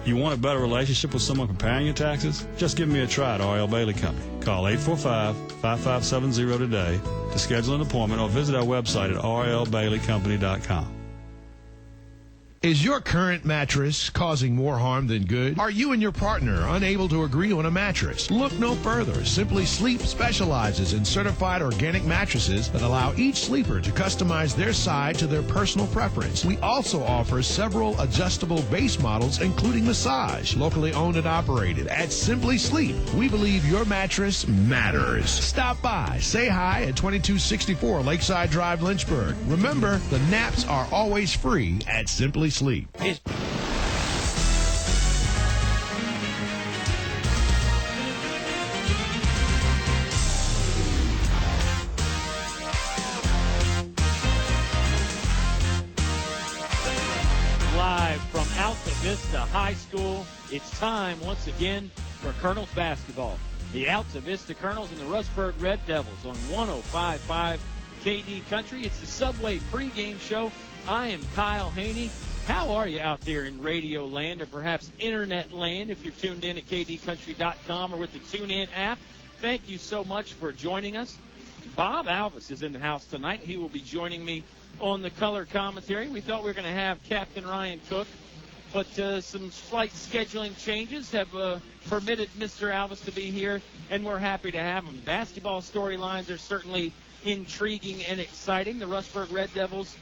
You want a better relationship with someone preparing your taxes? Just give me a try at R.L. Bailey Company. Call 845-5570 today to schedule an appointment or visit our website at rlbaileycompany.com. Is your current mattress causing more harm than good? Are you and your partner unable to agree on a mattress? Look no further. Simply Sleep specializes in certified organic mattresses that allow each sleeper to customize their side to their personal preference. We also offer several adjustable base models, including massage. Locally owned and operated at Simply Sleep. We believe your mattress matters. Stop by. Say hi at 2264 Lakeside Drive, Lynchburg. Remember, the naps are always free at Simply Sleep. Live from Altavista High School, it's time once again for Colonels basketball. The Altavista Colonels and the Rustburg Red Devils on 105.5 KD Country. It's the Subway pregame show. I am Kyle Hoehne. How are you out there in radio land or perhaps internet land if you're tuned in at kdcountry.com or with the TuneIn app? Thank you so much for joining us. Bob Alvis is in the house tonight. He will be joining me on the color commentary. We thought we were going to have Captain Ryan Cook, but some slight scheduling changes have permitted Mr. Alvis to be here, and we're happy to have him. Basketball storylines are certainly intriguing and exciting. The Rustburg Red Devils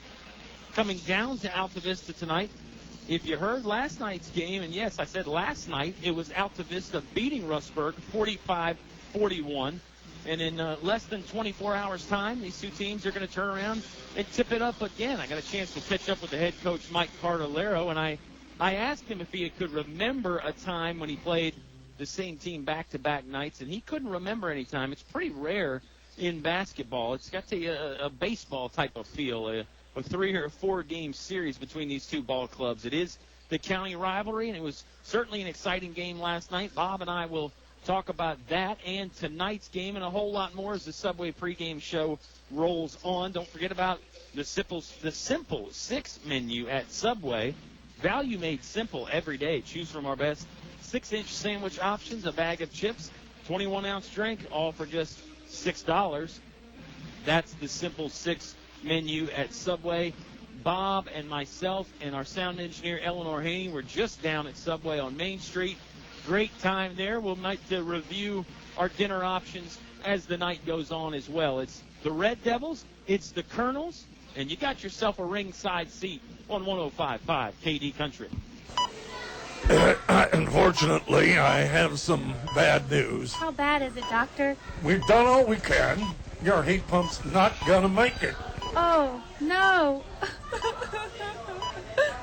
coming down to Altavista tonight. If you heard last night's game, and yes, I said last night, it was Altavista beating Rustburg 45-41. And in less than 24 hours' time, these two teams are going to turn around and tip it up again. I got a chance to catch up with the head coach, Mike Cardolero, and I asked him if he could remember a time when he played the same team back-to-back nights, and he couldn't remember any time. It's pretty rare in basketball. It's got a baseball type of feel, a 3 or 4 game series between these two ball clubs. It is the county rivalry, and it was certainly an exciting game last night. Bob and I will talk about that and tonight's game and a whole lot more as the Subway pregame show rolls on. Don't forget about the Simple 6 menu at Subway. Value made simple every day. Choose from our best 6-inch sandwich options, a bag of chips, 21-ounce drink, all for just $6. That's the Simple 6 menu at Subway. Bob and myself and our sound engineer Eleanor Hoehne were just down at Subway on Main Street. Great time there. We'll might review our dinner options as the night goes on as well. It's the Red Devils, it's the Colonels, and you got yourself a ringside seat on 105.5 KD Country. Unfortunately, I have some bad news. How bad is it, Doctor? We've done all we can. Your heat pump's not gonna make it. Oh, no.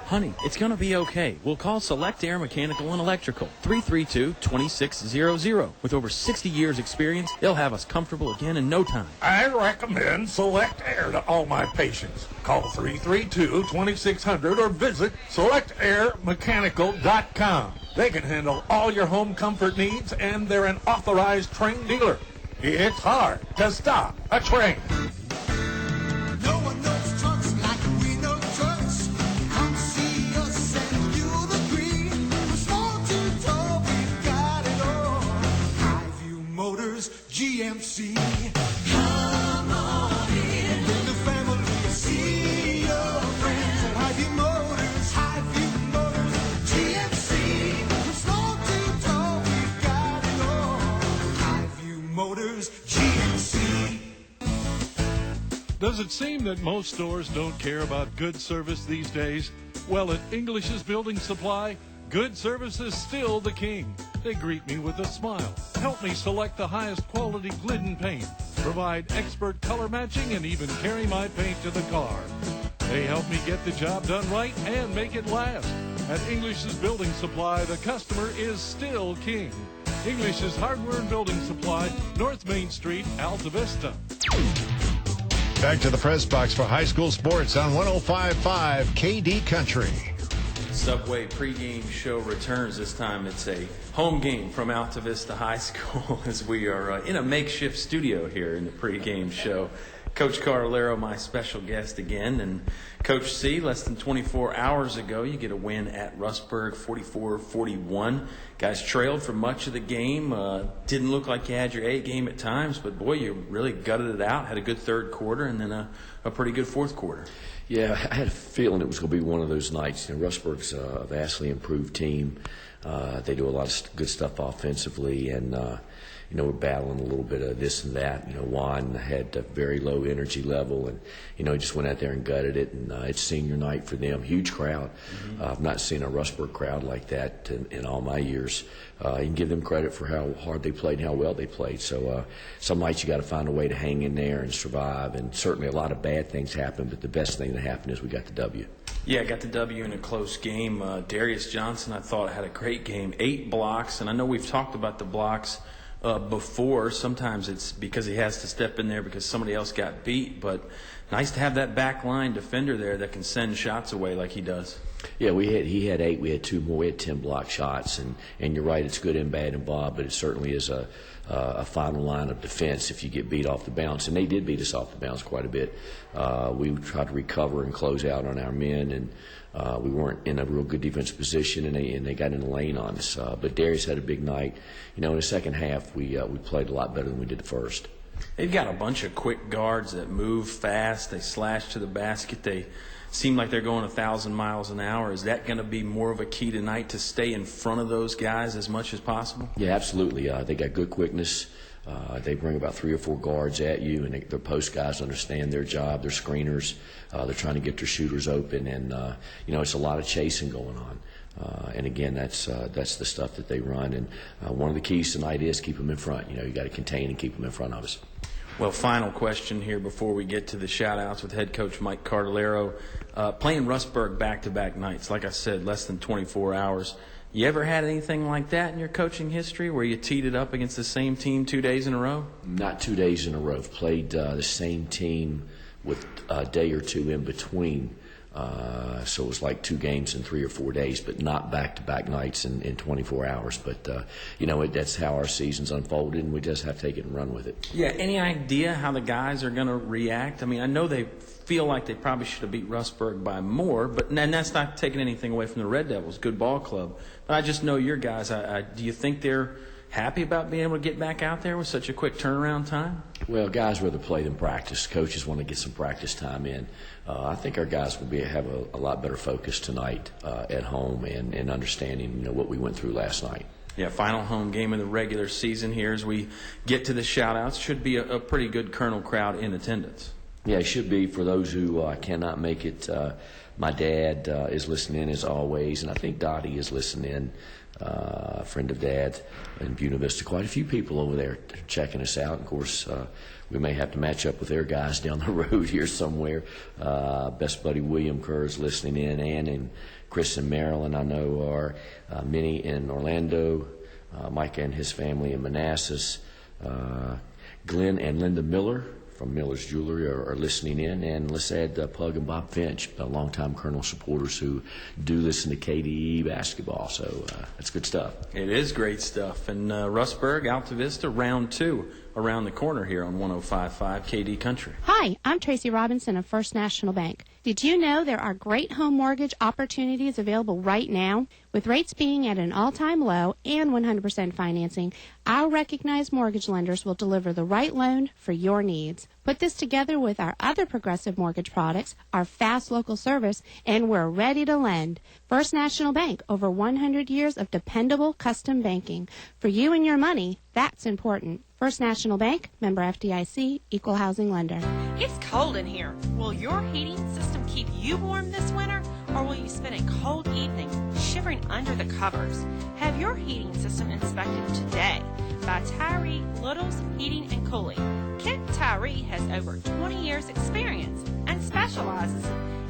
Honey, it's going to be okay. We'll call Select Air Mechanical and Electrical, 332-2600. With over 60 years experience, they'll have us comfortable again in no time. I recommend Select Air to all my patients. Call 332-2600 or visit selectairmechanical.com. They can handle all your home comfort needs, and they're an authorized trained dealer. It's hard to stop a train. No one knows trucks like we know trucks. Come see us and you'll agree. From small to tall, we've got it all. Highview Motors, GMC. Come on in. Bring the family, see your friends. Highview Motors, GMC. From small to tall, we've got it all. Highview Motors, GMC. Does it seem that most stores don't care about good service these days? Well, at English's Building Supply, good service is still the king. They greet me with a smile, help me select the highest quality Glidden paint, provide expert color matching, and even carry my paint to the car. They help me get the job done right and make it last. At English's Building Supply, the customer is still king. English's Hardware and Building Supply, North Main Street, Altavista. Back to the press box for high school sports on 105.5 KD Country. Subway pregame show returns. This time it's a home game from Altavista High School as we are in a makeshift studio here in the pregame show. Coach Carlero, my special guest again. And Coach C, less than 24 hours ago, you get a win at Rustburg, 44-41. Guys trailed for much of the game. Didn't look like you had your A game at times, but, boy, you really gutted it out, had a good third quarter, and then a pretty good fourth quarter. Yeah, I had a feeling it was going to be one of those nights. Rustburg's a vastly improved team. They do a lot of good stuff offensively, and we're battling a little bit of this and that. Juan had a very low energy level, and he just went out there and gutted it. And it's senior night for them, huge crowd. I've not seen a Rustburg crowd like that in all my years. You can give them credit for how hard they played and how well they played. So some nights you got to find a way to hang in there and survive. And certainly a lot of bad things happened, but the best thing that happened is we got the W. Yeah, got the W in a close game. Darius Johnson, I thought, had a great game, 8 blocks. And I know we've talked about the blocks before. Sometimes it's because he has to step in there because somebody else got beat. But nice to have that back line defender there that can send shots away like he does. Yeah, he had 8. We had 2 more. We had 10 block shots. And you're right, it's good and bad and Bob, but it certainly is a final line of defense if you get beat off the bounce. And they did beat us off the bounce quite a bit. We tried to recover and close out on our men, and we weren't in a real good defensive position, and they got in the lane on us. But Darius had a big night. In the second half, we played a lot better than we did the first. They've got a bunch of quick guards that move fast. They slash to the basket. They seem like they're going 1,000 miles an hour. Is that going to be more of a key tonight to stay in front of those guys as much as possible? Yeah, absolutely. They got good quickness. They bring about 3 or 4 guards at you, and their post guys understand their job. They're screeners. They're trying to get their shooters open, and it's a lot of chasing going on. And again, that's the stuff that they run. And one of the keys tonight is keep them in front. You got to contain and keep them in front of us. Well, final question here before we get to the shout-outs with head coach Mike Carlero. Playing Rustburg back-to-back nights, like I said, less than 24 hours. You ever had anything like that in your coaching history where you teed it up against the same team 2 days in a row? Not 2 days in a row. Played the same team with a day or two in between. So it was like 2 games in 3 or 4 days, but not back-to-back nights in 24 hours. But, that's how our season's unfolded, and we just have to take it and run with it. Yeah, any idea how the guys are going to react? I mean, I know they feel like they probably should have beat Rustburg by more, and that's not taking anything away from the Red Devils, good ball club. But I just know your guys. Do you think they're happy about being able to get back out there with such a quick turnaround time? Well, guys rather play than practice. Coaches want to get some practice time in. I think our guys will have a lot better focus tonight at home and understanding what we went through last night. Yeah, final home game of the regular season here as we get to the shout-outs. Should be a pretty good Colonel crowd in attendance. Yeah, it should be. For those who cannot make it, my dad is listening in as always, and I think Dottie is listening in. A friend of Dad's in Buena Vista. Quite a few people over there checking us out. Of course, we may have to match up with their guys down the road here somewhere. Best buddy William Kerr is listening in, and Chris in Maryland, I know, are Minnie in Orlando, Micah and his family in Manassas, Glenn and Linda Miller from Miller's Jewelry are listening in, and let's add Pug and Bob Finch, longtime Colonel supporters who do listen to KDE basketball. So that's good stuff. It is great stuff. And Rustburg Altavista, round 2, around the corner here on 105.5 KD Country. Hi, I'm Tracy Robinson of First National Bank. Did you know there are great home mortgage opportunities available right now? With rates being at an all-time low and 100% financing, our recognized mortgage lenders will deliver the right loan for your needs. Put this together with our other progressive mortgage products, our fast local service, and we're ready to lend. First National Bank, over 100 years of dependable custom banking. For you and your money, that's important. First National Bank, member FDIC, equal housing lender. It's cold in here. Will your heating system keep you warm this winter, or will you spend a cold evening shivering under the covers? Have your heating system inspected today by Tyree Little's Heating and Cooling. Kent Tyree has over 20 years experience and specializes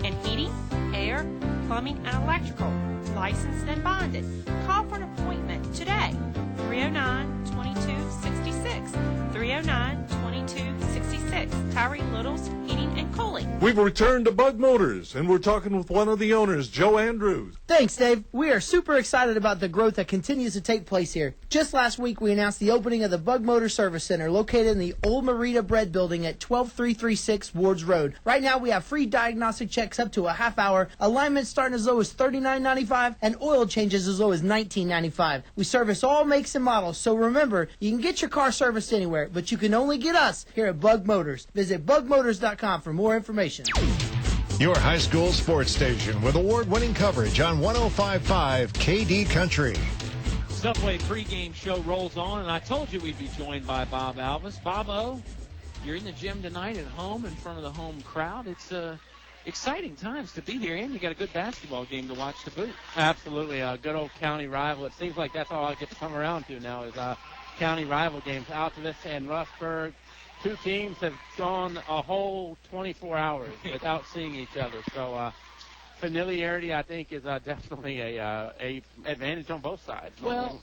in heating, air, plumbing, and electrical. Licensed and bonded. Call for an appointment today. 309-2266. 309-2266. Tyree Little's Heating and Coley. We've returned to Bug Motors, and we're talking with one of the owners, Joe Andrews. Thanks, Dave. We are super excited about the growth that continues to take place here. Just last week, we announced the opening of the Bug Motor Service Center located in the Old Marita Bread Building at 12336 Wards Road. Right now, we have free diagnostic checks up to a half hour, alignment starting as low as $39.95, and oil changes as low as $19.95. We service all makes and models, so remember, you can get your car serviced anywhere, but you can only get us here at Bug Motors. Visit bugmotors.com for more information. Your high school sports station with award-winning coverage on 105.5 KD Country. Subway pregame show rolls on, and I told you we'd be joined by Bob Alvis. Bob-O, you're in the gym tonight at home in front of the home crowd. It's exciting times to be here, and you got a good basketball game to watch to boot. Absolutely, a good old county rival. It seems like that's all I get to come around to now is county rival games. Altavista and Rustburg. Two teams have gone a whole 24 hours without seeing each other. So familiarity, I think, is definitely a advantage on both sides. Well,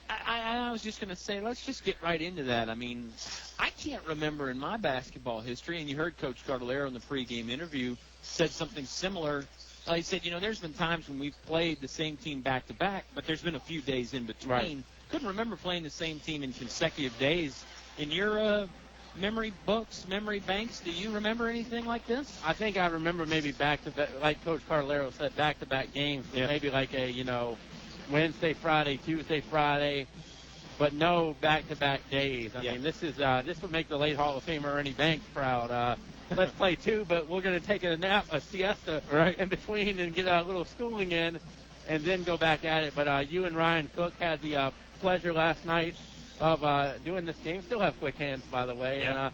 I was just going to say, let's just get right into that. I mean, I can't remember in my basketball history, and you heard Coach Cardellaro in the pregame interview said something similar. He said, there's been times when we've played the same team back-to-back, but there's been a few days in between. Right. Couldn't remember playing the same team in consecutive days. In your memory books, memory banks, do you remember anything like this? I think I remember maybe back-to-back, like Coach Cardellaro said, back-to-back games. Yeah. Maybe like a, Wednesday, Friday, Tuesday, Friday, but no back-to-back days. I mean, this would make the late Hall of Famer Ernie Banks proud. Let's play two, but we're going to take a nap, a siesta in between and get a little schooling in and then go back at it. But you and Ryan Cook had the pleasure last night of doing this game. Still have quick hands, by the way. Yeah. And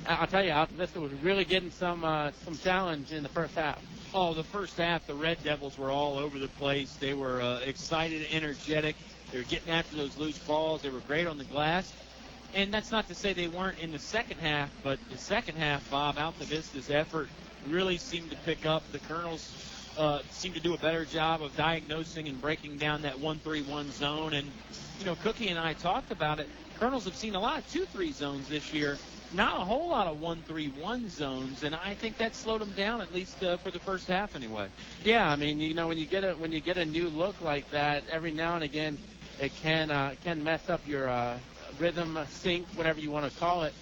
I'll tell you, Altavista was really getting some challenge in the first half. Oh, the first half, the Red Devils were all over the place. They were excited, energetic. They were getting after those loose balls. They were great on the glass. And that's not to say they weren't in the second half, but the second half, Bob, Altavista's effort really seemed to pick up. The Colonels seemed to do a better job of diagnosing and breaking down that 1-3-1 zone. And, Cookie and I talked about it. Colonels have seen a lot of 2-3 zones this year, not a whole lot of 1-3-1 zones, and I think that slowed them down, at least for the first half anyway. Yeah, I mean, when you get a new look like that, every now and again it can mess up your rhythm, sync, whatever you want to call it.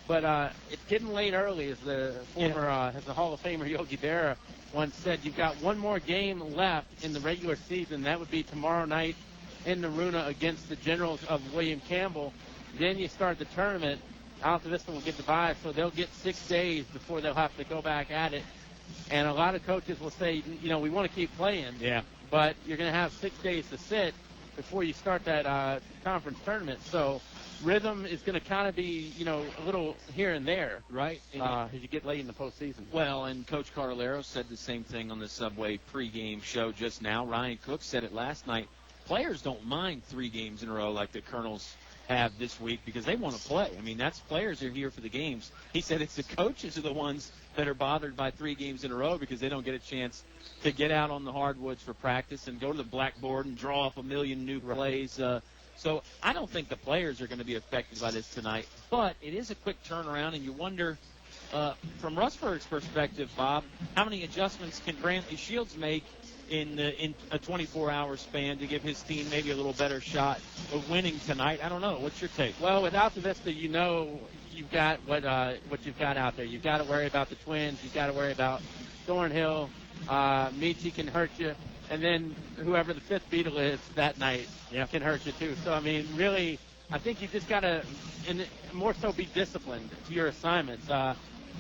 But it's getting late early, as the former as the Hall of Famer Yogi Berra once said. You've got one more game left in the regular season. That would be tomorrow night in Naruna against the Generals of William Campbell. Then you start the tournament. Altavista will get the bye, so they'll get 6 days before they'll have to go back at it. And a lot of coaches will say, we want to keep playing. Yeah. But you're going to have 6 days to sit before you start that conference tournament. So rhythm is going to kind of be, a little here and there, right? As you get late in the postseason. Well, and Coach Cardellaro said the same thing on the Subway pregame show just now. Ryan Cook said it last night. Players don't mind 3 games in a row like the Colonels have this week because they want to play. I mean, players are here for the games. He said it's the coaches are the ones that are bothered by 3 games in a row because they don't get a chance to get out on the hardwoods for practice and go to the blackboard and draw up a million new plays. So I don't think the players are going to be affected by this tonight. But it is a quick turnaround, and you wonder, from Rustburg's perspective, Bob, how many adjustments can Brantley Shields make in a 24-hour span to give his team maybe a little better shot of winning tonight? I don't know. What's your take? Well, with Altavista, you've got what you've got out there. You've got to worry about the Twins. You've got to worry about Thornhill. Michi can hurt you. And then whoever the fifth Beatle is that night can hurt you too. So, I mean, really, I think you just got to, and more so, be disciplined to your assignments.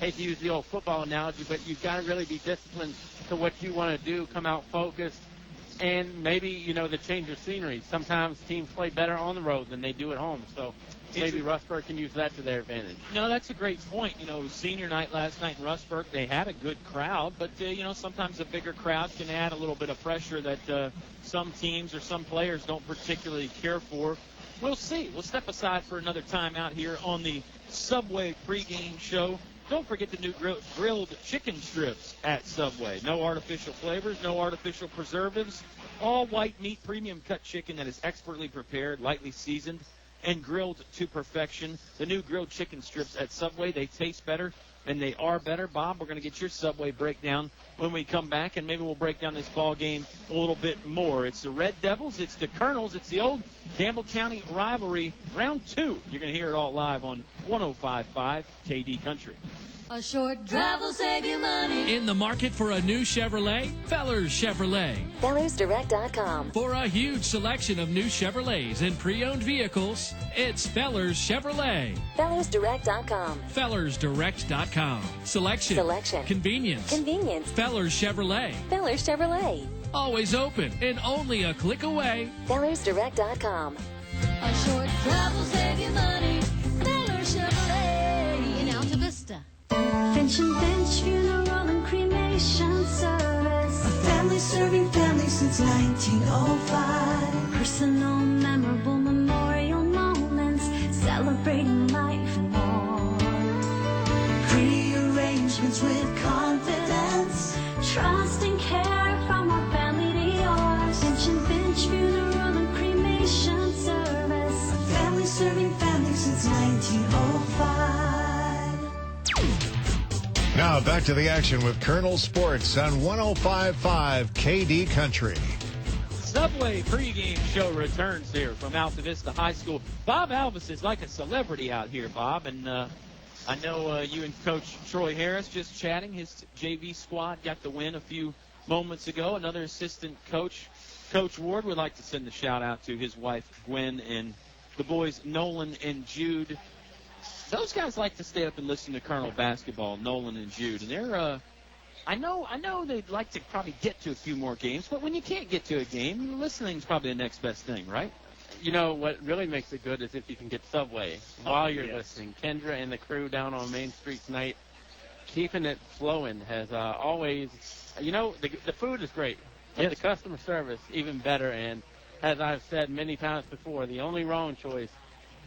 Hate to use the old football analogy, but you've got to really be disciplined to what you want to do, come out focused, and maybe, the change of scenery. Sometimes teams play better on the road than they do at home. So maybe Rustburg can use that to their advantage. No, that's a great point. Senior night last night in Rustburg, they had a good crowd, but, sometimes a bigger crowd can add a little bit of pressure that some teams or some players don't particularly care for. We'll see. We'll step aside for another time out here on the Subway pregame show. Don't forget the new grilled chicken strips at Subway. No artificial flavors, no artificial preservatives. All white meat, premium cut chicken that is expertly prepared, lightly seasoned, and grilled to perfection. The new grilled chicken strips at Subway, they taste better, and they are better. Bob, we're going to get your Subway breakdown when we come back, and maybe we'll break down this ball game a little bit more. It's the Red Devils, it's the Colonels, it's the old Campbell County rivalry, round 2. You're going to hear it all live on 105.5 KD Country. A short drive will save you money. In the market for a new Chevrolet? Fellers Chevrolet. FellersDirect.com. For a huge selection of new Chevrolets and pre-owned vehicles, it's Fellers Chevrolet. FellersDirect.com. FellersDirect.com. Selection. Convenience. Fellers Chevrolet. Fellers Chevrolet. Always open and only a click away. FellersDirect.com. A short drive will save you money. Fellers Chevrolet. In Alta Vista. Finch and Finch Funeral and Cremation Service. A family serving family since 1905. Personal, memorable memorial moments, celebrating life and more. Pretty arrangements with confidence. Trust and care from our family to yours. Finch and Finch Funeral and Cremation Service. A family serving family since 1905. Now back to the action with Colonel Sports on 105.5 KD Country. Subway pregame show returns here from Altavista High School. Bob Alvis is like a celebrity out here, Bob, and I know you and Coach Troy Harris just chatting. His JV squad got the win a few moments ago. Another assistant coach, Coach Ward, would like to send a shout-out to his wife, Gwen, and the boys, Nolan and Jude. Those guys like to stay up and listen to Colonel basketball, Nolan and Jude, and they're. I know they'd like to probably get to a few more games, but when you can't get to a game, listening's probably the next best thing, right? You know, what really makes it good is if you can get Subway while you're listening. Kendra and the crew down on Main Street tonight, keeping it flowing has always, you know, the food is great, but the customer service even better. And as I've said many times before, the only wrong choice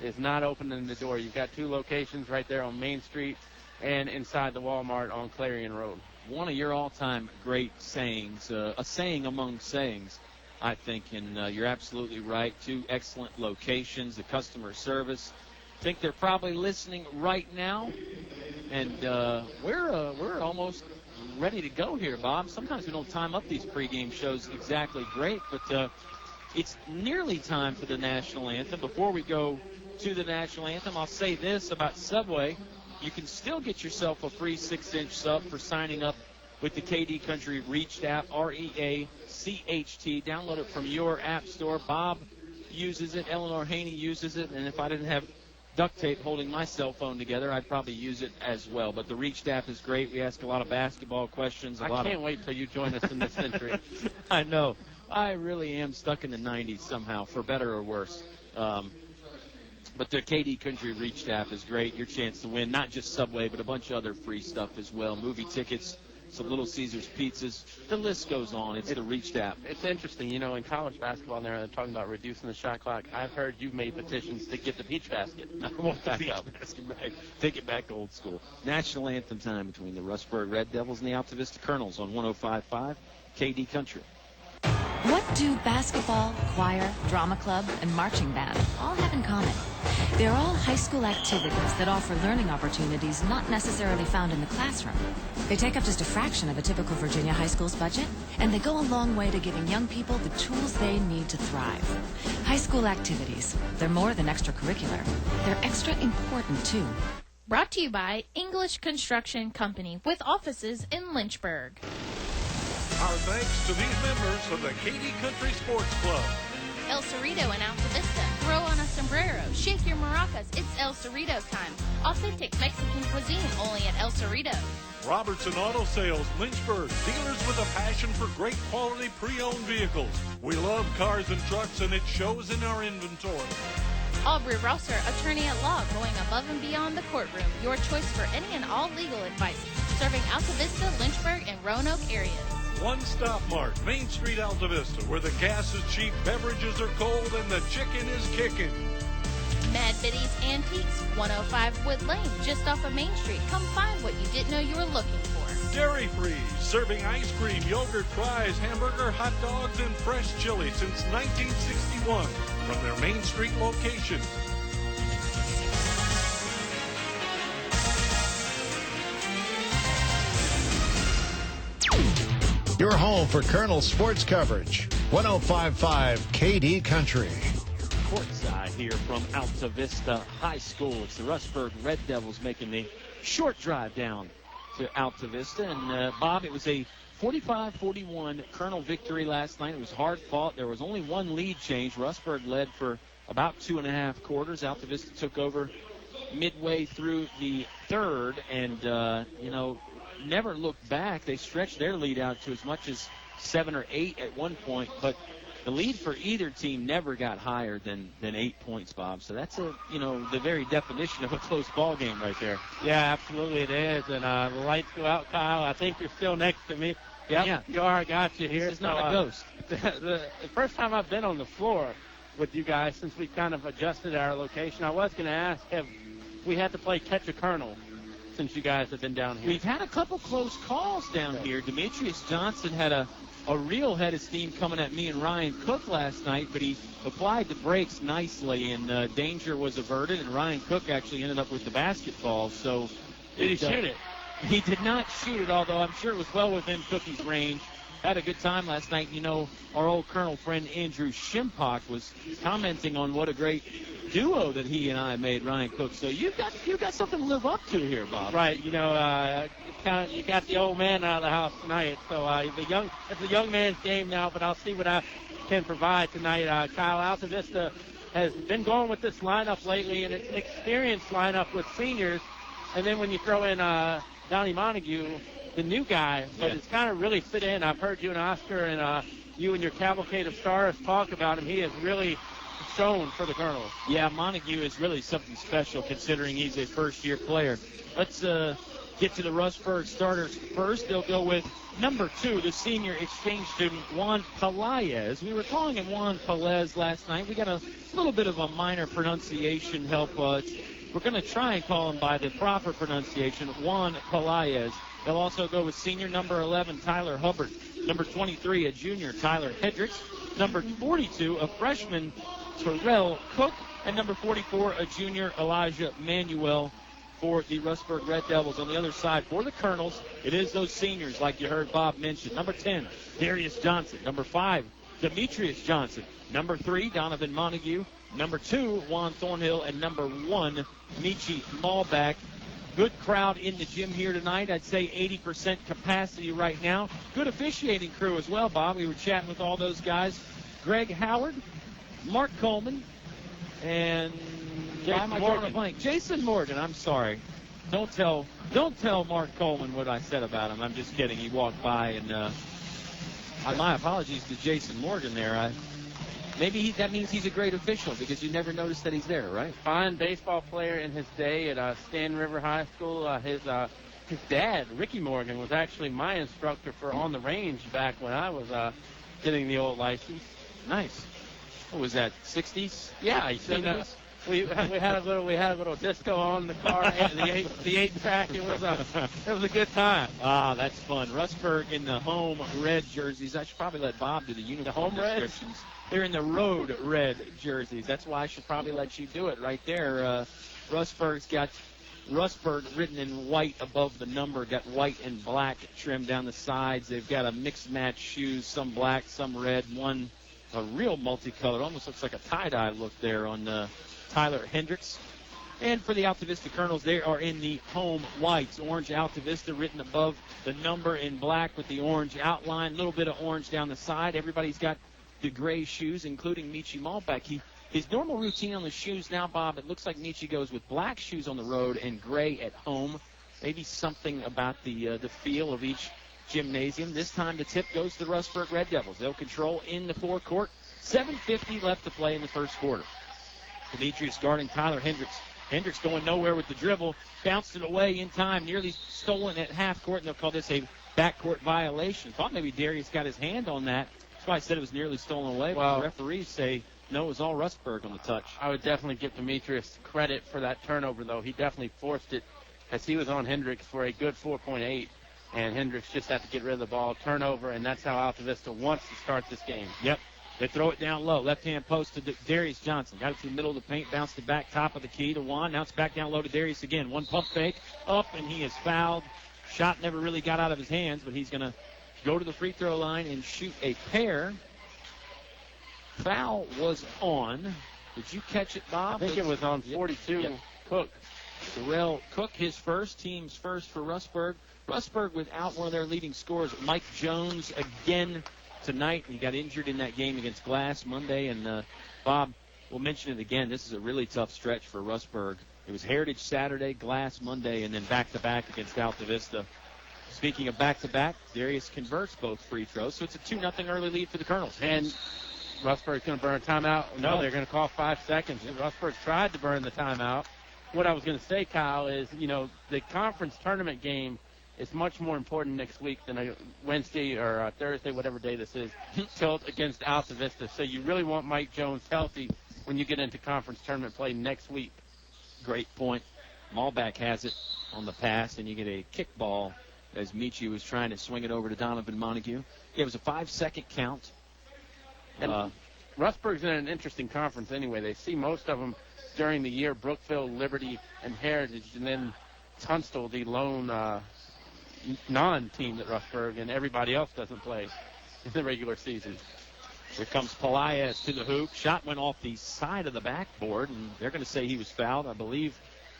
is not opening the door. You've got 2 locations right there on Main Street and inside the Walmart on Clarion Road. One of your all-time great sayings, a saying among sayings, I think, and you're absolutely right. 2 excellent locations, the customer service. I think they're probably listening right now, and we're almost ready to go here, Bob. Sometimes we don't time up these pregame shows exactly great, but it's nearly time for the national anthem. Before we go to the national anthem, I'll say this about Subway. You can still get yourself a free 6-inch sub for signing up with the KD Country Reached app, REACHT. Download it from your app store. Bob uses it. Eleanor Hoehne uses it. And if I didn't have duct tape holding my cell phone together, I'd probably use it as well. But the Reached app is great. We ask a lot of basketball questions. I can't wait till you join us in this century. I know. I really am stuck in the 90s somehow, for better or worse. But the KD Country Reached app is great. Your chance to win not just Subway, but a bunch of other free stuff as well. Movie tickets, some Little Caesars pizzas. The list goes on. It's the Reached app. It's interesting. You know, in college basketball, they're talking about reducing the shot clock. I've heard you've made petitions to get the peach basket. I want the peach basket back. Take it back to old school. National anthem time between the Rustburg Red Devils and the Altavista Colonels on 105.5 KD Country. What do basketball, choir, drama club, and marching band all have in common? They're all high school activities that offer learning opportunities not necessarily found in the classroom. They take up just a fraction of a typical Virginia high school's budget, and they go a long way to giving young people the tools they need to thrive. High school activities, they're more than extracurricular. They're extra important, too. Brought to you by English Construction Company with offices in Lynchburg. Our thanks to these members of the KD Country Sports Club. El Cerrito in Altavista. Throw on a sombrero. Shake your maracas. It's El Cerrito time. Authentic Mexican cuisine only at El Cerrito. Robertson Auto Sales, Lynchburg. Dealers with a passion for great quality pre-owned vehicles. We love cars and trucks, and it shows in our inventory. Aubrey Rosser, attorney at law, going above and beyond the courtroom. Your choice for any and all legal advice. Serving Altavista, Lynchburg, and Roanoke areas. One Stop Mart, Main Street, Altavista, where the gas is cheap, beverages are cold, and the chicken is kicking. Mad Biddy's Antiques, 105 Wood Lane, just off of Main Street. Come find what you didn't know you were looking for. Dairy Free, serving ice cream, yogurt, fries, hamburger, hot dogs, and fresh chili since 1961 from their Main Street location. Your home for Colonel sports coverage. 105.5 KD Country. Courtside here from Altavista High School. It's the Rustburg Red Devils making the short drive down to Altavista. And, Bob, it was a 45-41 Colonel victory last night. It was hard fought. There was only one lead change. Rustburg led for about 2.5 quarters. Altavista took over midway through the third and, never looked back. They stretched their lead out to as much as 7 or 8 at one point, but the lead for either team never got higher than 8 points, Bob. So that's the very definition of a close ball game right there. Yeah, absolutely it is. And the lights go out, Kyle. I think you're still next to me. Yep, yeah, you are. I got you here. This is not a ghost. The first time I've been on the floor with you guys since we've kind of adjusted our location, I was going to ask, have we had to play catch a Colonel since you guys have been down here? We've had a couple close calls down here. Demetrius Johnson had a real head of steam coming at me and Ryan Cook last night, but he applied the brakes nicely, and danger was averted, and Ryan Cook actually ended up with the basketball. So did he shoot it? He did not shoot it, although I'm sure it was well within Cookie's range. Had a good time last night. Our old Colonel friend Andrew Shimpock was commenting on what a great duo that he and I made, Ryan Cook. So you've got something to live up to here, Bob. Right. You got the old man out of the house tonight. So it's a young man's game now, but I'll see what I can provide tonight. Kyle, Altavista has been going with this lineup lately, and it's an experienced lineup with seniors. And then when you throw in Donnie Montague, the new guy, but it's kind of really fit in. I've heard you and Oscar and you and your cavalcade of stars talk about him. He has really shown for the Colonels. Yeah, Montague is really something special considering he's a first-year player. Let's get to the Rustburg starters first. They'll go with number 2, the senior exchange student, Juan Pelaez. We were calling him Juan Pelaez last night. We got a little bit of a minor pronunciation help. We're going to try and call him by the proper pronunciation, Juan Pelaez. They'll also go with senior number 11, Tyler Hubbard. Number 23, a junior, Tyler Hendricks. Number 42, a freshman, Terrell Cook. And number 44, a junior, Elijah Manuel for the Rustburg Red Devils. On the other side, for the Colonels, it is those seniors like you heard Bob mention. Number 10, Darius Johnson. Number 5, Demetrius Johnson. Number 3, Donovan Montague. Number 2, Juan Thornhill. And number 1, Michi Malback. Good crowd in the gym here tonight. I'd say 80% capacity right now. Good officiating crew as well, Bob. We were chatting with all those guys. Greg Howard, Mark Coleman, and Jason Morgan. I'm sorry. Don't tell Mark Coleman what I said about him. I'm just kidding. He walked by, and my apologies to Jason Morgan there. Maybe that means he's a great official because you never noticed that he's there, right? Fine baseball player in his day at Stan River High School. His dad, Ricky Morgan, was actually my instructor for On the Range back when I was getting the old license. Nice. What was that, 60s? Yeah, we had a little disco on the car, the 8-track. It was a good time. Ah, that's fun. Rustburg in the home red jerseys. I should probably let Bob do the uniform descriptions. They're in the road red jerseys. That's why I should probably let you do it right there. Rustburg's got Rustburg written in white above the number, got white and black trim down the sides. They've got a mixed match shoes, some black, some red, one a real multicolored, almost looks like a tie-dye look there on Tyler Hendricks. And for the Altavista Colonels, they are in the home whites. Orange Altavista written above the number in black with the orange outline. A little bit of orange down the side. Everybody's got the gray shoes, including Michi Malback. His normal routine on the shoes now, Bob, it looks like Michi goes with black shoes on the road and gray at home. Maybe something about the feel of each gymnasium. This time the tip goes to the Rustburg Red Devils. They'll control in the forecourt. 7:50 left to play in the first quarter. Demetrius guarding Tyler Hendricks. Hendricks going nowhere with the dribble. Bounced it away in time. Nearly stolen at half court, and they'll call this a backcourt violation. Thought maybe Darius got his hand on that. That's why I said it was nearly stolen away. Well, but the referees say no, it was all Rustburg on the touch. I would definitely give Demetrius credit for that turnover, though. He definitely forced it as he was on Hendricks for a good 4.8. And Hendricks just had to get rid of the ball. Turnover, and that's how Altavista wants to start this game. Yep. They throw it down low. Left-hand post to Darius Johnson. Got it to the middle of the paint. Bounced it back top of the key to Juan. Now it's back down low to Darius again. One pump fake. Up, and he is fouled. Shot never really got out of his hands, but he's going to go to the free throw line and shoot a pair. Foul was on. Did you catch it, Bob? I think it was on 42. Yep. Cook. Terrell Cook, his first, team's first for Rustburg. Rustburg without one of their leading scorers, Mike Jones, again tonight. He got injured in that game against Glass Monday. And, Bob, we'll mention it again. This is a really tough stretch for Rustburg. It was Heritage Saturday, Glass Monday, and then back-to-back against Altavista. Speaking of back-to-back, Darius converts both free throws, so it's a 2-0 early lead for the Colonels. And Rustburg's going to burn a timeout. No, they're going to call 5 seconds. Rustburg tried to burn the timeout. What I was going to say, Kyle, is, the conference tournament game is much more important next week than a Wednesday or Thursday, whatever day this is, tilt against Altavista. So you really want Mike Jones healthy when you get into conference tournament play next week. Great point. Malback has it on the pass, and you get a kickball as Michi was trying to swing it over to Donovan Montague. It was a 5-second count. And Rustburg's in an interesting conference anyway. They see most of them during the year, Brookville, Liberty, and Heritage, and then Tunstall, the lone non-team at Rustburg, and everybody else doesn't play in the regular season. Here comes Pelaez to the hoop. Shot went off the side of the backboard, and they're going to say he was fouled. I believe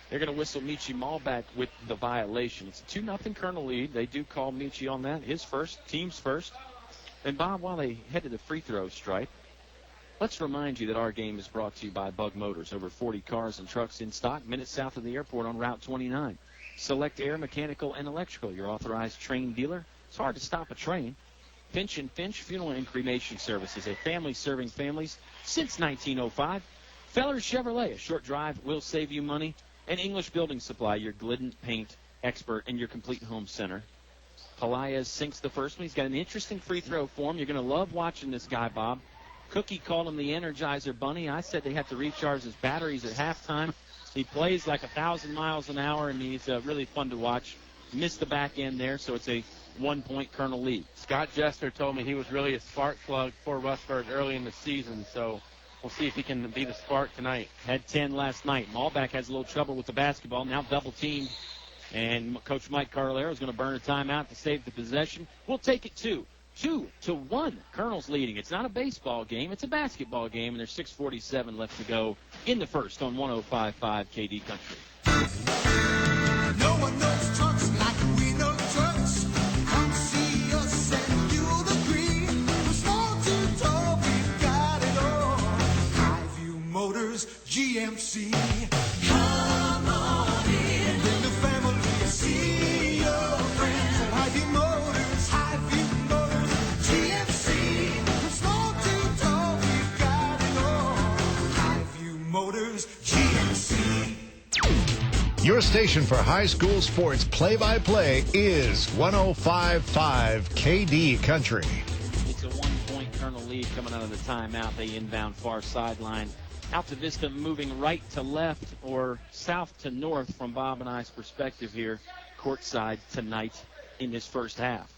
they're going to whistle Michi Malback with the violation. It's a 2-0 Colonel lead. They do call Michi on that. His first, team's first. And, Bob, while they head to the free throw stripe, let's remind you that our game is brought to you by Bug Motors. Over 40 cars and trucks in stock, minutes south of the airport on Route 29. Select Air, Mechanical, and Electrical, your authorized Train dealer. It's hard to stop a train. Finch & Finch Funeral and Cremation Services, a family serving families since 1905. Feller's Chevrolet, a short drive will save you money. And English Building Supply, your Glidden paint expert and your complete home center. Pelaez sinks the first one. He's got an interesting free throw form. You're going to love watching this guy, Bob. Cookie called him the Energizer Bunny. I said they have to recharge his batteries at halftime. He plays like 1,000 miles an hour, and he's really fun to watch. Missed the back end there, so it's a 1-point Colonel lead. Scott Jester told me he was really a spark plug for Rustburg early in the season, so we'll see if he can be the spark tonight. Had 10 last night. Malback has a little trouble with the basketball, now double teamed. And Coach Mike Carlero is going to burn a timeout to save the possession. We'll take it 2-1. Colonel's leading. It's not a baseball game. It's a basketball game, and there's 6:47 left to go in the first on 105.5 KD Country. No one knows trucks like we know trucks. Come see us and you'll agree. From small to tall, we've got it all. Highview Motors, GMC. Come on in. Bring the family. See your friends at Highview Motors. Highview Motors, GMC. From small to tall, we've got it all. Highview Motors, GMC. Your station for high school sports play-by-play is 105.5 KD Country. It's a 1-point Colonel lead coming out of the timeout. They inbound far sideline. Altavista moving right to left or south to north from Bob and I's perspective here, courtside tonight in this first half.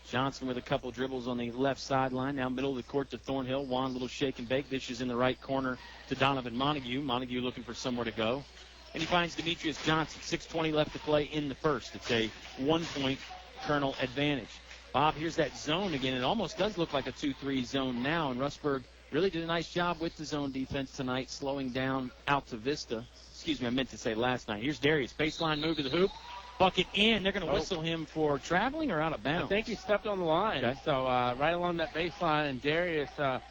Johnson with a couple dribbles on the left sideline. Now middle of the court to Thornhill. Juan, little shake and bake. Dishes in the right corner to Donovan Montague. Montague looking for somewhere to go. And he finds Demetrius Johnson. 6:20 left to play in the first. It's a 1-point Colonel advantage. Bob, here's that zone again. It almost does look like a 2-3 zone now. And Rustburg really did a nice job with the zone defense tonight, slowing down Altavista. Excuse me, I meant to say last night. Here's Darius. Baseline move to the hoop. Bucket in. They're going to whistle him for traveling or out of bounds? I think he stepped on the line. Okay. So right along that baseline, and Darius, the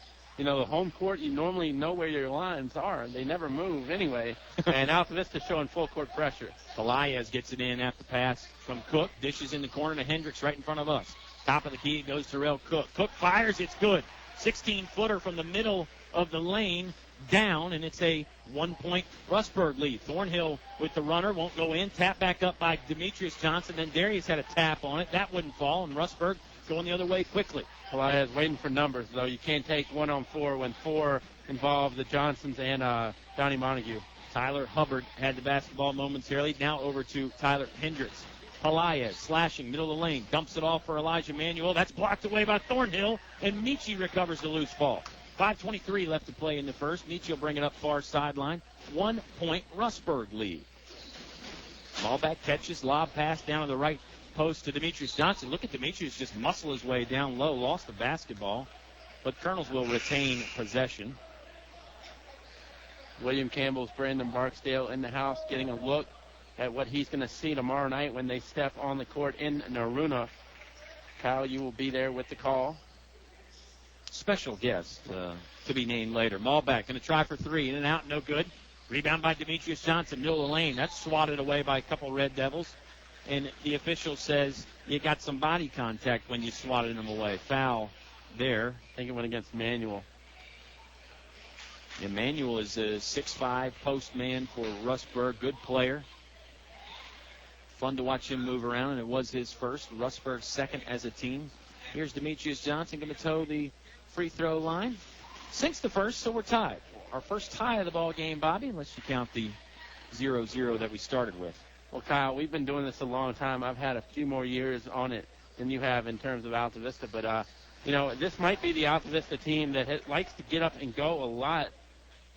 home court, you normally know where your lines are. They never move anyway. And Altavista showing full court pressure. Pelaez gets it in after pass from Cook. Dishes in the corner to Hendricks right in front of us. Top of the key, it goes to Terrell Cook. Cook fires. It's good. 16-footer from the middle of the lane down, and it's a 1-point Rustburg lead. Thornhill with the runner, won't go in. Tap back up by Demetrius Johnson. Then Darius had a tap on it. That wouldn't fall, and Rustburg going the other way quickly. Pelaez waiting for numbers, though. You can't take 1-on-4 when 4 involve the Johnsons and Donnie Montague. Tyler Hubbard had the basketball momentarily. Now over to Tyler Hendricks. Pelaez slashing middle of the lane. Dumps it off for Elijah Manuel. That's blocked away by Thornhill, and Michi recovers the loose ball. 5:23 left to play in the first. Michi will bring it up far sideline. 1-point Rustburg lead. Ball back catches, lob pass down to the right post to Demetrius Johnson. Look at Demetrius just muscle his way down low, lost the basketball, but Colonels will retain possession. William Campbell's Brandon Barksdale in the house, getting a look at what he's going to see tomorrow night when they step on the court in Naruna. Kyle, you will be there with the call. Special guest to be named later. Malbeck going to try for three. In and out, no good. Rebound by Demetrius Johnson, middle of the lane. That's swatted away by a couple Red Devils. And the official says you got some body contact when you swatted him away. Foul there. I think it went against Manuel. Emmanuel is a 6'5" post man for Rustburg. Good player. Fun to watch him move around, and it was his first. Rustburg's second as a team. Here's Demetrius Johnson going to toe the free throw line. Sinks the first, so we're tied. Our first tie of the ball game, Bobby, unless you count the 0-0 that we started with. Well, Kyle, we've been doing this a long time. I've had a few more years on it than you have in terms of Altavista. But, this might be the Altavista team that likes to get up and go a lot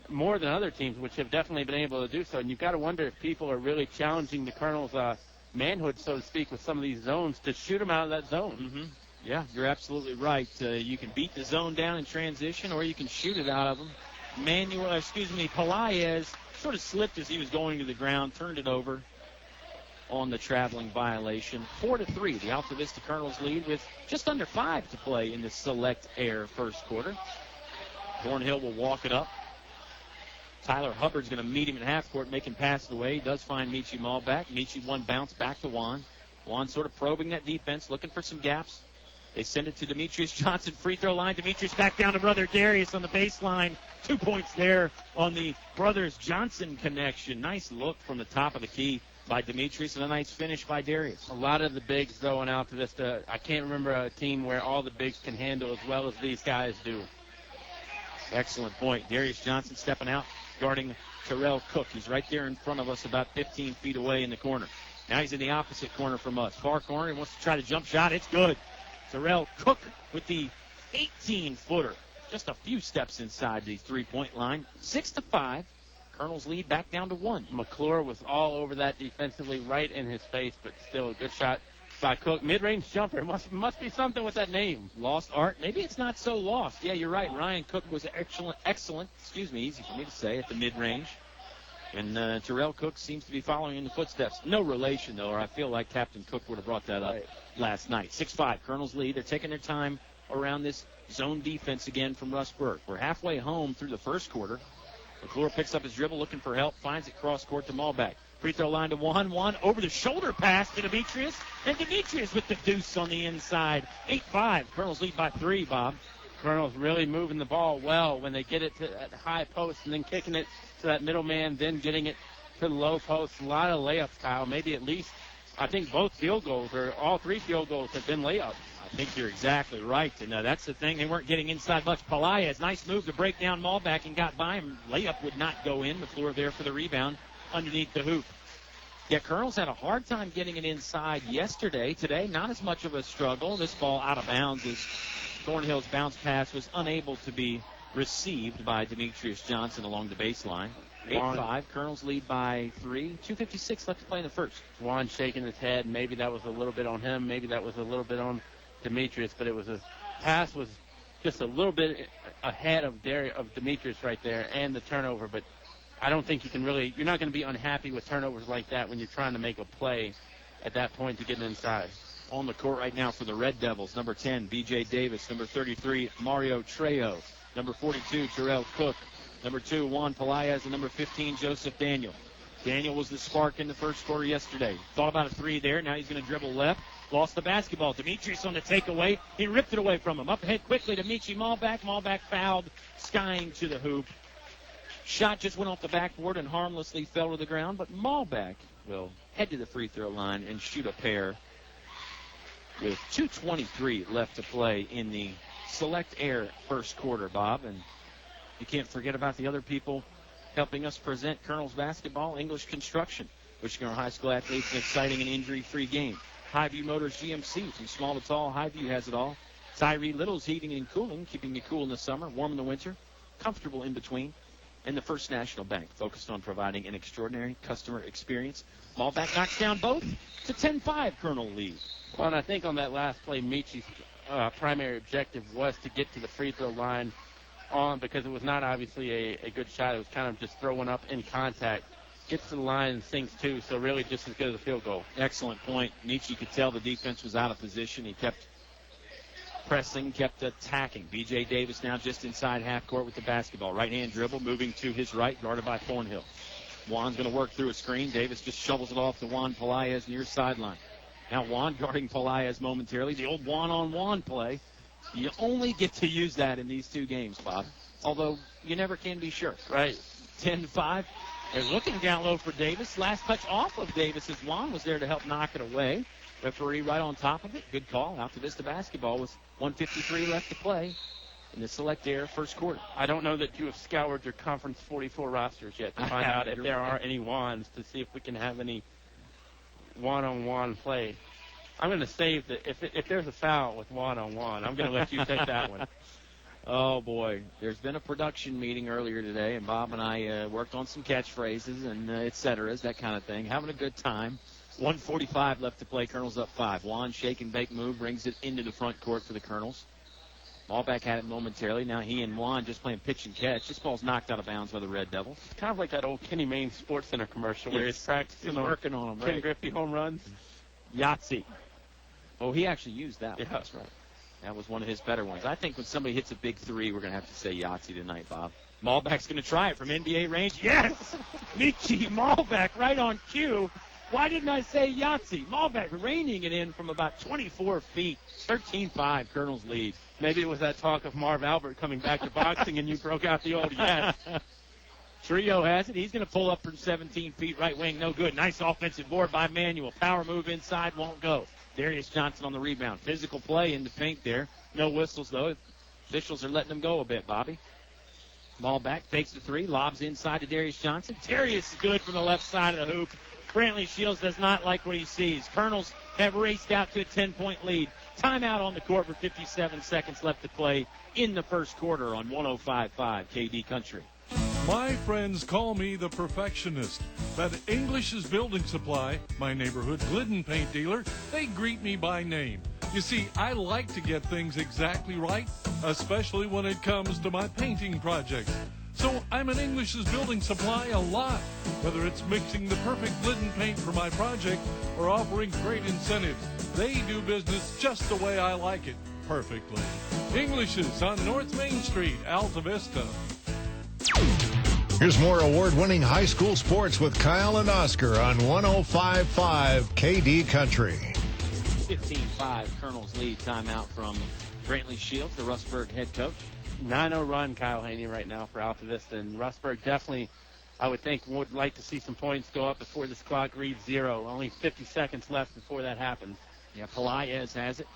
more than other teams, which have definitely been able to do so. And you've got to wonder if people are really challenging the Colonels' manhood, so to speak, with some of these zones to shoot them out of that zone. Mm-hmm. Yeah, you're absolutely right. You can beat the zone down in transition, or you can shoot it out of them. Pelaez sort of slipped as he was going to the ground, turned it over on the traveling violation. 4-3, the Altavista Colonels lead with just under 5 to play in the Select Air first quarter. Thornhill will walk it up. Tyler Hubbard's going to meet him in half court, make him pass it away. He does find Michi Malbeck. Michi one bounce back to Juan. Juan sort of probing that defense, looking for some gaps. They send it to Demetrius Johnson, free throw line. Demetrius back down to brother Darius on the baseline. 2 points there on the brothers Johnson connection. Nice look from the top of the key by Demetrius, and a nice finish by Darius. A lot of the bigs, though, on Altavista, I can't remember a team where all the bigs can handle as well as these guys do. Excellent point. Darius Johnson stepping out, guarding Terrell Cook. He's right there in front of us, about 15 feet away in the corner. Now he's in the opposite corner from us. Far corner, he wants to try to jump shot. It's good. Terrell Cook with the 18-footer. Just a few steps inside the three-point line. 6-5. Colonels lead back down to 1. McClure was all over that defensively, right in his face, but still a good shot by Cook. Mid-range jumper. Must be something with that name. Lost art. Maybe it's not so lost. Yeah, you're right. Ryan Cook was excellent. Easy for me to say, at the mid-range. And Terrell Cook seems to be following in the footsteps. No relation, though, or I feel like Captain Cook would have brought that up last night. 6-5, Colonels lead. They're taking their time around this zone defense again from Rustburg. We're halfway home through the first quarter. McClure picks up his dribble, looking for help, finds it cross-court to Malbeck. Free throw line to Juan. Over the shoulder pass to Demetrius. And Demetrius with the deuce on the inside. 8-5. Colonels lead by 3, Bob. Colonels really moving the ball well when they get it to that high post and then kicking it to that middle man, then getting it to the low post. A lot of layups, Kyle. Maybe at least, I think both field goals, or all 3 field goals, have been layups. I think you're exactly right. And that's the thing. They weren't getting inside much. Pelaez, nice move to break down Malbeck and got by him. Layup would not go in. McClure there for the rebound underneath the hoop. Yeah, Colonels had a hard time getting it inside yesterday. Today, not as much of a struggle. This ball out of bounds as Thornhill's bounce pass was unable to be received by Demetrius Johnson along the baseline. 8-5. Colonels lead by 3. 2:56 left to play in the first. Juan shaking his head. Maybe that was a little bit on him. Maybe that was a little bit on Demetrius. But it was a pass was just a little bit ahead of Demetrius right there and the turnover. But I don't think you're not going to be unhappy with turnovers like that when you're trying to make a play at that point to get inside. On the court right now for the Red Devils, number 10, B.J. Davis. Number 33, Mario Trejo. Number 42, Terrell Cook. Number 2, Juan Pelaez. And number 15, Joseph Daniel. Daniel was the spark in the first quarter yesterday. Thought about a 3 there. Now he's going to dribble left. Lost the basketball. Demetrius on the takeaway. He ripped it away from him. Up ahead quickly to Michi Malbeck. Malbeck fouled, skying to the hoop. Shot just went off the backboard and harmlessly fell to the ground. But Malbeck will head to the free throw line and shoot a pair with 2:23 left to play in the Select Air first quarter, Bob. And you can't forget about the other people helping us present Colonels basketball. English Construction, wishing our high school athletes an exciting and injury-free game. Highview Motors GMC, from small to tall, Highview has it all. Tyree Little's Heating and Cooling, keeping you cool in the summer, warm in the winter, comfortable in between. and the First National Bank, focused on providing an extraordinary customer experience. Malbec knocks down both. It's a 10-5 Colonel lead. Well, and I think on that last play, Michi's primary objective was to get to the free throw line because it was not obviously a good shot. It was kind of just throwing up in contact. Gets to the line and sinks two, so really just as good as a field goal. Excellent point. Michi could tell the defense was out of position. He kept pressing, kept attacking. B.J. Davis now just inside half court with the basketball. Right-hand dribble, moving to his right, guarded by Thornhill. Juan's going to work through a screen. Davis just shovels it off to Juan Pelaez near sideline. Now Juan guarding Pelaez momentarily. The old Juan-on-Juan play. You only get to use that in these two games, Bob. Although you never can be sure. Right. 10-5. They're looking down low for Davis. Last touch off of Davis as Juan was there to help knock it away. Referee right on top of it. Good call. Altavista basketball with 1:53 left to play in the Select Air first quarter. I don't know that you have scoured your Conference 44 rosters yet to find out if there are any Juans to see if we can have any one-on-one play. I'm going to save that. If there's a foul with one-on-one, I'm going to let you take that one. Oh, boy. There's been a production meeting earlier today, and Bob and I worked on some catchphrases and et ceteras, that kind of thing. Having a good time. 1:45 left to play. Colonels up 5. Juan, shake and bake move, brings it into the front court for the Colonels. Ballback had it momentarily. Now he and Juan just playing pitch and catch. This ball's knocked out of bounds by the Red Devils. It's kind of like that old Kenny Mayne Sports Center commercial where he's practicing working on them, right? Ken Griffey home runs. Yahtzee. Oh, he actually used that one. Yeah, that's right. That was one of his better ones. I think when somebody hits a big three, we're going to have to say Yahtzee tonight, Bob. Malbeck's going to try it from NBA range. Yes! Michi Malbeck right on cue. Why didn't I say Yahtzee? Malbeck reining it in from about 24 feet. 13-5, Colonel's lead. Maybe it was that talk of Marv Albert coming back to boxing and you broke out the old yes. Trio has it. He's going to pull up from 17 feet, right wing, no good. Nice offensive board by Manuel. Power move inside, won't go. Darius Johnson on the rebound. Physical play in the paint there. No whistles, though. Officials are letting them go a bit, Bobby. Ball back, fakes the three, lobs inside to Darius Johnson. Darius is good from the left side of the hoop. Brantley Shields does not like what he sees. Colonels have raced out to a 10-point lead. Timeout on the court for 57 seconds left to play in the first quarter on 105.5 KD Country. My friends call me the perfectionist. At English's Building Supply, my neighborhood Glidden paint dealer, they greet me by name. You see, I like to get things exactly right, especially when it comes to my painting projects. So I'm at English's Building Supply a lot, whether it's mixing the perfect Glidden paint for my project or offering great incentives. They do business just the way I like it, perfectly. English's on North Main Street, Altavista. Here's more award-winning high school sports with Kyle and Oscar on 105.5 KD Country. 15-5, Colonels lead. Timeout from Brantley Shields, the Rustburg head coach. 9-0 run, Kyle Hoehne, right now for Altavista. And Rustburg definitely, I would think, would like to see some points go up before this clock reads 0. Only 50 seconds left before that happens. Yeah, Pelaez has it.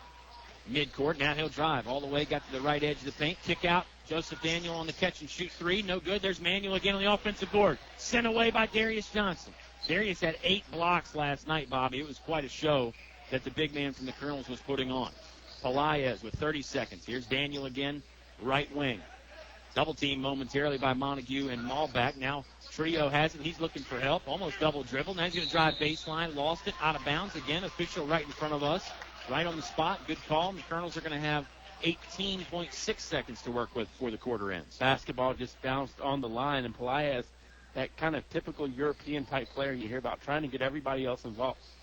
Midcourt, now he'll drive all the way, got to the right edge of the paint. Kick out, Joseph Daniel on the catch and shoot three. No good. There's Manuel again on the offensive board. Sent away by Darius Johnson. Darius had 8 blocks last night, Bobby. It was quite a show that the big man from the Colonels was putting on. Pelaez with 30 seconds. Here's Daniel again, right wing. Double team momentarily by Montague and Malbeck. Now Trio has it. He's looking for help. Almost double dribble. Now he's going to drive baseline. Lost it. Out of bounds again. Official right in front of us. Right on the spot. Good call. And the Colonels are going to have 18.6 seconds to work with before the quarter ends. Basketball just bounced on the line. And Pelaez, that kind of typical European-type player you hear about, trying to get everybody else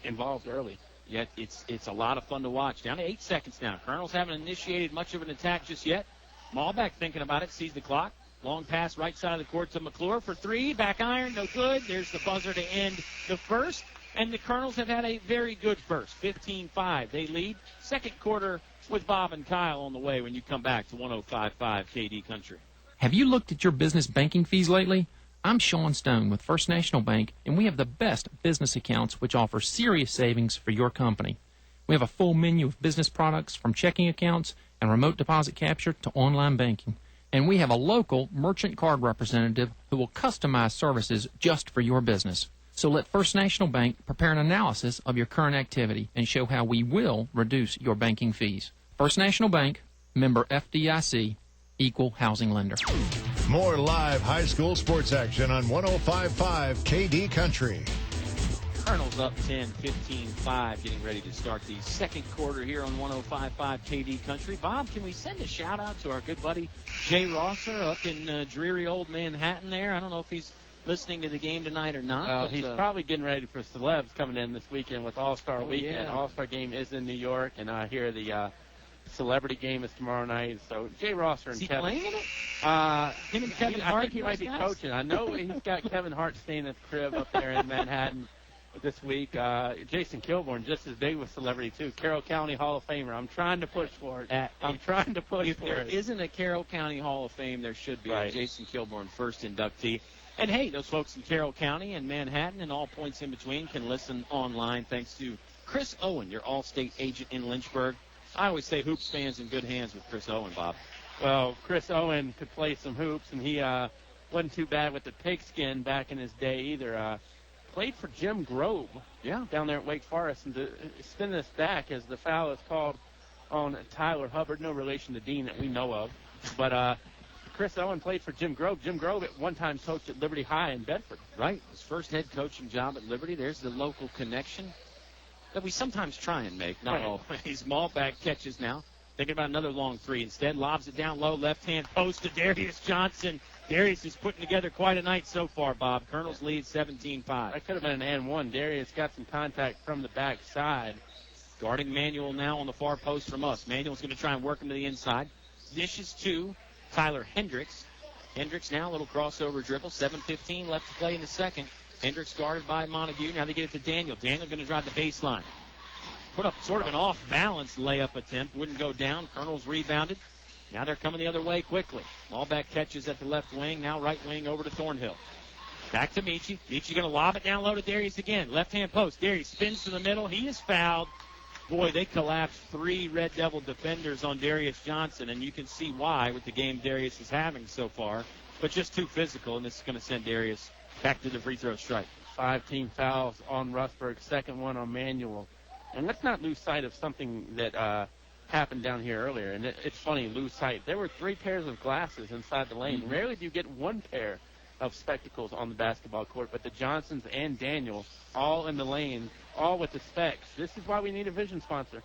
involved early. Yet it's a lot of fun to watch. Down to 8 seconds now. Colonels haven't initiated much of an attack just yet. Malbeck thinking about it, sees the clock. Long pass right side of the court to McClure for three. Back iron, no good. There's the buzzer to end the first. And the Colonels have had a very good first. 15-5. They lead. Second quarter with Bob and Kyle on the way when you come back to 105.5 KD Country. Have you looked at your business banking fees lately? I'm Sean Stone with First National Bank, and we have the best business accounts which offer serious savings for your company. We have a full menu of business products from checking accounts and remote deposit capture to online banking. And we have a local merchant card representative who will customize services just for your business. So let First National Bank prepare an analysis of your current activity and show how we will reduce your banking fees. First National Bank, member FDIC, equal housing lender. More live high school sports action on 105.5 KD Country. Colonels up 10, 15-5, getting ready to start the second quarter here on 105.5 KD Country. Bob, can we send a shout-out to our good buddy Jay Rosser up in dreary old Manhattan there? I don't know if he's listening to the game tonight or not. But, he's probably getting ready for celebs coming in this weekend with All-Star Weekend. Yeah. All-Star game is in New York, and I hear the celebrity game is tomorrow night. So Jay Rosser and Is he Kevin. playing in it? Him and Kevin Hart, I think he might be coaching. I know he's got Kevin Hart staying at the crib up there in Manhattan this week. Jason Kilborn, just as big with celebrity, too. Carroll County Hall of Famer. I'm trying to push for it. If there isn't a Carroll County Hall of Fame, there should be. Right. Jason Kilborn, first inductee. And, hey, those folks in Carroll County and Manhattan and all points in between can listen online thanks to Chris Owen, your All-State agent in Lynchburg. I always say Hoops fans in good hands with Chris Owen, Bob. Well, Chris Owen could play some hoops, and he wasn't too bad with the pigskin back in his day either. Played for Jim Grove down there at Wake Forest. And to spin this back as the foul is called on Tyler Hubbard, no relation to Dean that we know of. But Chris Owen played for Jim Grove. Jim Grove at one time coached at Liberty High in Bedford. Right. His first head coaching job at Liberty. There's the local connection that we sometimes try and make. Not always. Ball back catches now. Thinking about another long three. Instead, lobs it down low, left-hand post to Darius Johnson. Darius is putting together quite a night so far, Bob. Colonels lead 17-5. That could have been an and one. Darius got some contact from the backside. Guarding Manuel now on the far post from us. Manuel's going to try and work him to the inside. Dishes to Tyler Hendricks. Hendricks now a little crossover dribble. 7:15 left to play in the second. Hendricks guarded by Montague. Now they get it to Daniel. Daniel going to drive the baseline. Put up sort of an off-balance layup attempt. Wouldn't go down. Colonels rebounded. Now they're coming the other way quickly. Ball back catches at the left wing. Now right wing over to Thornhill. Back to Michi. Michi going to lob it down low to Darius again. Left-hand post. Darius spins to the middle. He is fouled. Boy, they collapsed three Red Devil defenders on Darius Johnson, and you can see why with the game Darius is having so far. But just too physical, and this is going to send Darius back to the free throw strike. 5 team fouls on Rustburg, second one on Manuel. And let's not lose sight of something that happened down here earlier. And it's funny, lose sight. There were 3 pairs of glasses inside the lane. Mm-hmm. Rarely do you get 1 pair of spectacles on the basketball court, but the Johnsons and Daniel all in the lane, all with the specs. This is why we need a vision sponsor.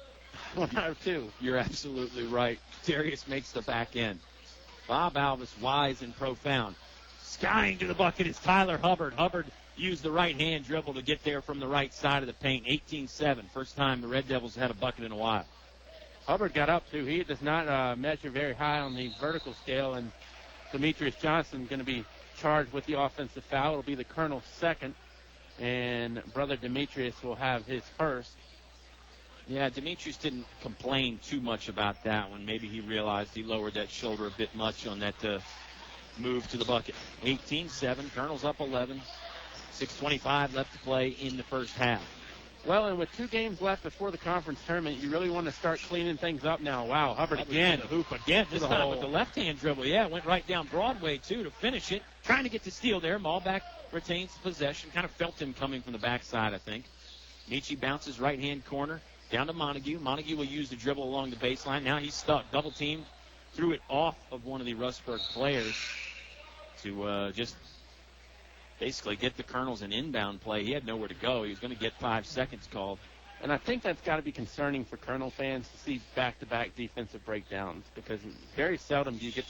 1 out of 2. You're absolutely right. Darius makes the back end. Bob Alvis, wise and profound. Skying to the bucket is Tyler Hubbard. Hubbard used the right-hand dribble to get there from the right side of the paint. 18-7. First time the Red Devils had a bucket in a while. Hubbard got up, too. He does not measure very high on the vertical scale, and Demetrius Johnson going to be charged with the offensive foul. It'll be the Colonel's second, and brother Demetrius will have his first. Yeah, Demetrius didn't complain too much about that one. Maybe he realized he lowered that shoulder a bit much on that move to the bucket. 18-7, Colonel's up 11. 6:25 left to play in the first half. Well, and with 2 games left before the conference tournament, you really want to start cleaning things up now. Wow, Hubbard again. Hoop again. This time with the left-hand dribble. Yeah, went right down Broadway, too, to finish it. Trying to get the steal there. Ballback retains possession. Kind of felt him coming from the backside, I think. Michi bounces right-hand corner down to Montague. Montague will use the dribble along the baseline. Now he's stuck. Double team. Threw it off of one of the Rustburg players to just basically get the Colonels an inbound play. He had nowhere to go. He was going to get 5 seconds called. And I think that's got to be concerning for Colonel fans to see back-to-back defensive breakdowns, because very seldom do you get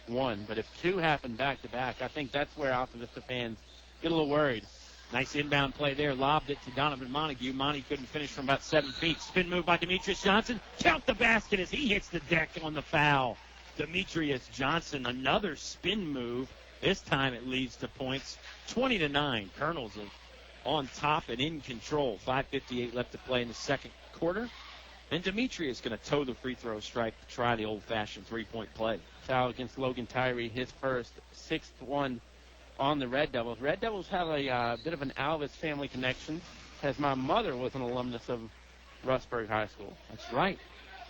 1. But if 2 happen back-to-back, I think that's where Altavista fans get a little worried. Nice inbound play there. Lobbed it to Donovan Montague. Monty couldn't finish from about 7 feet. Spin move by Demetrius Johnson. Count the basket as he hits the deck on the foul. Demetrius Johnson, another spin move. This time it leads to points. 20-9. Colonels are on top and in control. 5:58 left to play in the second quarter. And Demetrius is going to toe the free throw strike to try the old-fashioned three-point play. Foul against Logan Tyree, his first, 6th one on the Red Devils. Red Devils have a bit of an Alvis family connection, as my mother was an alumnus of Rustburg High School. That's right.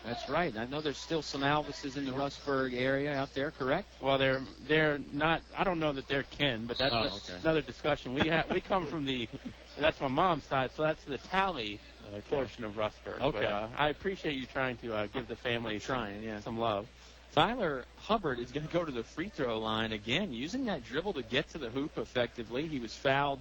That's right. I know there's still some Alvises in the Rustburg area out there, correct? Well, they're not. I don't know that they're kin, but that's another discussion. We come from that's my mom's side, so that's the Tally portion of Rustburg. Okay. But, I appreciate you trying to give the family some love. Tyler Hubbard is going to go to the free throw line again, using that dribble to get to the hoop effectively. He was fouled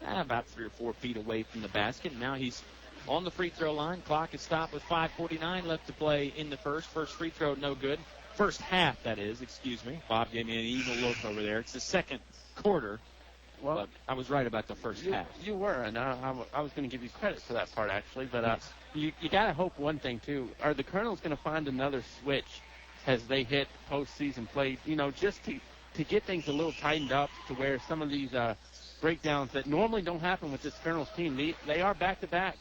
about 3 or 4 feet away from the basket. Now he's on the free throw line. Clock is stopped with 5:49 left to play in the first. First free throw, no good. First half, that is. Excuse me. Bob gave me an evil look over there. It's the second quarter. Well, but I was right about the first half. You were, and I was going to give you credit for that part, actually. But you got to hope one thing, too. Are the Colonels going to find another switch as they hit postseason play, just to get things a little tightened up to where some of these breakdowns that normally don't happen with this Colonels team, they are back-to-back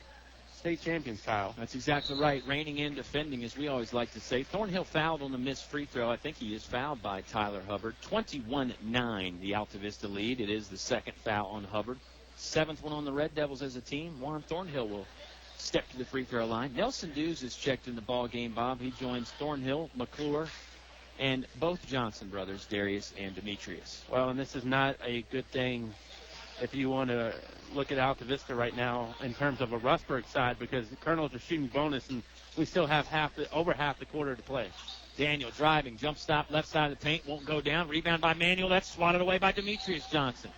state champions, Kyle. That's exactly right. Reigning in, defending, as we always like to say. Thornhill fouled on the missed free throw. I think he is fouled by Tyler Hubbard. 21-9, the Altavista lead. It is the second foul on Hubbard. 7th one on the Red Devils as a team. Juan Thornhill will step to the free throw line. Nelson Dews is checked in the ball game, Bob. He joins Thornhill, McClure, and both Johnson brothers, Darius and Demetrius. Well, and this is not a good thing if you want to look at Altavista right now in terms of a Rustburg side, because the Colonels are shooting bonus and we still have over half the quarter to play. Daniel driving, jump stop, left side of the paint, won't go down. Rebound by Manuel. That's swatted away by Demetrius Johnson.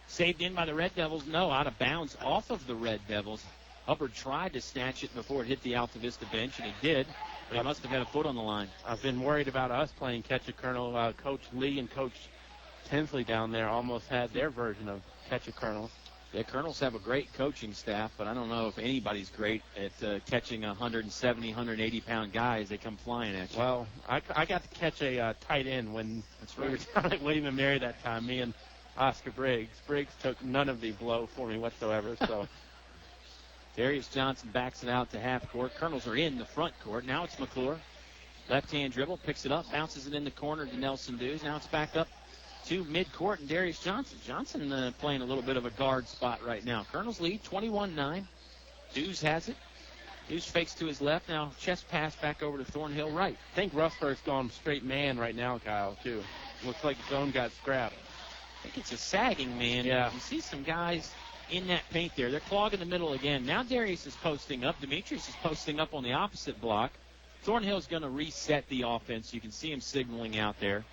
Saved in by the Red Devils. No, out of bounds off of the Red Devils. Hubbard tried to snatch it before it hit the Altavista bench, and he did, but he must have had a foot on the line. I've been worried about us playing catch-a-kernel. Coach Lee and Coach Tinsley down there almost had their version of catch-a-kernel. The Colonels have a great coaching staff, but I don't know if anybody's great at catching 170, 180-pound guys. They come flying at you. Well, I got to catch a tight end when we were down at William & Mary that time, me and Oscar Briggs. Briggs took none of the blow for me whatsoever, so... Darius Johnson backs it out to half court. Colonels are in the front court. Now it's McClure. Left-hand dribble, picks it up, bounces it in the corner to Nelson Dews. Now it's back up to midcourt and Darius Johnson. Johnson playing a little bit of a guard spot right now. Colonels lead 21-9. Dews has it. Dews fakes to his left. Now chest pass back over to Thornhill right. I think Rustburg's gone straight man right now, Kyle, too. Looks like his zone got scrapped. I think it's a sagging man. Yeah. You see some guys in that paint there. They're clogging the middle again. Now Darius is posting up. Demetrius is posting up on the opposite block. Thornhill's going to reset the offense. You can see him signaling out there.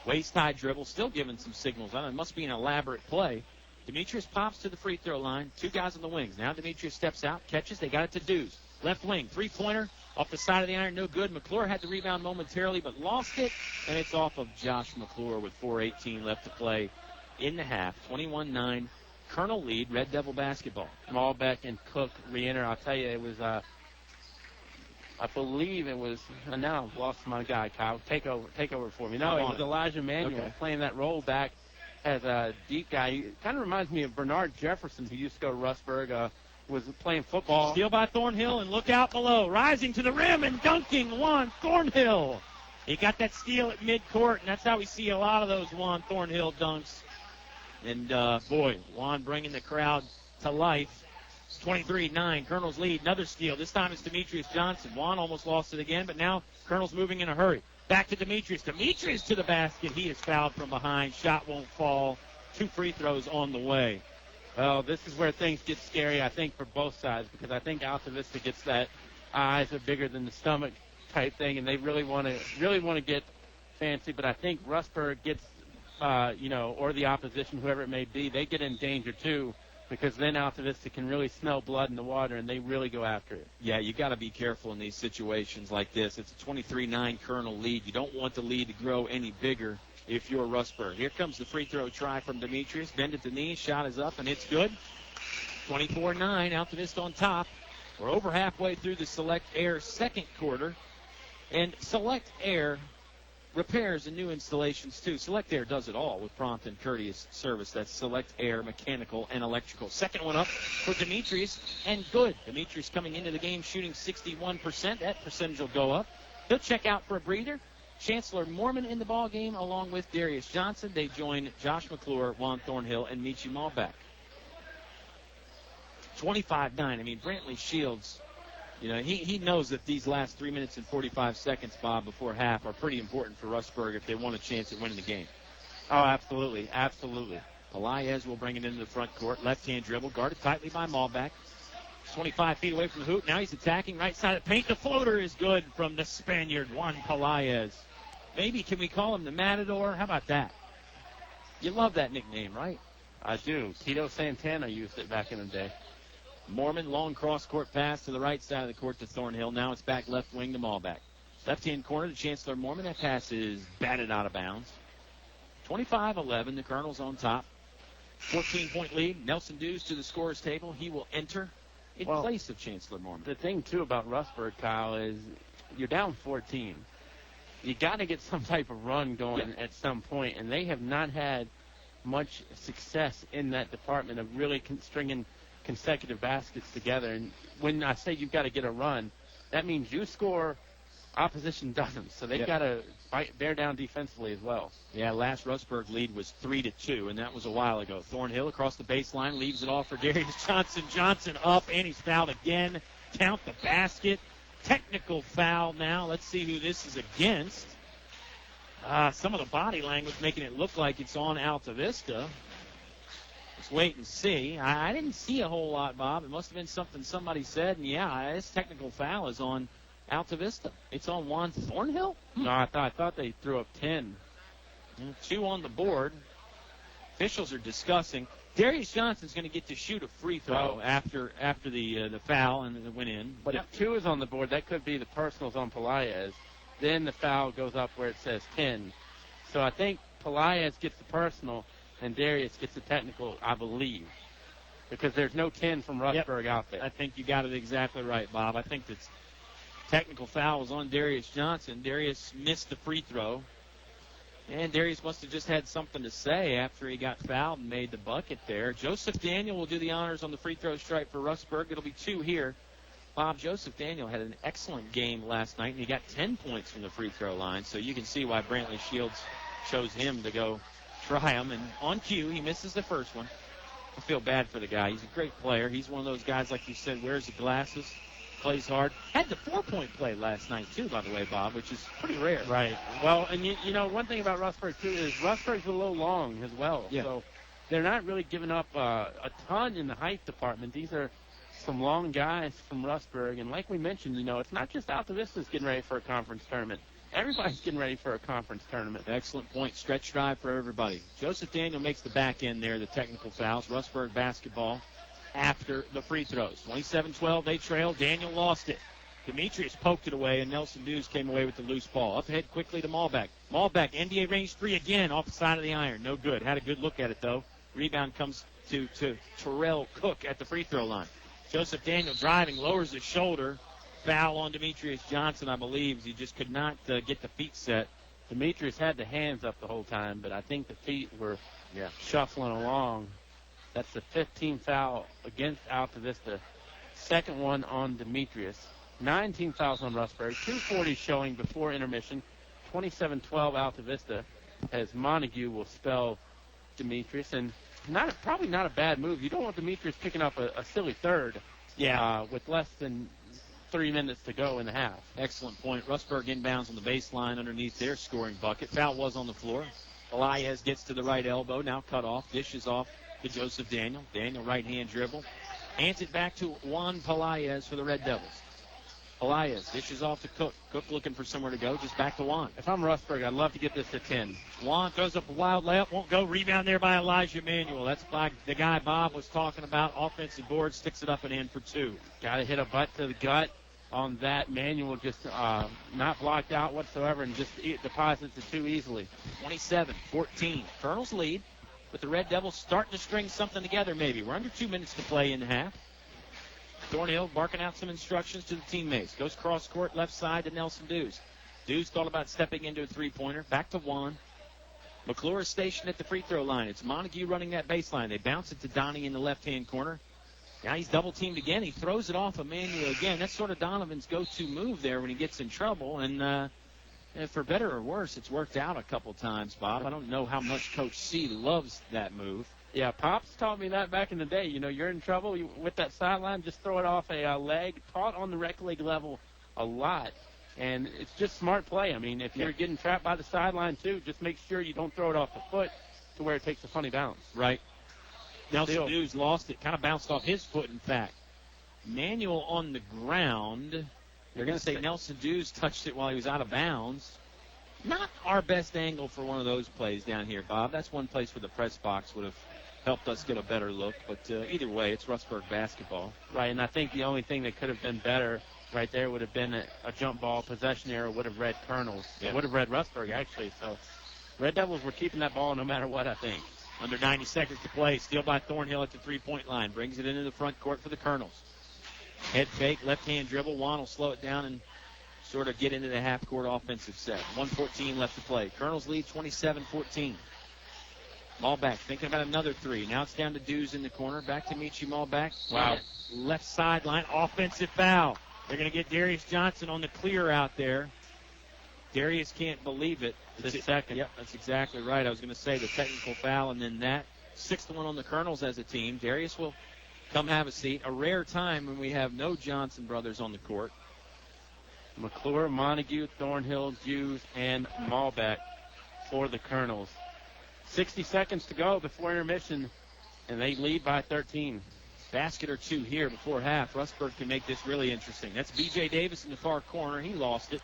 Waist-high dribble, still giving some signals. It must be an elaborate play. Demetrius pops to the free throw line. 2 guys on the wings. Now Demetrius steps out, catches. They got it to Dews. Left wing, three-pointer off the side of the iron, no good. McClure had the rebound momentarily, but lost it, and it's off of Josh McClure with 4:18 left to play in the half. 21-9. Colonel lead, Red Devil basketball. Malbeck and Cook re-enter. I'll tell you, it was, I believe it was, now I've lost my guy, Kyle. Take over for me. No, it was Elijah Manuel playing that roll back as a deep guy. He kind of reminds me of Bernard Jefferson, who used to go to Rustburg, was playing football. Steal by Thornhill, and look out below. Rising to the rim and dunking Juan Thornhill. He got that steal at midcourt, and that's how we see a lot of those Juan Thornhill dunks. And, boy, Juan bringing the crowd to life. 23-9, Colonels lead. Another steal. This time it's Demetrius Johnson. Juan almost lost it again, but now Colonels moving in a hurry. Back to Demetrius. Demetrius to the basket. He is fouled from behind. Shot won't fall. 2 free throws on the way. Well, this is where things get scary, I think, for both sides, because I think Altavista gets that eyes are bigger than the stomach type thing, and they really want to get fancy. But I think Rustburg gets, or the opposition, whoever it may be, they get in danger too, because then Altavista can really smell blood in the water, and they really go after it. Yeah, you got to be careful in these situations like this. It's a 23-9 Colonel lead. You don't want the lead to grow any bigger if you're Rustburg. Here comes the free throw try from Demetrius. Bend at the knee. Shot is up, and it's good. 24-9, Altavista on top. We're over halfway through the Select Air second quarter. And Select Air repairs and new installations, too. Select Air does it all with prompt and courteous service. That's Select Air, mechanical and electrical. Second one up for Demetrius, and good. Demetrius coming into the game shooting 61%. That percentage will go up. He'll check out for a breather. Chancellor Mormon in the ball game along with Darius Johnson. They join Josh McClure, Juan Thornhill, and Michi Malbeck. 25-9. I mean, Brantley Shields, he knows that these last 3 minutes and 45 seconds, Bob, before half are pretty important for Rustburg if they want a chance at winning the game. Oh, absolutely. Absolutely. Pelaez will bring it into the front court. Left-hand dribble, guarded tightly by Malbeck. 25 feet away from the hoop. Now he's attacking right side of the paint. The floater is good from the Spaniard, Juan Pelaez. Maybe can we call him the Matador? How about that? You love that nickname, right? I do. Tito Santana used it back in the day. Mormon, long cross-court pass to the right side of the court to Thornhill. Now it's back left wing to Malbeck. Left-hand corner to Chancellor Mormon. That pass is batted out of bounds. 25-11, the Colonels on top. 14-point lead. Nelson Dews to the scorer's table. He will enter in place of Chancellor Mormon. The thing, too, about Rustburg, Kyle, is you're down 14. You got to get some type of run going at some point, and they have not had much success in that department of really stringing consecutive baskets together. And when I say you've got to get a run, that means you score, opposition doesn't. So they've got to bear down defensively as well. Yeah, last Rustburg lead was 3-2, and that was a while ago. Thornhill across the baseline leaves it off for Darius Johnson. Johnson up, and he's fouled again. Count the basket. Technical foul now. Let's see who this is against. Some of the body language making it look like it's on Altavista. Let's wait and see. I didn't see a whole lot, Bob. It must have been something somebody said. And, yeah, this technical foul is on Altavista. It's on Juan Thornhill? No, I thought they threw up 10. 2 on the board. Officials are discussing. Darius Johnson's going to get to shoot a free throw after the foul and it went in. But if 2 is on the board, that could be the personals on Pelaez. Then the foul goes up where it says 10. So I think Pelaez gets the personal and Darius gets the technical, I believe, because there's no 10 from Rustburg out there. I think you got it exactly right, Bob. I think the technical foul was on Darius Johnson. Darius missed the free throw. And Darius must have just had something to say after he got fouled and made the bucket there. Joseph Daniel will do the honors on the free throw stripe for Rustburg. It'll be 2 here. Bob, Joseph Daniel had an excellent game last night, and he got 10 points from the free throw line. So you can see why Brantley Shields chose him to go try him. And on cue, he misses the first one. I feel bad for the guy. He's a great player. He's one of those guys, like you said, wears the glasses, plays hard. Had the 4-point play last night, too, by the way, Bob, which is pretty rare. Right. Well, and you know, one thing about Rustburg, too, is Rustburg's a little long as well. Yeah. So they're not really giving up a ton in the height department. These are some long guys from Rustburg. And like we mentioned, you know, it's not just Altavista's getting ready for a conference tournament. Everybody's getting ready for a conference tournament. Excellent point. Stretch drive for everybody. Joseph Daniel makes the back end there, the technical fouls. Rustburg basketball after the free throws. 27-12, they trail. Daniel lost it. Demetrius poked it away, and Nelson Dews came away with the loose ball. Up ahead quickly to Malbeck. Malbeck, NBA range 3 again, off the side of the iron. No good. Had a good look at it, though. Rebound comes to Terrell Cook at the free throw line. Joseph Daniel driving, lowers his shoulder. Foul on Demetrius Johnson, I believe. He just could not get the feet set. Demetrius had the hands up the whole time, but I think the feet were shuffling along. That's the 15th foul against Altavista. Second one on Demetrius. 19 fouls on Rustburg. 2:40 showing before intermission. 27-12 Altavista as Montague will spell Demetrius. And probably not a bad move. You don't want Demetrius picking up a silly third with less than 3 minutes to go in the half. Excellent point. Rustburg inbounds on the baseline underneath their scoring bucket. Foul was on the floor. Elias gets to the right elbow. Now cut off. Dishes off to Joseph Daniel. Daniel right-hand dribble. Hands it back to Juan Pelaez for the Red Devils. Elias dishes off to Cook. Cook looking for somewhere to go. Just back to Juan. If I'm Rustburg, I'd love to get this to 10. Juan throws up a wild layup. Won't go. Rebound there by Elijah Manuel. That's by the guy Bob was talking about. Offensive board. Sticks it up and in for 2. Got to hit a butt to the gut on that. Manuel just not blocked out whatsoever and just deposits it too easily. 27-14. Colonels lead, but the Red Devils starting to string something together maybe. We're under 2 minutes to play in the half. Thornhill barking out some instructions to the teammates. Goes cross court left side to Nelson Dews. Dews thought about stepping into a three-pointer. Back to Juan. McClure is stationed at the free throw line. It's Montague running that baseline. They bounce it to Donnie in the left-hand corner. Now he's double-teamed again. He throws it off Emmanuel again. That's sort of Donovan's go-to move there when he gets in trouble. And for better or worse, it's worked out a couple times, Bob. I don't know how much Coach C loves that move. Yeah, Pops taught me that back in the day. You know, you're in trouble with that sideline, just throw it off a leg. Taught on the rec league level a lot. And it's just smart play. I mean, if you're getting trapped by the sideline, too, just make sure you don't throw it off the foot to where it takes a funny bounce. Right. Nelson Dews lost it. Kind of bounced off his foot, in fact. Manuel on the ground. They're going to say Nelson Dews touched it while he was out of bounds. Not our best angle for one of those plays down here, Bob. That's one place where the press box would have helped us get a better look. But either way, it's Rustburg basketball. Right, and I think the only thing that could have been better right there would have been a jump ball possession error would have read Colonels. Yeah. It would have read Rustburg, actually. So Red Devils were keeping that ball no matter what, I think. Under 90 seconds to play. Steal by Thornhill at the three-point line. Brings it into the front court for the Colonels. Head fake, left-hand dribble. Juan will slow it down and sort of get into the half-court offensive set. 1:14 left to play. Colonels lead 27-14. Malback thinking about another three. Now it's down to Dews in the corner. Back to Michi Malback. Wow. Left sideline. Offensive foul. They're going to get Darius Johnson on the clear out there. Darius can't believe it. The second. Yep, that's exactly right. I was going to say the technical foul and then that. 6th one on the Colonels as a team. Darius will come have a seat. A rare time when we have no Johnson brothers on the court. McClure, Montague, Thornhill, Hughes, and Malback for the Colonels. 60 seconds to go before intermission, and they lead by 13. Basket or two here before half. Rustburg can make this really interesting. That's B.J. Davis in the far corner. He lost it.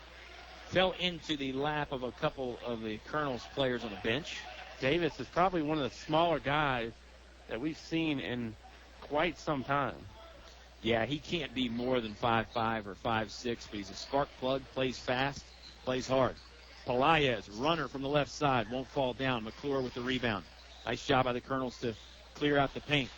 Fell into the lap of a couple of the Colonels players on the bench. Davis is probably one of the smaller guys that we've seen in quite some time. Yeah, he can't be more than 5'5" or 5'6", but he's a spark plug, plays fast, plays hard. Pelaez, runner from the left side, won't fall down. McClure with the rebound. Nice job by the Colonels to clear out the paint.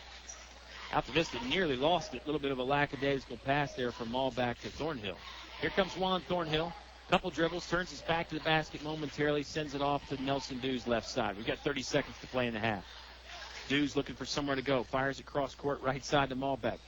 Altavista nearly lost it. A little bit of a lackadaisical pass there from Malback to Thornhill. Here comes Juan Thornhill. Couple dribbles, turns his back to the basket momentarily, sends it off to Nelson Dews left side. We've got 30 seconds to play in the half. Dews looking for somewhere to go. Fires across court, right side to Malback.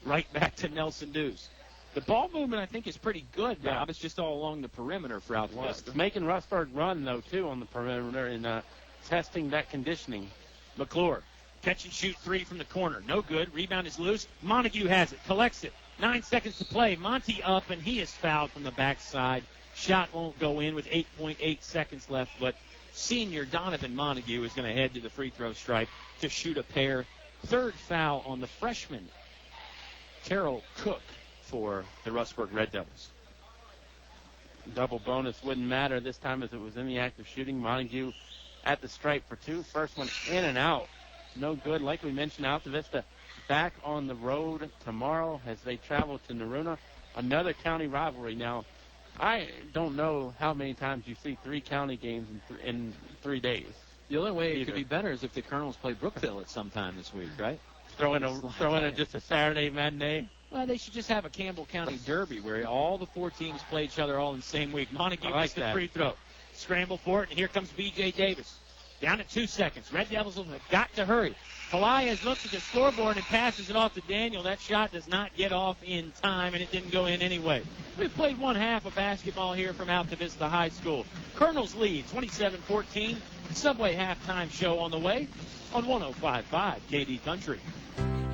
Right back to Nelson Dews. The ball movement, I think, is pretty good, Bob. It's just all along the perimeter for Altavista. Making Rustburg run, though, too, on the perimeter and testing that conditioning. McClure, catch and shoot three from the corner. No good. Rebound is loose. Montague has it. Collects it. 9 seconds to play. Monty up, and he is fouled from the backside. Shot won't go in with 8.8 seconds left, but senior Donovan Montague is going to head to the free throw stripe to shoot a pair. Third foul on the freshman, Terrell Cook, for the Rustburg Red Devils. Double bonus wouldn't matter this time as it was in the act of shooting. Montague at the stripe for two. First one in and out. No good. Like we mentioned, Altavista back on the road tomorrow as they travel to Naruna. Another county rivalry. Now, I don't know how many times you see 3 county games in 3 days. The only way it could be better is if the Colonels play Brookville at some time this week, right? Throw in just a Saturday matinee. Well, they should just have a Campbell County Derby where all the 4 teams play each other all in the same week. Montague gets the free throw. Scramble for it, and here comes B.J. Davis. Down to 2 seconds. Red Devils have got to hurry. Pelaez looks at the scoreboard and passes it off to Daniel. That shot does not get off in time, and it didn't go in anyway. We've played one half of basketball here from Altavista High School. Colonels lead 27-14. Subway halftime show on the way on 105.5 KD Country.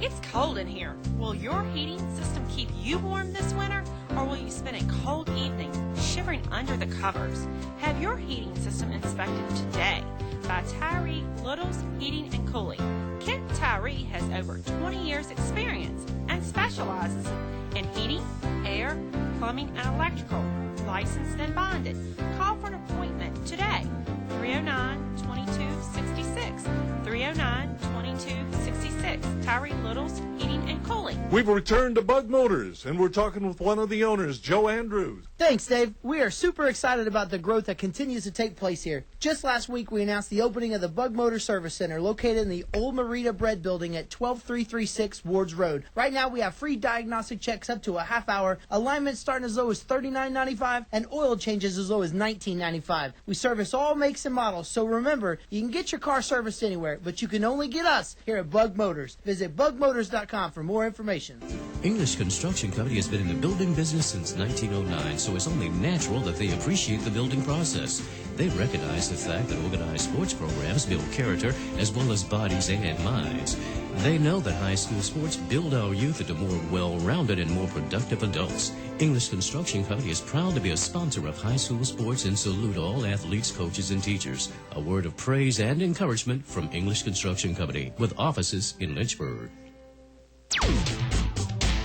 It's cold in here. Will your heating system keep you warm this winter, or will you spend a cold evening shivering under the covers? Have your heating system inspected today by Tyree Littles Heating and Cooling. Kent Tyree has over 20 years experience and specializes in heating, air, plumbing, and electrical. Licensed and bonded. Call for an appointment today. 309-2266. 309-2266. Tyree Littles Heating and Cooling. We've returned to Bug Motors, and we're talking with one of the owners, Joe Andrews. Thanks, Dave. We are super excited about the growth that continues to take place here. Just last week, we announced the opening of the Bug Motor Service Center located in the old Merida Bread Building at 12336 Wards Road. Right now, we have free diagnostic checks up to a half hour, alignment starting as low as $39.95, and oil changes as low as $19.95. We service all makes and models, so remember, you can get your car serviced anywhere, but you can only get us here at Bug Motors. Visit bugmotors.com for more information. English Construction Company has been in the building business since 1909, so it's only natural that they appreciate the building process. They recognize the fact that organized sports programs build character as well as bodies and minds. They know that high school sports build our youth into more well-rounded and more productive adults. English Construction Company is proud to be a sponsor of high school sports and salute all athletes, coaches, and teachers. A word of praise and encouragement from English Construction Company with offices in Lynchburg.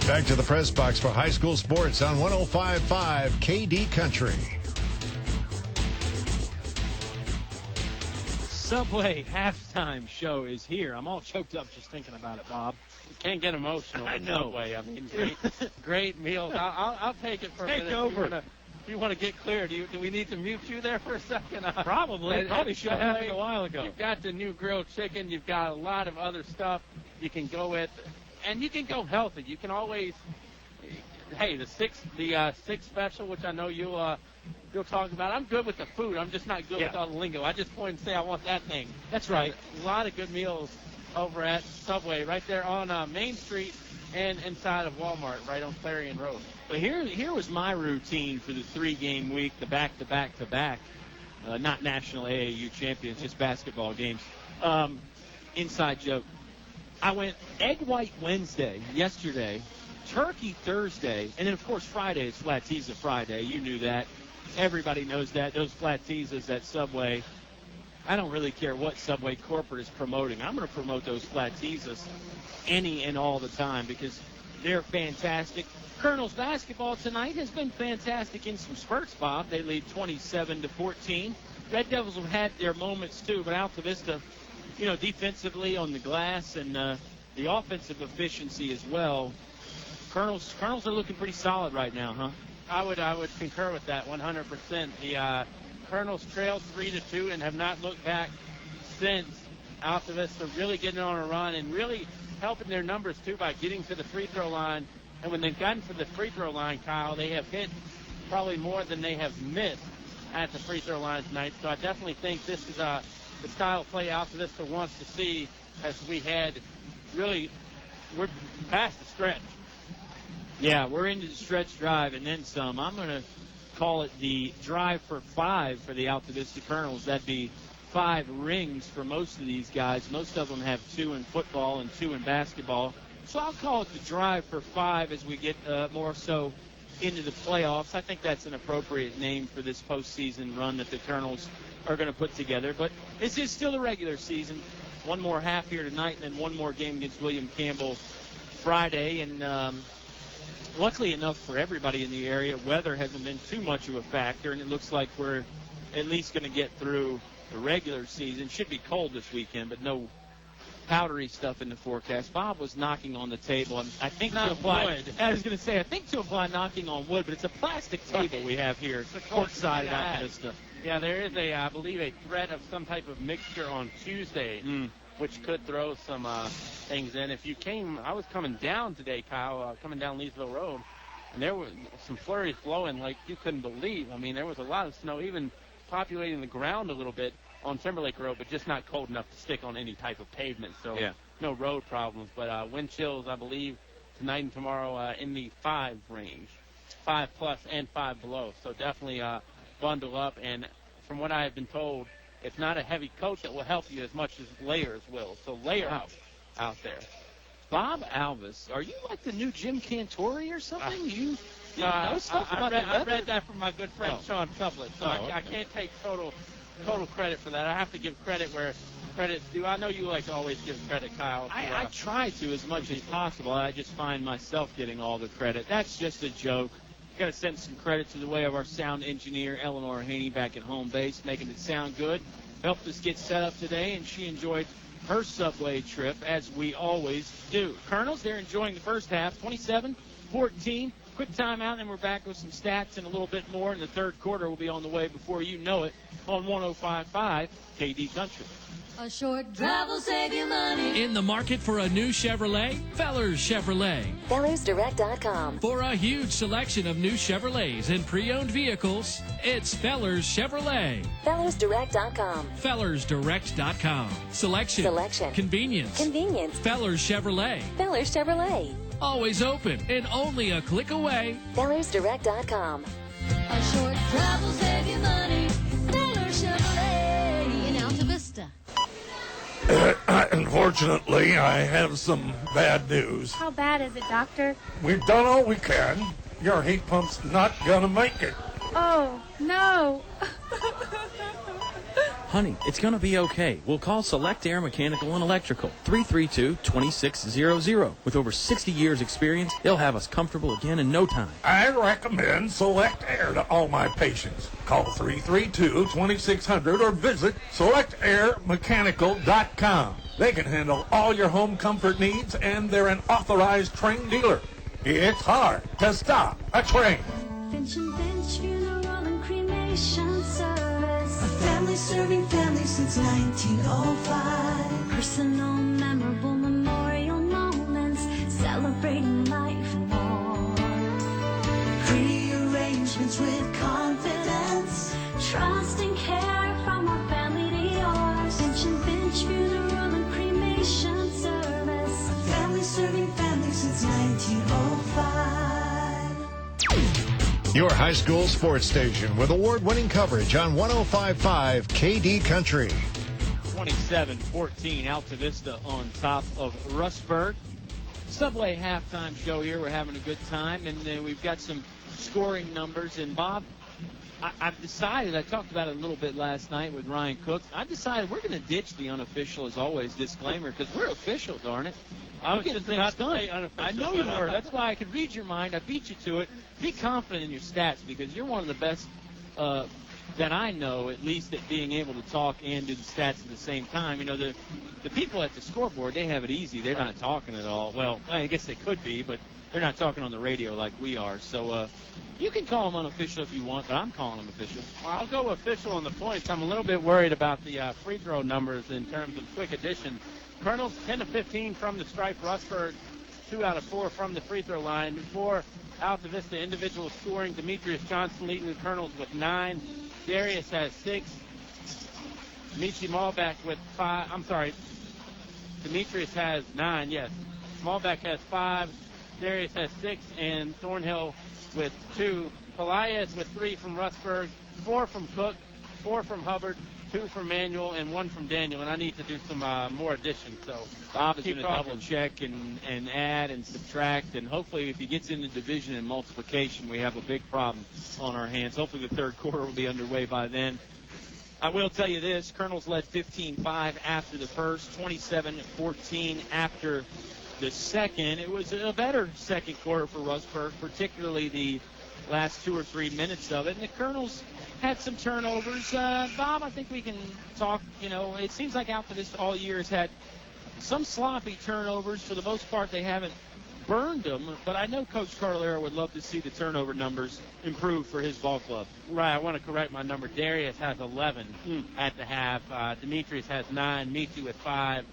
Back to the press box for high school sports on 105.5 KD Country. Subway halftime show is here. I'm all choked up just thinking about it, Bob. You can't get emotional. I with know. Subway. I mean, great meals. I'll take it for a Take minute. over. If you want to get clear, do we need to mute you there for a second? Probably. Probably should have Subway, a while ago. You've got the new grilled chicken. You've got a lot of other stuff you can go with, and you can go healthy. You can always, hey, the six special, which I know you'll talk about. I'm good with the food. I'm just not good with all the lingo. I just point and say I want that thing. That's right. A lot of good meals over at Subway right there on Main Street and inside of Walmart right on Clarion Road. But here was my routine for the 3-game week, the back-to-back-to-back, not national AAU champions, just basketball games. Inside joke. I went egg white Wednesday, yesterday, turkey Thursday, and then, of course, Friday is Flatizza Friday. You knew that. Everybody knows that. Those Flatizzas at Subway, I don't really care what Subway corporate is promoting. I'm going to promote those Flatizzas any and all the time because they're fantastic. Colonels basketball tonight has been fantastic in some spurts, Bob. They lead 27-14. Red Devils have had their moments, too, but Altavista, defensively on the glass and the offensive efficiency as well. Colonels are looking pretty solid right now, huh? I would concur with that 100%. The Colonels trailed 3-2 and have not looked back since. Altavista really getting on a run and really helping their numbers, too, by getting to the free throw line. And when they've gotten to the free throw line, Kyle, they have hit probably more than they have missed at the free throw line tonight. So I definitely think this is the style of play Altavista wants to see as we head we're past the stretch. Yeah, we're into the stretch drive and then some. I'm going to call it the drive for 5 for the Altavista Colonels. That'd be 5 rings for most of these guys. Most of them have 2 in football and 2 in basketball. So I'll call it the drive for 5 as we get more so into the playoffs. I think that's an appropriate name for this postseason run that the Colonels are going to put together. But this is still the regular season. One more half here tonight and then one more game against William Campbell Friday. And luckily enough for everybody in the area, weather hasn't been too much of a factor, and it looks like we're at least going to get through the regular season. Should be cold this weekend, but no powdery stuff in the forecast. Bob was knocking on the table, and I think to apply, I was going to say, I think to apply knocking on wood, but it's a plastic table we have here, courtside at Altavista. Yeah, there is I believe, a threat of some type of mixture on Tuesday, which could throw some things in. I was coming down today, Kyle, coming down Leesville Road, and there was some flurries flowing like you couldn't believe. I mean, there was a lot of snow, even populating the ground a little bit on Timberlake Road, but just not cold enough to stick on any type of pavement. So no road problems. But wind chills, I believe, tonight and tomorrow in the 5 range, 5+ and 5 below. So definitely bundle up. And from what I have been told, it's not a heavy coat that will help you as much as layers will. So layer out there. Bob Alvis, are you like the new Jim Cantori or something? I read that from my good friend Sean Cuplet, so I can't take total credit for that. I have to give credit where credit's due. I know you like to always give credit, Kyle. I try to as much as possible. I just find myself getting all the credit. That's just a joke. Got to send some credit to the way of our sound engineer, Eleanor Hoehne, back at home base, making it sound good. Helped us get set up today, and she enjoyed her Subway trip, as we always do. Colonels, they're enjoying the first half, 27-14. Quick timeout, and we're back with some stats and a little bit more. And the third quarter will be on the way before you know it on 105.5 KD Country. A short drive will save you money. In the market for a new Chevrolet? Fellers Chevrolet. FellersDirect.com. For a huge selection of new Chevrolets and pre-owned vehicles, it's Fellers Chevrolet. FellersDirect.com. FellersDirect.com. Selection. Convenience. Fellers Chevrolet. Fellers Chevrolet. Always open and only a click away. FellersDirect.com. A short drive will save you money. Fellers Chevrolet in Altavista. Unfortunately, I have some bad news. How bad is it, Doctor? We've done all we can. Your heat pump's not gonna make it. Oh, no. Honey, it's going to be okay. We'll call Select Air Mechanical and Electrical, 332-2600. With over 60 years experience, they'll have us comfortable again in no time. I recommend Select Air to all my patients. Call 332-2600 or visit selectairmechanical.com. They can handle all your home comfort needs, and they're an authorized trained dealer. It's hard to stop a train. Finch and Finch Funeral and Cremation Service. A family serving family since 1905. Personal, memorable memorial moments, celebrating life and more. Pre-arrangements with confidence, trust and care from our family to yours. Finch and Finch Funeral and Cremation Service. A family serving family since 1905. Your high school sports station with award-winning coverage on 105.5 KD Country. 27-14, Altavista on top of Rustburg. Subway halftime show here. We're having a good time, and we've got some scoring numbers. And, Bob, I've decided, I talked about it a little bit last night with Ryan Cook, I decided we're going to ditch the unofficial, as always, disclaimer, because we're official, darn it. I'm getting things done. I know you were. That's why I could read your mind. I beat you to it. Be confident in your stats, because you're one of the best that I know, at least, at being able to talk and do the stats at the same time. You know, the people at the scoreboard, they have it easy. They're not talking at all. Well, I guess they could be, but they're not talking on the radio like we are. So you can call them unofficial if you want, but I'm calling them official. Well, I'll go official on the points. I'm a little bit worried about the free throw numbers in terms of quick addition. Colonels 10 of 15 from the stripe. Rustburg 2 out of 4 from the free throw line. For Altavista individual scoring, Demetrius Johnson leading the Colonels with 9. Darius has 6. Michi Malbeck with 5. I'm sorry. Demetrius has 9, yes. Malbeck has 5. Darius has 6. And Thornhill with 2. Pelias with 3 from Rustburg. 4 from Cook. 4 from Hubbard. 2 from Manuel and 1 from Daniel, and I need to do some more additions. So Bob is going to double check and add and subtract, and hopefully if he gets into division and multiplication, we have a big problem on our hands. Hopefully the third quarter will be underway by then. I will tell you this, Colonels led 15-5 after the first, 27-14 after the second. It was a better second quarter for Rustburg, particularly the last 2 or 3 minutes of it, and the Colonels had some turnovers. Bob, I think we can talk, it seems like Altavista all year has had some sloppy turnovers. For the most part, they haven't burned them, but I know Coach Carlera would love to see the turnover numbers improve for his ball club. Right, I want to correct my number. Darius has 11 at the half. Demetrius has 9, Michi with 5,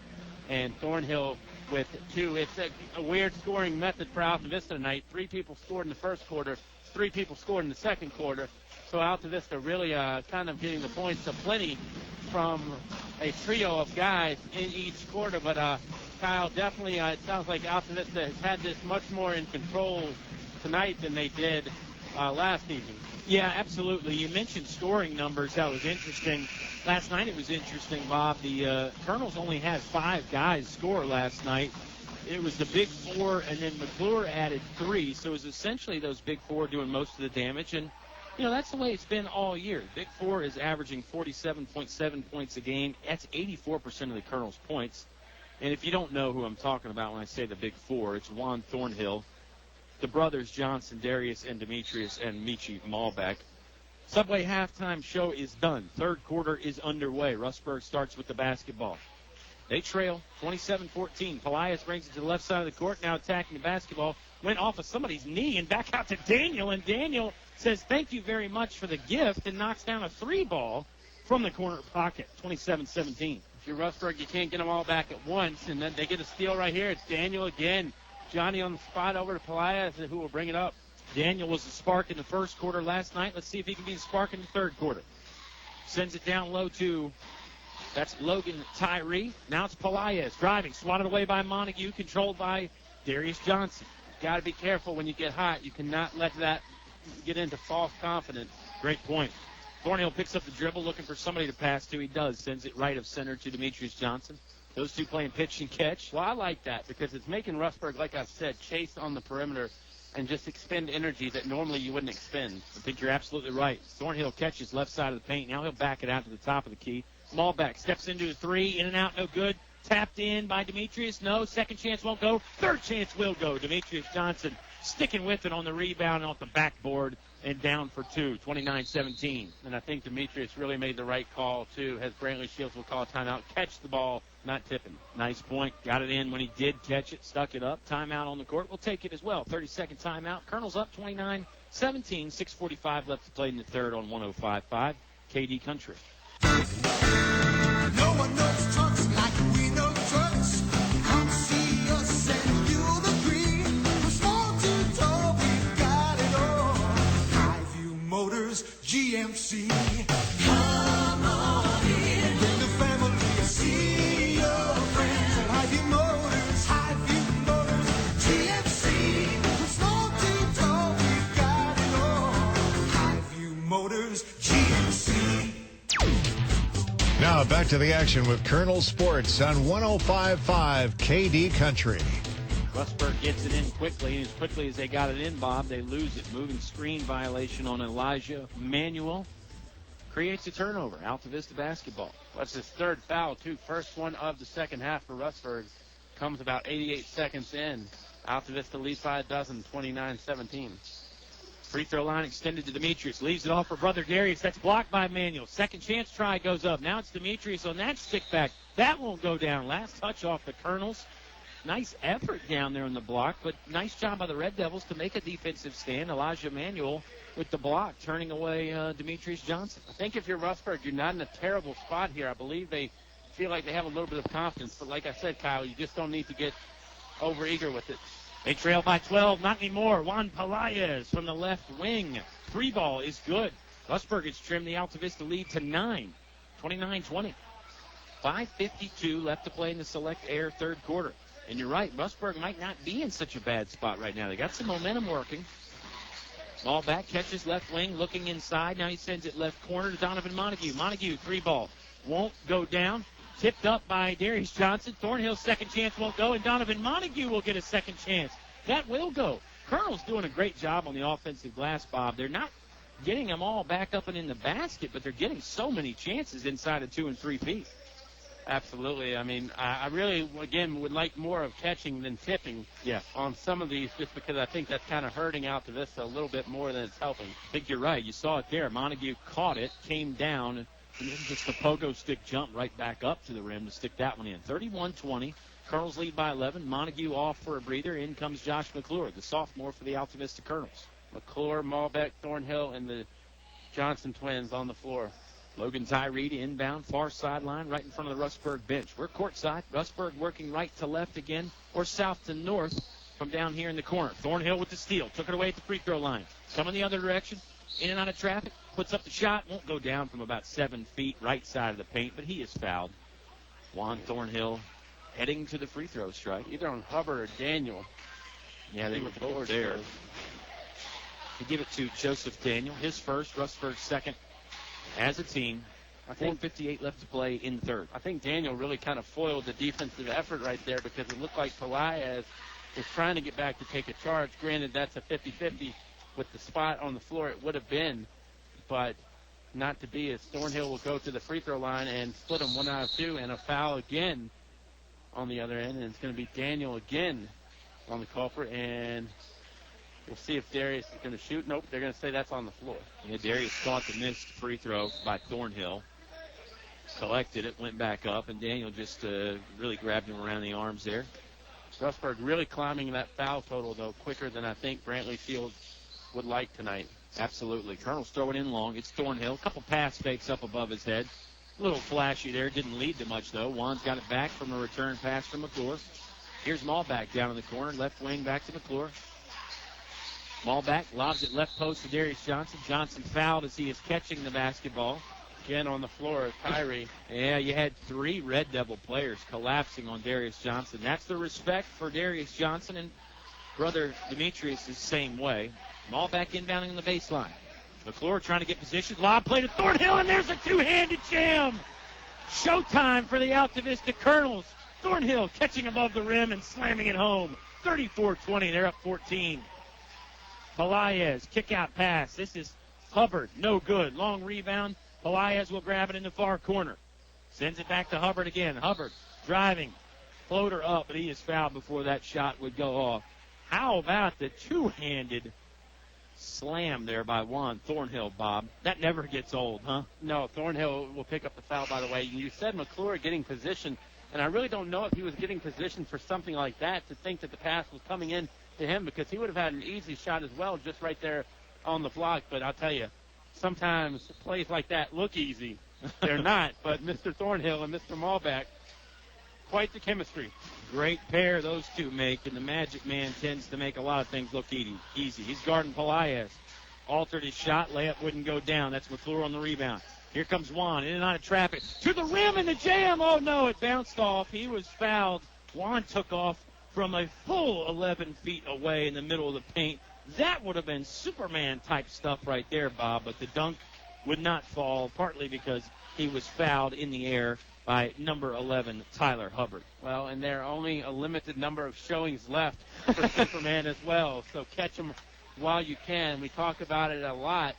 and Thornhill with 2. It's a weird scoring method for Altavista tonight. 3 people scored in the first quarter, 3 people scored in the second quarter. So Altavista really kind of getting the points aplenty from a trio of guys in each quarter. But Kyle, definitely it sounds like Altavista has had this much more in control tonight than they did last evening. Yeah, absolutely. You mentioned scoring numbers. That was interesting. Last night it was interesting, Bob. The Colonels only had 5 guys score last night. It was the big 4, and then McClure added 3. So it was essentially those big 4 doing most of the damage. And that's the way it's been all year. Big 4 is averaging 47.7 points a game. That's 84% of the Colonels' points. And if you don't know who I'm talking about when I say the Big 4, it's Juan Thornhill, the brothers Johnson, Darius, and Demetrius, and Michi Malbeck. Subway halftime show is done. Third quarter is underway. Rustburg starts with the basketball. They trail 27-14. Pelias brings it to the left side of the court, now attacking the basketball. Went off of somebody's knee and back out to Daniel, and Daniel says thank you very much for the gift and knocks down a 3 ball from the corner pocket, 27-17. If you're Rustburg, you can't get them all back at once, and then they get a steal right here. It's Daniel again. Johnny on the spot over to Pelias, who will bring it up. Daniel was the spark in the first quarter last night. Let's see if he can be the spark in the third quarter. Sends it down low to, that's Logan Tyree. Now it's Pelias driving, swatted away by Montague, controlled by Darius Johnson. Got to be careful when you get hot. You cannot let that get into false confidence. Great point. Thornhill picks up the dribble, looking for somebody to pass to. He does. Sends it right of center to Demetrius Johnson. Those two playing pitch and catch. Well, I like that because it's making Rustburg, like I said, chase on the perimeter and just expend energy that normally you wouldn't expend. I think you're absolutely right. Thornhill catches left side of the paint. Now he'll back it out to the top of the key. Smallback steps into a three, in and out, no good. Tapped in by Demetrius. No, second chance won't go. Third chance will go. Demetrius Johnson sticking with it on the rebound off the backboard and down for two, 29-17. And I think Demetrius really made the right call, too, as Brantley Shields will call a timeout. Catch the ball, not tipping. Nice point. Got it in when he did catch it. Stuck it up. Timeout on the court. We'll take it as well. 30-second timeout. Colonel's up 29-17. 6:45 left to play in the third on 105.5 KD Country. No one knows trucks like we know trucks. Come see us and you'll agree. From small to tall, we've got it all. Highview Motors, GMC. Come on in. Bring the family, see your friends. At Highview Motors, GMC. From small to tall, we've got it all. Highview Motors, GMC. Now back to the action with Colonel Sports on 105.5 KD Country. Rustburg gets it in quickly, and as quickly as they got it in, Bob, they lose it. Moving screen violation on Elijah Manuel creates a turnover. Altavista basketball. That's his third foul, too. First one of the second half for Rustburg. Comes about 88 seconds in. Altavista leads by a dozen, 29-17. Free throw line extended to Demetrius. Leaves it off for brother Darius. That's blocked by Manuel. Second chance try goes up. Now it's Demetrius on that stick back. That won't go down. Last touch off the Colonels. Nice effort down there on the block, but nice job by the Red Devils to make a defensive stand. Elijah Manuel with the block, turning away Demetrius Johnson. I think if you're Rustburg, you're not in a terrible spot here. I believe they feel like they have a little bit of confidence, but like I said, Kyle, you just don't need to get overeager with it. They trail by 12, not anymore. Juan Pelaez from the left wing. Three ball is good. Rustburg has trimmed the Altavista lead to 9, 29-20. 5:52 left to play in the Select Air third quarter. And you're right, Rustburg might not be in such a bad spot right now. They got some momentum working. Ball back, catches left wing, looking inside. Now he sends it left corner to Donovan Montague. Montague, three ball. Won't go down. Tipped up by Darius Johnson. Thornhill's second chance won't go, and Donovan Montague will get a second chance. That will go. Colonel's doing a great job on the offensive glass, Bob. They're not getting them all back up and in the basket, but they're getting so many chances inside of 2 and 3 feet. Absolutely. I mean, I really, again, would like more of catching than tipping on some of these, just because I think that's kind of hurting Altavista a little bit more than it's helping. I think you're right. You saw it there. Montague caught it, came down, and then just the pogo stick jump right back up to the rim to stick that one in. 31-20. Colonels lead by 11. Montague off for a breather. In comes Josh McClure, the sophomore for the Altavista Colonels. McClure, Malbec, Thornhill, and the Johnson twins on the floor. Logan Tyree inbound, far sideline, right in front of the Rustburg bench. We're courtside. Rustburg working right to left again, or south to north from down here in the corner. Thornhill with the steal. Took it away at the free throw line. Coming the other direction. In and out of traffic. Puts up the shot. Won't go down from about 7 feet right side of the paint, but he is fouled. Juan Thornhill heading to the free throw strike. Either on Hubbard or Daniel. Yeah, they were both there. To give it to Joseph Daniel. His first, Rustburg's second as a team. 4:58 left to play in the third. I think Daniel really kind of foiled the defensive effort right there, because it looked like Pelaez was trying to get back to take a charge. Granted, that's a 50-50 with the spot on the floor. It would have been, but not to be, as Thornhill will go to the free throw line and split them 1 out of 2, and a foul again on the other end, and it's going to be Daniel again on the culprit, and we'll see if Darius is going to shoot. Nope, they're going to say that's on the floor. Yeah, Darius caught the missed free throw by Thornhill. Collected it, went back up, and Daniel just really grabbed him around the arms there. Rustburg really climbing that foul total, though, quicker than I think Brantley Field would like tonight. Absolutely. Colonel's throwing in long. It's Thornhill. A couple pass fakes up above his head. A little flashy there. Didn't lead to much, though. Juan's got it back from a return pass from McClure. Here's Malback down in the corner. Left wing back to McClure. Malback lobs it left post to Darius Johnson. Johnson fouled as he is catching the basketball. Again on the floor, Tyree. Yeah, you had 3 Red Devil players collapsing on Darius Johnson. That's the respect for Darius Johnson, and brother Demetrius is the same way. Malback inbounding on the baseline. McClure trying to get position. Lob play to Thornhill, and there's a two-handed jam. Showtime for the Altavista Colonels. Thornhill catching above the rim and slamming it home. 34-20. They're up 14. Pelaez, kick-out pass. This is Hubbard. No good. Long rebound. Pelaez will grab it in the far corner. Sends it back to Hubbard again. Hubbard driving. Floater up, but he is fouled before that shot would go off. How about the two-handed slam there by Juan Thornhill, Bob? That never gets old, huh? No, Thornhill will pick up the foul, by the way. You said McClure getting position, and I really don't know if he was getting position for something like that to think that the pass was coming in to him, because he would have had an easy shot as well just right there on the block. But I'll tell you, sometimes plays like that look easy. They're not, but Mr. Thornhill and Mr. Malbeck, quite the chemistry. Great pair those two make, and the Magic Man tends to make a lot of things look easy. He's guarding Pelaez. Altered his shot. Layup wouldn't go down. That's McClure on the rebound. Here comes Juan, in and out of traffic. To the rim and the jam. Oh, no, it bounced off. He was fouled. Juan took off from a full 11 feet away in the middle of the paint. That would have been Superman-type stuff right there, Bob, but the dunk would not fall, partly because he was fouled in the air by number 11, Tyler Hubbard. Well, and there are only a limited number of showings left for Superman as well, so catch him while you can. We talk about it a lot.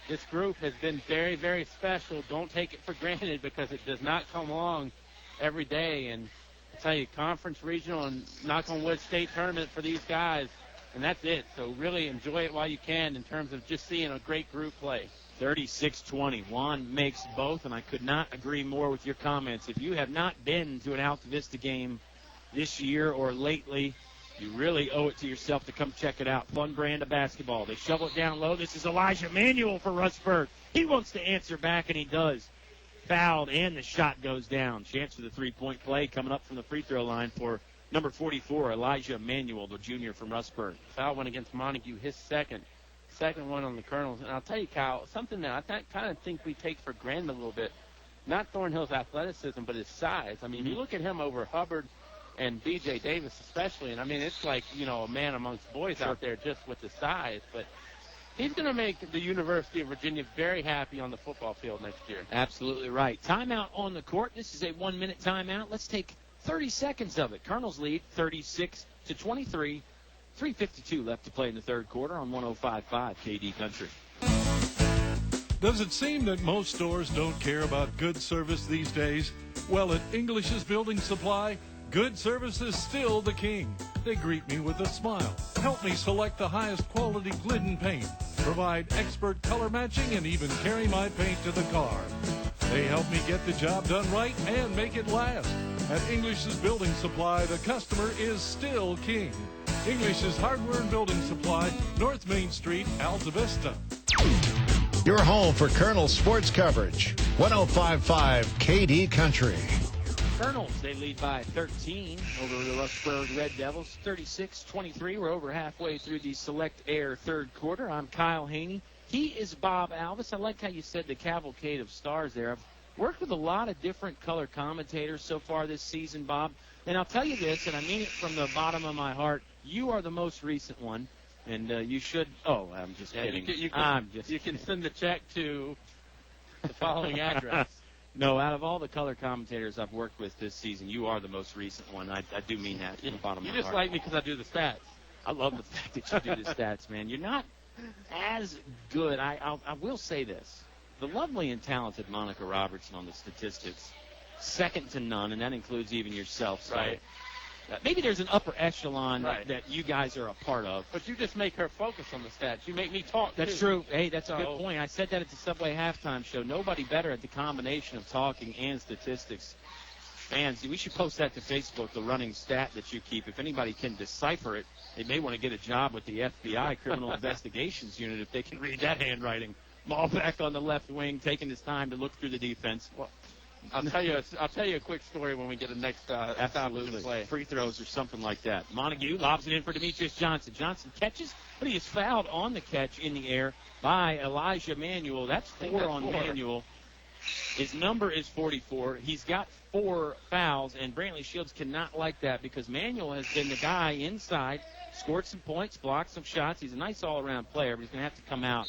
This group has been very, very special. Don't take it for granted, because it does not come along every day. And I tell you, conference, regional, and knock on wood, state tournament for these guys, and that's it. So really enjoy it while you can in terms of just seeing a great group play. 36-20. Juan makes both, and I could not agree more with your comments. If you have not been to an Altavista game this year or lately, you really owe it to yourself to come check it out. Fun brand of basketball. They shovel it down low. This is Elijah Manuel for Rustburg. He wants to answer back, and he does. Fouled, and the shot goes down. Chance for the three-point play coming up from the free throw line for number 44, Elijah Manuel, the junior from Rustburg. Foul went against Montague, his second one on the Colonels. And I'll tell you, Kyle, something that I kind of think we take for granted a little bit, not Thornhill's athleticism, but his size. I mean, you look at him over Hubbard and B.J. Davis especially, and I mean, it's like, a man amongst boys out there just with the size. But he's going to make the University of Virginia very happy on the football field next year. Absolutely right. Timeout on the court. This is a 1-minute timeout. Let's take 30 seconds of it. Colonels lead 36-23. 3:52 left to play in the third quarter on 105.5 KD Country. Does it seem that most stores don't care about good service these days? Well, at English's Building Supply, good service is still the king. They greet me with a smile, help me select the highest quality Glidden paint, provide expert color matching, and even carry my paint to the car. They help me get the job done right and make it last. At English's Building Supply, the customer is still king. English's Hardware and Building Supply, North Main Street, Altavista. Your home for Colonel sports coverage. 105.5 KD Country. Colonels, they lead by 13 over the Rustburg Red Devils, 36-23. We're over halfway through the Select Air third quarter. I'm Kyle Hoehne. He is Bob Alvis. I like how you said the cavalcade of stars there. I've worked with a lot of different color commentators so far this season, Bob. And I'll tell you this, and I mean it from the bottom of my heart, you are the most recent one, and you should – oh, I'm just kidding. You can send the check to the following address. No, out of all the color commentators I've worked with this season, you are the most recent one. I do mean that from the bottom of my heart. You just like me because I do the stats. I love the fact that you do the stats, man. You're not as good. I will say this. The lovely and talented Monica Robertson on the statistics, second to none, and that includes even yourself. So right. Maybe there's an upper echelon that you guys are a part of. But you just make her focus on the stats. You make me talk, That's true. Hey, that's a good point. I said that at the Subway halftime show. Nobody better at the combination of talking and statistics. Fans, we should post that to Facebook, the running stat that you keep. If anybody can decipher it, they may want to get a job with the FBI Criminal Investigations Unit if they can read that handwriting. Malbeck on the left wing, taking his time to look through the defense. Well, I'll tell you a quick story when we get a next absolutely play. Free throws or something like that. Montague lobs it in for Demetrius Johnson. Johnson catches, but he is fouled on the catch in the air by Elijah Manuel. That's four on Manuel. His number is 44. He's got 4 fouls, and Brantley Shields cannot like that because Manuel has been the guy inside, scored some points, blocked some shots. He's a nice all-around player, but he's going to have to come out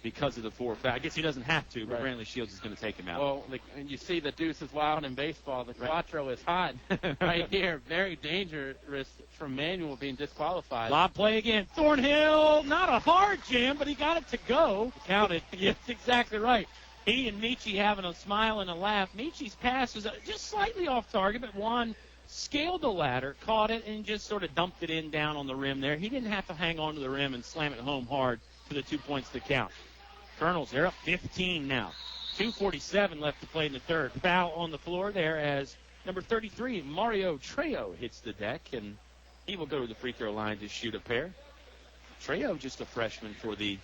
because of the 4 fouls. I guess he doesn't have to, but Brantley Shields is going to take him out. Well, and you see the deuce is wild in baseball. The quattro is hot right here. Very dangerous from Manuel being disqualified. Lob play again. Thornhill, not a hard jam, but he got it to go. Counted. Yes, exactly right. He and Michi having a smile and a laugh. Michi's pass was just slightly off target, but Juan scaled the ladder, caught it, and just sort of dumped it in down on the rim there. He didn't have to hang on to the rim and slam it home hard for the 2 points to count. Colonels, they're up 15 now. 2:47 left to play in the third. Foul on the floor there as number 33, Mario Trejo, hits the deck, and he will go to the free throw line to shoot a pair. Trejo, just a freshman for the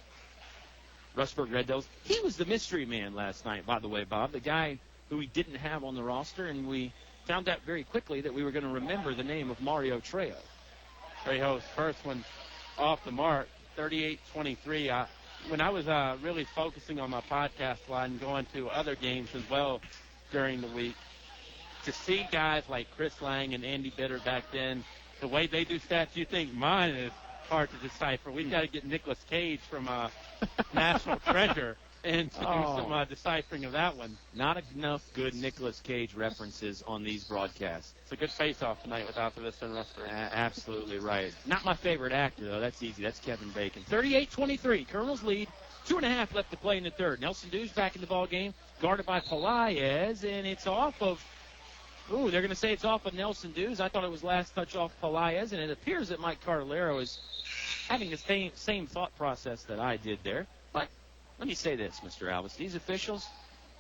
Rustburg Red Devils. He was the mystery man last night, by the way, Bob, the guy who we didn't have on the roster, and we found out very quickly that we were going to remember the name of Mario Trejo. Trejo's first one off the mark, 38-23. When I was really focusing on my podcast line and going to other games as well during the week, to see guys like Chris Lang and Andy Bitter back then, the way they do stats, you think mine is hard to decipher. We've got to get Nicolas Cage from National Treasure and to do some deciphering of that one. Not enough good Nicolas Cage references on these broadcasts. It's a good face-off tonight with Altavista and Rustburg. Absolutely right. Not my favorite actor, though. That's easy. That's Kevin Bacon. 38-23. Colonels lead. 2.5 left to play in the third. Nelson Dews back in the ball game, guarded by Pelaez, and it's off of... Ooh, they're going to say it's off of Nelson Dews. I thought it was last touch off Pelaez, and it appears that Mike Cartolero is having the same thought process that I did there. But let me say this, Mr. Alvis. These officials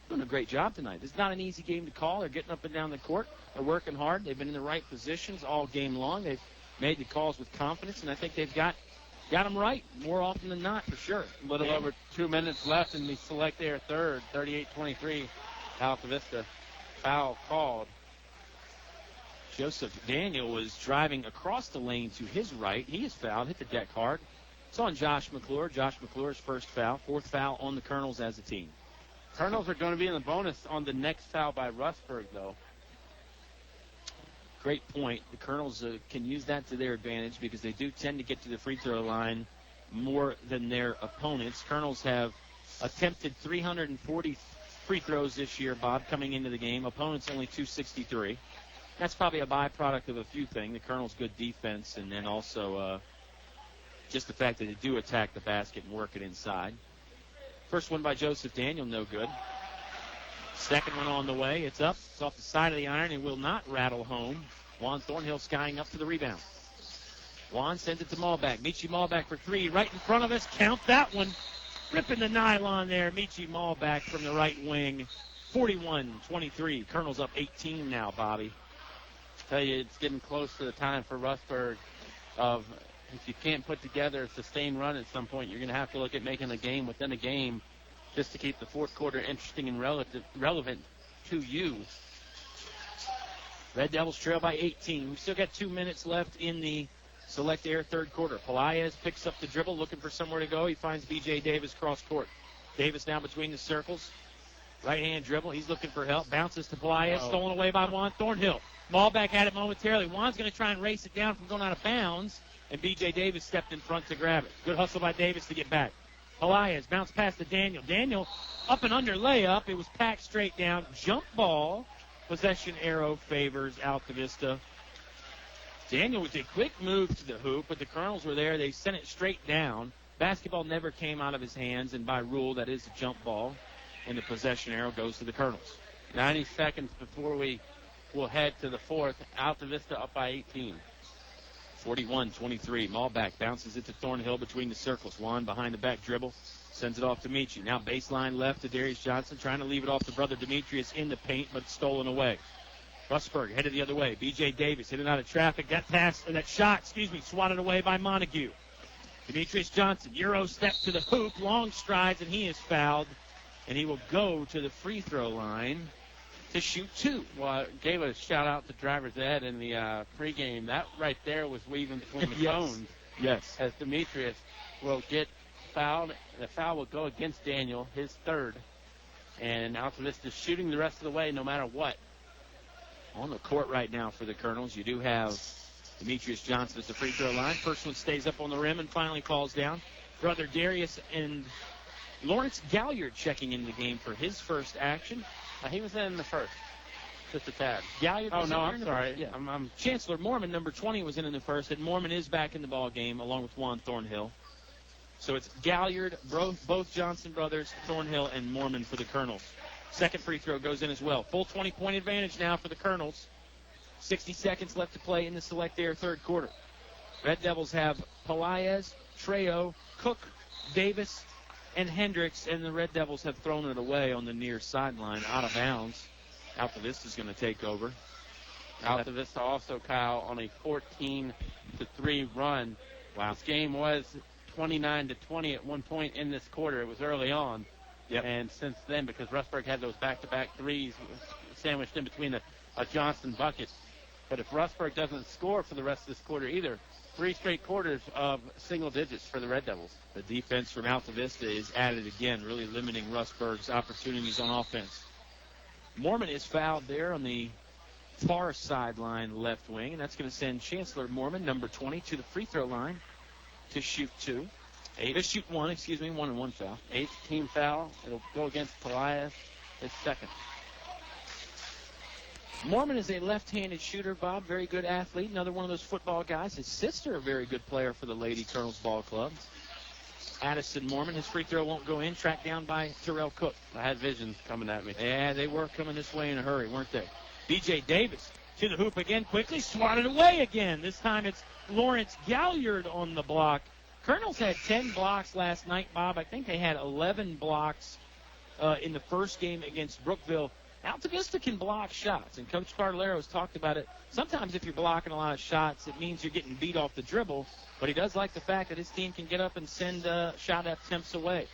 doing a great job tonight. It's not an easy game to call. They're getting up and down the court. They're working hard. They've been in the right positions all game long. They've made the calls with confidence, and I think they've got them right more often than not, for sure. A little over 2 minutes left in the select air third, 38-23, Altavista. Foul called. Joseph Daniel was driving across the lane to his right. He is fouled, hit the deck hard. It's on Josh McClure. Josh McClure's first foul, fourth foul on the Colonels as a team. Colonels are going to be in the bonus on the next foul by Rustburg, though. Great point. The Colonels can use that to their advantage because they do tend to get to the free throw line more than their opponents. Colonels have attempted 340 free throws this year, Bob, coming into the game. Opponents only 263. That's probably a byproduct of a few things. The Colonels' good defense, and then also just the fact that they do attack the basket and work it inside. First one by Joseph Daniel, no good. Second one on the way. It's up. It's off the side of the iron and will not rattle home. Juan Thornhill skying up to the rebound. Juan sends it to Malback. Michi Malback for three. Right in front of us. Count that one. Ripping the nylon there. Michi Malback from the right wing. 41-23. Colonels up 18 now, Bobby. Tell you, it's getting close to the time for Rustburg of if you can't put together a sustained run at some point, you're going to have to look at making a game within a game just to keep the fourth quarter interesting and relevant to you. Red Devils trail by 18. We still got 2 minutes left in the select air third quarter. Pelaez picks up the dribble, looking for somewhere to go. He finds B.J. Davis cross court. Davis now between the circles. Right-hand dribble. He's looking for help. Bounces to Pelaez. Stolen away by Juan Thornhill. Malback had it momentarily. Juan's going to try and race it down from going out of bounds, and B.J. Davis stepped in front to grab it. Good hustle by Davis to get back. Pelaez bounce pass to Daniel. Daniel up and under layup. It was packed straight down. Jump ball. Possession arrow favors Altavista. Daniel with a quick move to the hoop, but the Colonels were there. They sent it straight down. Basketball never came out of his hands, and by rule, that is a jump ball. And the possession arrow goes to the Colonels. 90 seconds before we will head to the fourth. Altavista up by 18. 41-23. Malback bounces it to Thornhill between the circles. Juan behind the back dribble. Sends it off to Michi. Now baseline left to Darius Johnson. Trying to leave it off to brother Demetrius in the paint, but stolen away. Rustburg headed the other way. B.J. Davis hit it out of traffic. That shot, swatted away by Montague. Demetrius Johnson, Euro step to the hoop. Long strides, and he is fouled. And he will go to the free throw line to shoot two. Well, I gave a shout-out to Driver's Ed in the pregame. That right there was weaving between the cones. Yes. As Demetrius will get fouled. The foul will go against Daniel, his third. And Altavista shooting the rest of the way no matter what. On the court right now for the Colonels, you do have Demetrius Johnson at the free throw line. First one stays up on the rim and finally falls down. Brother Darius and Lawrence Galliard checking in the game for his first action. He was in the first. Just a tad. Galliard I'm sorry. Yeah. I'm Chancellor Mormon, number 20, was in the first, and Mormon is back in the ball game along with Juan Thornhill. So it's Galliard, both Johnson brothers, Thornhill, and Mormon for the Colonels. Second free throw goes in as well. Full 20-point advantage now for the Colonels. 60 seconds left to play in the Select Air third quarter. Red Devils have Pelaez, Trejo, Cook, Davis, and Hendricks, and the Red Devils have thrown it away on the near sideline, out of bounds. Altavista's going to take over. Altavista also, Kyle, on a 14-3 run. Wow. This game was 29-20 at one point in this quarter. It was early on. Yep. And since then, because Rustburg had those back-to-back threes sandwiched in between a Johnson bucket. But if Rustburg doesn't score for the rest of this quarter either, 3 straight quarters of single digits for the Red Devils. The defense from Altavista is added again, really limiting Rustburg's opportunities on offense. Mormon is fouled there on the far sideline left wing, and that's going to send Chancellor Mormon, number 20, to the free throw line to shoot 1, 1-1 foul. 8th team foul. It'll go against Pelaez, his second. Mormon is a left-handed shooter, Bob, very good athlete, another one of those football guys. His sister, a very good player for the Lady Colonels Ball Club. Addison Mormon, his free throw won't go in, tracked down by Terrell Cook. I had visions coming at me. Yeah, they were coming this way in a hurry, weren't they? B.J. Davis to the hoop again, quickly swatted away again. This time it's Lawrence Galliard on the block. Colonels had 10 blocks last night, Bob. I think they had 11 blocks in the first game against Brookville. Altavista can block shots, and Coach Cardellaro has talked about it. Sometimes if you're blocking a lot of shots, it means you're getting beat off the dribble, but he does like the fact that his team can get up and send shot attempts away.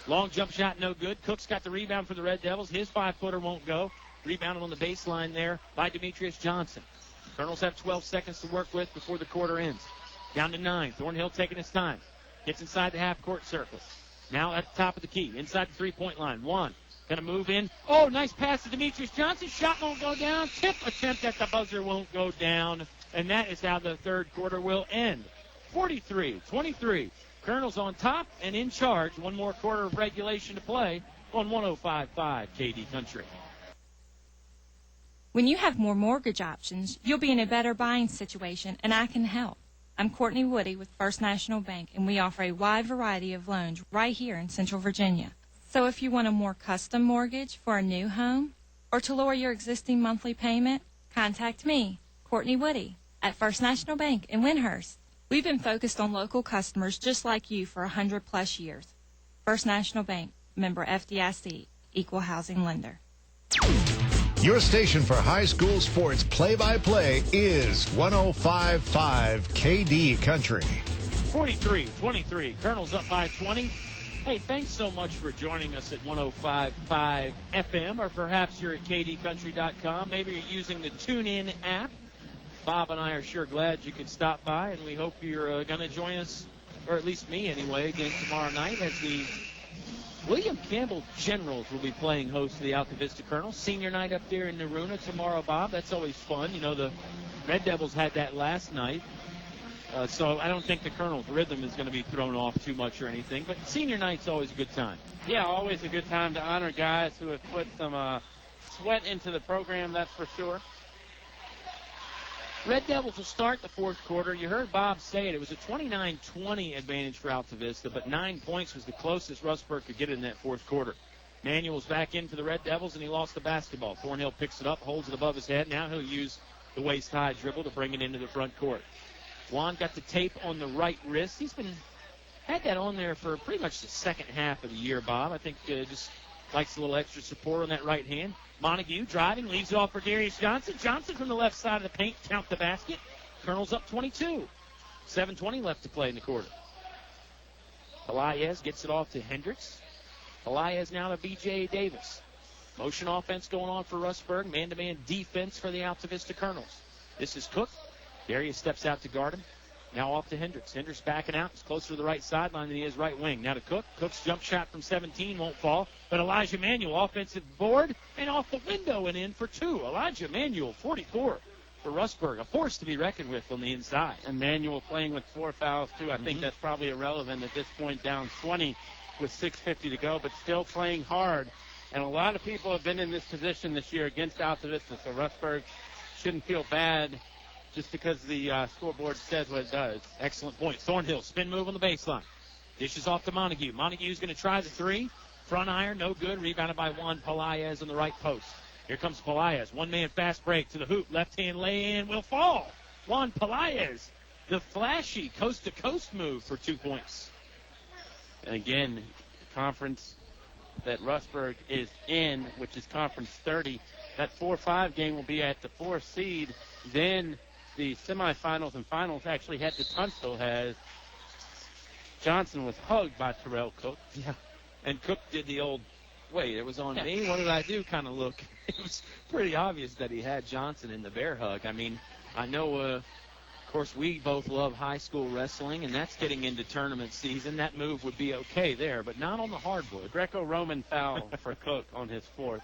Long jump shot, no good. Cook's got the rebound for the Red Devils. His 5-footer won't go. Rebounded on the baseline there by Demetrius Johnson. Colonels have 12 seconds to work with before the quarter ends. Down to 9. Thornhill taking his time. Gets inside the half-court circle. Now at the top of the key, inside the three-point line. 1. Going to move in. Oh, nice pass to Demetrius Johnson. Shot won't go down. Tip attempt at the buzzer won't go down. And that is how the third quarter will end. 43-23. Colonels on top and in charge. One more quarter of regulation to play on 105.5 KD Country. When you have more mortgage options, you'll be in a better buying situation, and I can help. I'm Courtney Woody with First National Bank, and we offer a wide variety of loans right here in Central Virginia. So if you want a more custom mortgage for a new home or to lower your existing monthly payment, contact me, Courtney Woody, at First National Bank in Windhurst. We've been focused on local customers just like you for 100-plus years. First National Bank, member FDIC, equal housing lender. Your station for high school sports play-by-play is 105.5 KD Country. 43-23. Colonels up by 20. Hey, thanks so much for joining us at 105.5 FM, or perhaps you're at kdcountry.com. Maybe you're using the TuneIn app. Bob and I are sure glad you could stop by, and we hope you're going to join us, or at least me anyway, again tomorrow night as the William Campbell Generals will be playing host to the Altavista Colonels. Senior night up there in Naruna tomorrow, Bob. That's always fun. You know, the Red Devils had that last night. So I don't think the Colonel's rhythm is going to be thrown off too much or anything. But senior night's always a good time. Yeah, always a good time to honor guys who have put some sweat into the program, that's for sure. Red Devils will start the fourth quarter. You heard Bob say it. It was a 29-20 advantage for Altavista, but 9 points was the closest Rustburg could get in that fourth quarter. Manuel's back in for the Red Devils, and he lost the basketball. Thornhill picks it up, holds it above his head. Now he'll use the waist-high dribble to bring it into the front court. Juan got the tape on the right wrist. He's had that on there for pretty much the second half of the year, Bob. I think just likes a little extra support on that right hand. Montague driving, leaves it off for Darius Johnson. Johnson from the left side of the paint, count the basket. Colonel's up 22. 7:20 left to play in the quarter. Pelaez gets it off to Hendricks. Pelaez now to B.J. Davis. Motion offense going on for Rustburg. Man-to-man defense for the Altavista Colonels. This is Cook. Darius steps out to guard him. Now off to Hendricks. Hendricks backing out. He's closer to the right sideline than he is right wing. Now to Cook. Cook's jump shot from 17 won't fall. But Elijah Manuel, offensive board, and off the window and in for 2. Elijah Manuel, 44 for Rustburg. A force to be reckoned with on the inside. And Manuel playing with 4 fouls, too. I think that's probably irrelevant at this point, down 20 with 6:50 to go, but still playing hard. And a lot of people have been in this position this year against Altavista, so Rustburg shouldn't feel bad just because the scoreboard says what it does. Excellent point. Thornhill, spin move on the baseline. Dishes off to Montague. Montague's going to try the three. Front iron, no good. Rebounded by Juan Pelaez on the right post. Here comes Pelaez. One-man fast break to the hoop. Left-hand lay-in will fall. Juan Pelaez, the flashy coast-to-coast move for 2 points. And again, the conference that Rustburg is in, which is Conference 30, that 4-5 game will be at the 4th seed. Then the semifinals and finals actually head to Tunstall, as Johnson was hugged by Terrell Cook. Yeah. And Cook did the old, wait, it was on me? What did I do kind of look? It was pretty obvious that he had Johnson in the bear hug. I mean, I know, of course, we both love high school wrestling, and that's getting into tournament season. That move would be okay there, but not on the hardwood. Greco-Roman foul for Cook on his 4th.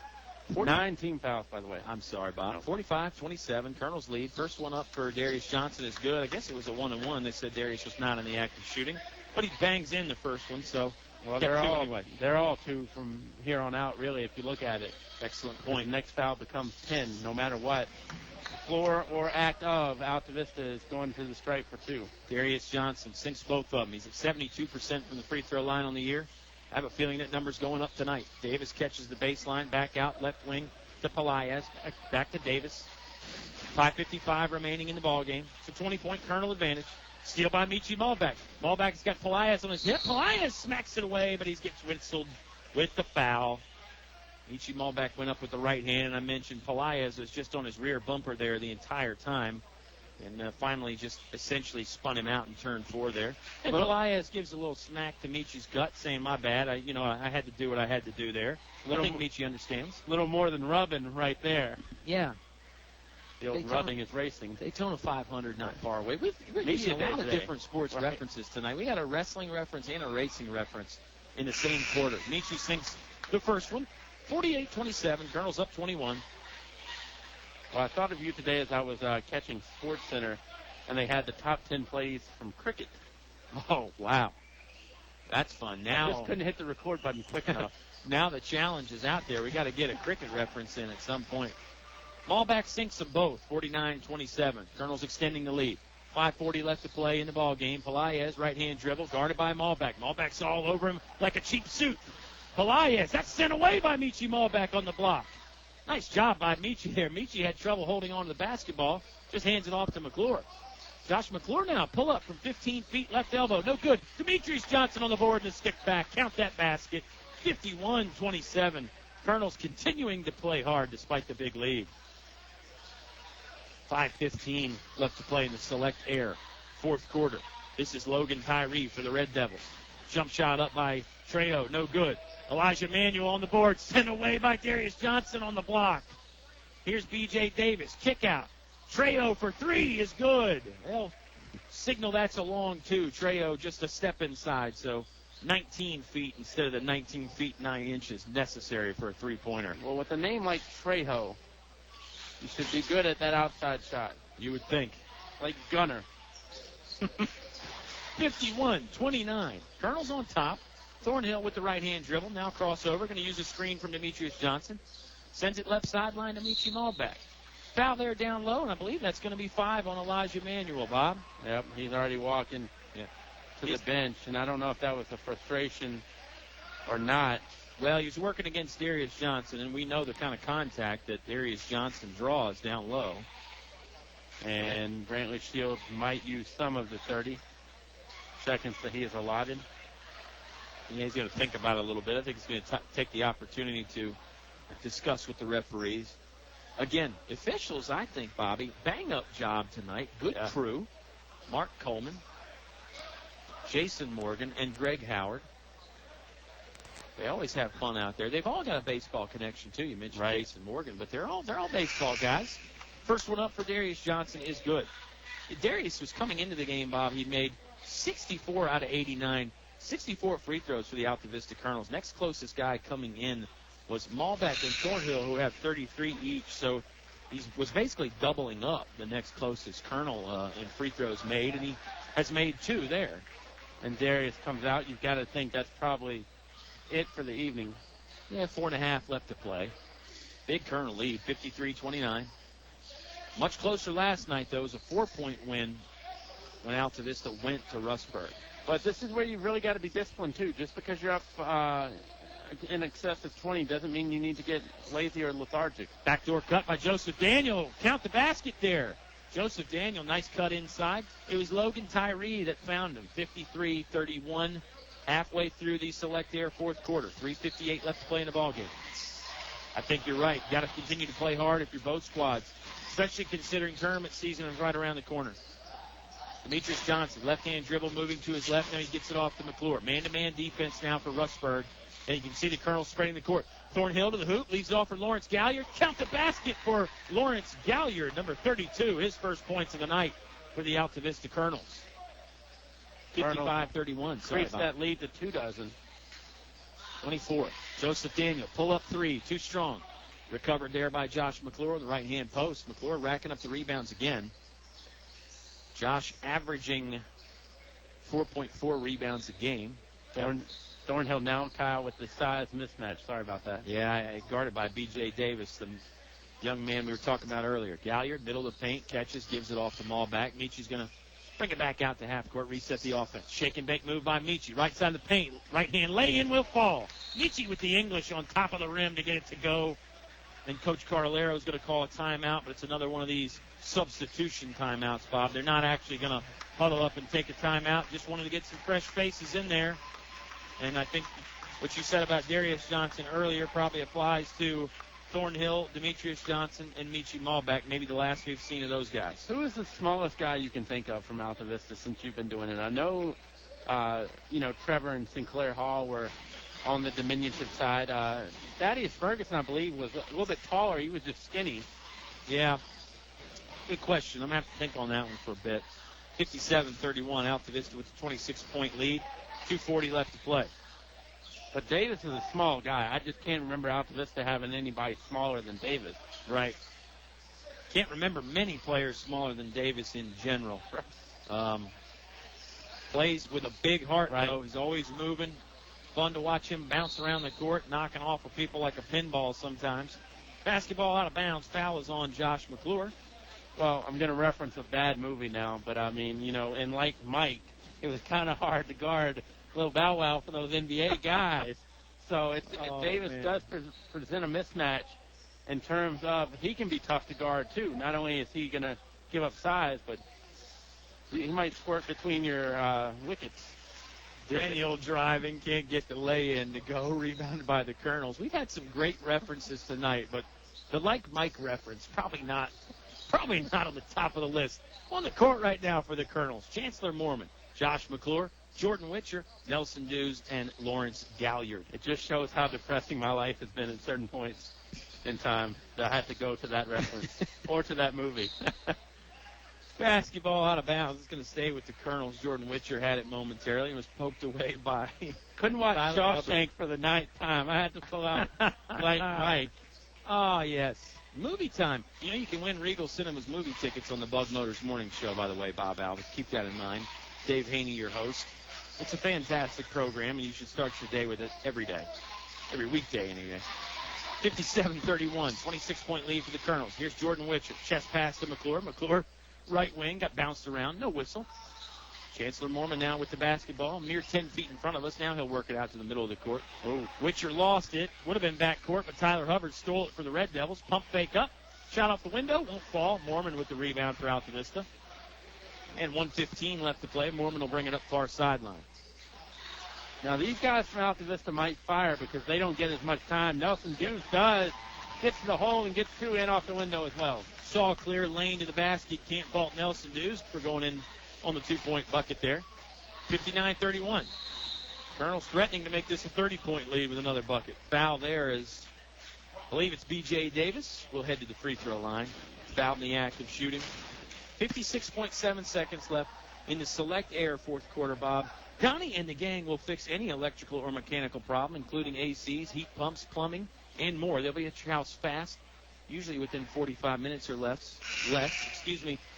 9 team fouls, by the way. I'm sorry, Bob. 45-27, Colonel's lead. First one up for Darius Johnson is good. I guess it was a 1-1. They said Darius was not in the act of shooting, but he bangs in the first one, so well, they're all 2 from here on out, really, if you look at it. Excellent point. Next foul becomes 10, no matter what. Floor or act of Altavista is going to the stripe for 2. Darius Johnson sinks both of them. He's at 72% from the free throw line on the year. I have a feeling that number's going up tonight. Davis catches the baseline, back out, left wing to Pelaez, back to Davis. 5:55 remaining in the ball game. It's a 20-point Colonel advantage. Steal by Michi Malbeck. Malbeck's got Pelaez on his hip. Pelaez smacks it away, but he gets whistled with the foul. Michi Malbeck went up with the right hand, and I mentioned Pelaez was just on his rear bumper there the entire time. And finally just essentially spun him out and turned 4 there. And Pelaez gives a little smack to Michi's gut, saying, my bad. I had to do what I had to do there. I think Michi understands. A little more than rubbing right there. Yeah. The old rubbing is racing. Daytona 500 not far away. We're using a lot of different sports references tonight. We got a wrestling reference and a racing reference in the same quarter. Michi sinks the first one. 48-27. Colonel's up 21. Well, I thought of you today as I was catching Sports Center, and they had the top 10 plays from cricket. Oh, wow. That's fun. Now I just couldn't hit the record button quick enough. Now the challenge is out there. We got to get a cricket reference in at some point. Malbeck sinks them both, 49-27. Colonel's extending the lead. 5:40 left to play in the ball game. Pelaez, right-hand dribble, guarded by Malbeck. Malbeck's all over him like a cheap suit. Pelaez, that's sent away by Michi Malbeck on the block. Nice job by Michi there. Michi had trouble holding on to the basketball. Just hands it off to McClure. Josh McClure now, pull up from 15 feet, left elbow. No good. Demetrius Johnson on the board and a stick back. Count that basket. 51-27. Colonel's continuing to play hard despite the big lead. 5:15 left to play in the Select Air. 4th quarter. This is Logan Tyree for the Red Devils. Jump shot up by Trejo. No good. Elijah Manuel on the board. Sent away by Darius Johnson on the block. Here's B.J. Davis. Kick out. Trejo for 3 is good. They'll signal that's a long 2. Trejo just a step inside, so 19 feet instead of the 19 feet 9 inches necessary for a 3-pointer. Well, with a name like Trejo, you should be good at that outside shot. You would think. Like Gunner. 51-29. Colonel's on top. Thornhill with the right-hand dribble. Now crossover. Going to use a screen from Demetrius Johnson. Sends it left sideline to Michi Malbeck. Foul there down low, and I believe that's going to be 5 on Elijah Manuel, Bob. Yep, he's already walking to the bench, and I don't know if that was a frustration or not. Well, he's working against Darius Johnson, and we know the kind of contact that Darius Johnson draws down low. And Brantley Shields might use some of the 30 seconds that he has allotted. Yeah, he's going to think about it a little bit. I think he's going to take the opportunity to discuss with the referees. Again, officials, I think, Bobby, bang-up job tonight. Good crew. Mark Coleman, Jason Morgan, and Greg Howard. They always have fun out there. They've all got a baseball connection, too. You mentioned Jason Morgan, but they're all baseball guys. First one up for Darius Johnson is good. Darius was coming into the game, Bob. He made 64 out of 89. 64 free throws for the Altavista Colonels. Next closest guy coming in was Malbeck and Thornhill, who have 33 each. So he was basically doubling up the next closest Colonel in free throws made, and he has made 2 there. And Darius comes out. You've got to think that's probably it for the evening. Yeah, 4.5 left to play. Big Colonel lead, 53-29. Much closer last night, though. It was a 4-point win when Alta Vista went to Rustburg. But this is where you really got to be disciplined, too. Just because you're up in excess of 20 doesn't mean you need to get lazy or lethargic. Backdoor cut by Joseph Daniel. Count the basket there. Joseph Daniel, nice cut inside. It was Logan Tyree that found him. 53-31, halfway through the Select Air fourth quarter. 3:58 left to play in the ballgame. I think you're right. Got to continue to play hard if you're both squads, especially considering tournament season is right around the corner. Demetrius Johnson, left-hand dribble moving to his left. Now he gets it off to McClure. Man-to-man defense now for Rustburg. And you can see the Colonels spreading the court. Thornhill to the hoop, leaves it off for Lawrence Galliard. Count the basket for Lawrence Galliard, number 32, his first points of the night for the Alta Vista Colonels. 55-31. Increase that lead to 24. 24. Joseph Daniel, pull-up three, too strong. Recovered there by Josh McClure, the right-hand post. McClure racking up the rebounds again. Josh averaging 4.4 rebounds a game. Thornhill now, Kyle, with the size mismatch. Sorry about that. Yeah, guarded by B.J. Davis, the young man we were talking about earlier. Galliard, middle of the paint, catches, gives it off to Malback. Michi's going to bring it back out to half court, reset the offense. Shake and bake move by Michi. Right side of the paint. Right hand lay-in will fall. Michi with the English on top of the rim to get it to go. And Coach Carlero is going to call a timeout, but it's another one of these substitution timeouts, Bob. They're not actually going to huddle up and take a timeout. Just wanted to get some fresh faces in there. And I think what you said about Darius Johnson earlier probably applies to Thornhill, Demetrius Johnson, and Michi Malback, maybe the last we've seen of those guys. Who is the smallest guy you can think of from Alta Vista since you've been doing it? I know, Trevor and Sinclair Hall were on the diminutive side. Thaddeus Ferguson, I believe, was a little bit taller. He was just skinny. Yeah. Good question. I'm going to have to think on that one for a bit. 57-31, Alta Vista with a 26-point lead. 2:40 left to play. But Davis is a small guy. I just can't remember Alta Vista having anybody smaller than Davis. Right. Can't remember many players smaller than Davis in general. Plays with a big heart, though. He's always moving. Fun to watch him bounce around the court, knocking off of people like a pinball sometimes. Basketball out of bounds. Foul is on Josh McClure. Well, I'm going to reference a bad movie now, but I mean, and like Mike, it was kind of hard to guard little bow wow for those NBA guys. So Davis does present a mismatch in terms of he can be tough to guard too. Not only is he going to give up size, but he might squirt between your wickets. Daniel driving, can't get the lay-in to go, rebounded by the Colonels. We've had some great references tonight, but the like Mike reference probably not on the top of the list. On the court right now for the Colonels, Chancellor Mormon, Josh McClure, Jordan Witcher, Nelson Dews, and Lawrence Galliard. It just shows how depressing my life has been at certain points in time that I have to go to that reference or to that movie. Basketball out of bounds. It's going to stay with the Colonels. Jordan Witcher had it momentarily and was poked away by... Couldn't watch Shawshank for the ninth time. I had to pull out like Mike. Oh, yes. Movie time. You can win Regal Cinema's movie tickets on the Bug Motors Morning Show, by the way, Bob Alvis. Keep that in mind. Dave Hoehne, your host. It's a fantastic program, and you should start your day with it every day. Every weekday, anyway. 57-31, 26-point lead for the Colonels. Here's Jordan Witcher. Chest pass to McClure. McClure, right wing, got bounced around. No whistle. Chancellor Mormon now with the basketball. Mere 10 feet in front of us. Now he'll work it out to the middle of the court. Oh. Witcher lost it. Would have been back court, but Tyler Hubbard stole it for the Red Devils. Pump fake up. Shot off the window. Won't fall. Mormon with the rebound for Alta Vista. And 1:15 left to play. Mormon will bring it up far sideline. Now, these guys from Alta Vista might fire because they don't get as much time. Nelson Dews does. Gets to the hole and gets two in off the window as well. Saw clear lane to the basket. Can't fault Nelson Dews for going in on the 2-point bucket there. 59-31. Colonels threatening to make this a 30-point lead with another bucket. Foul there is, I believe it's B.J. Davis. We'll head to the free throw line. Fouled in the act of shooting. 56.7 seconds left in the Select Air fourth quarter, Bob. Donnie and the gang will fix any electrical or mechanical problem, including ACs, heat pumps, plumbing, and more. They'll be at your house fast, usually within 45 minutes or less.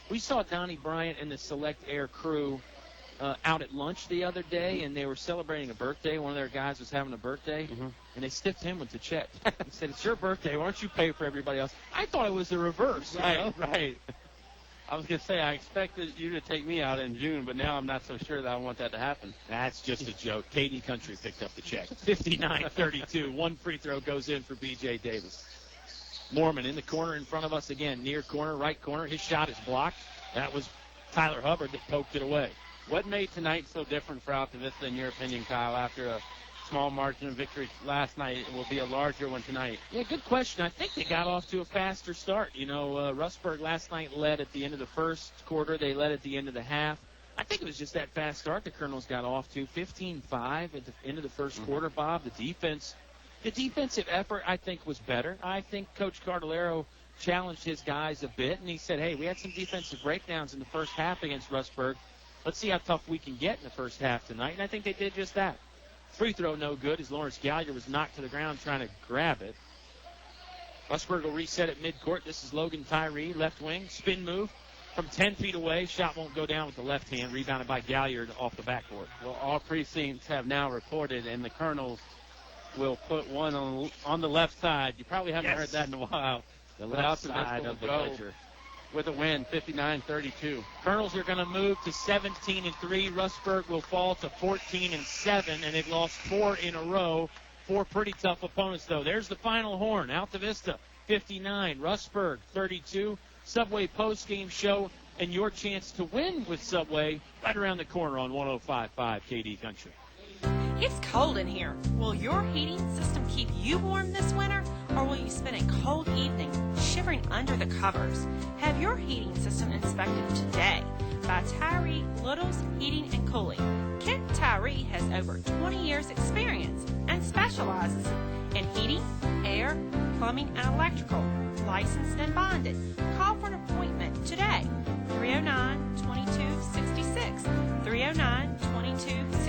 We saw Donnie Bryant and the Select Air crew out at lunch the other day, and they were celebrating a birthday. One of their guys was having a birthday, and they stiffed him with the check. He said, "It's your birthday. Why don't you pay for everybody else?" I thought it was the reverse. Right. I was going to say, I expected you to take me out in June, but now I'm not so sure that I want that to happen. That's just a joke. KD Country picked up the check. 59-32. One free throw goes in for B.J. Davis. Mormon in the corner in front of us again. Near corner, right corner. His shot is blocked. That was Tyler Hubbard that poked it away. What made tonight so different for Altavista, in your opinion, Kyle, after a small margin of victory last night? It will be a larger one tonight. Yeah, good question. I think they got off to a faster start. You know, Rustburg last night led at the end of the first quarter. They led at the end of the half. I think it was just that fast start the Colonels got off to. 15-5 at the end of the first quarter, Bob. The defensive effort, I think, was better. I think Coach Cardellaro challenged his guys a bit, and he said, hey, we had some defensive breakdowns in the first half against Rustburg. Let's see how tough we can get in the first half tonight, and I think they did just that. Free throw no good as Lawrence Gallier was knocked to the ground trying to grab it. Rustburg will reset at midcourt. This is Logan Tyree, left wing, spin move from 10 feet away. Shot won't go down with the left hand, rebounded by Galliard off the backboard. Well, all precincts have now reported, and the Colonels will put one on the left side. You probably haven't heard that in a while. The left side of the ledger. With a win, 59-32. Colonels are going to move to 17-3. Rustburg will fall to 14-7, and they've lost 4 in a row. 4 pretty tough opponents, though. There's the final horn. Altavista, 59. Rustburg, 32. Subway post-game show, and your chance to win with Subway right around the corner on 105.5 KD Country. It's cold in here. Will your heating system keep you warm this winter, or will you spend a cold evening shivering under the covers? Have your heating system inspected today by Tyree Littles Heating and Cooling. Kent Tyree has over 20 years experience and specializes in heating, air, plumbing, and electrical. Licensed and bonded. Call for an appointment today. 309-2266. 309-2266.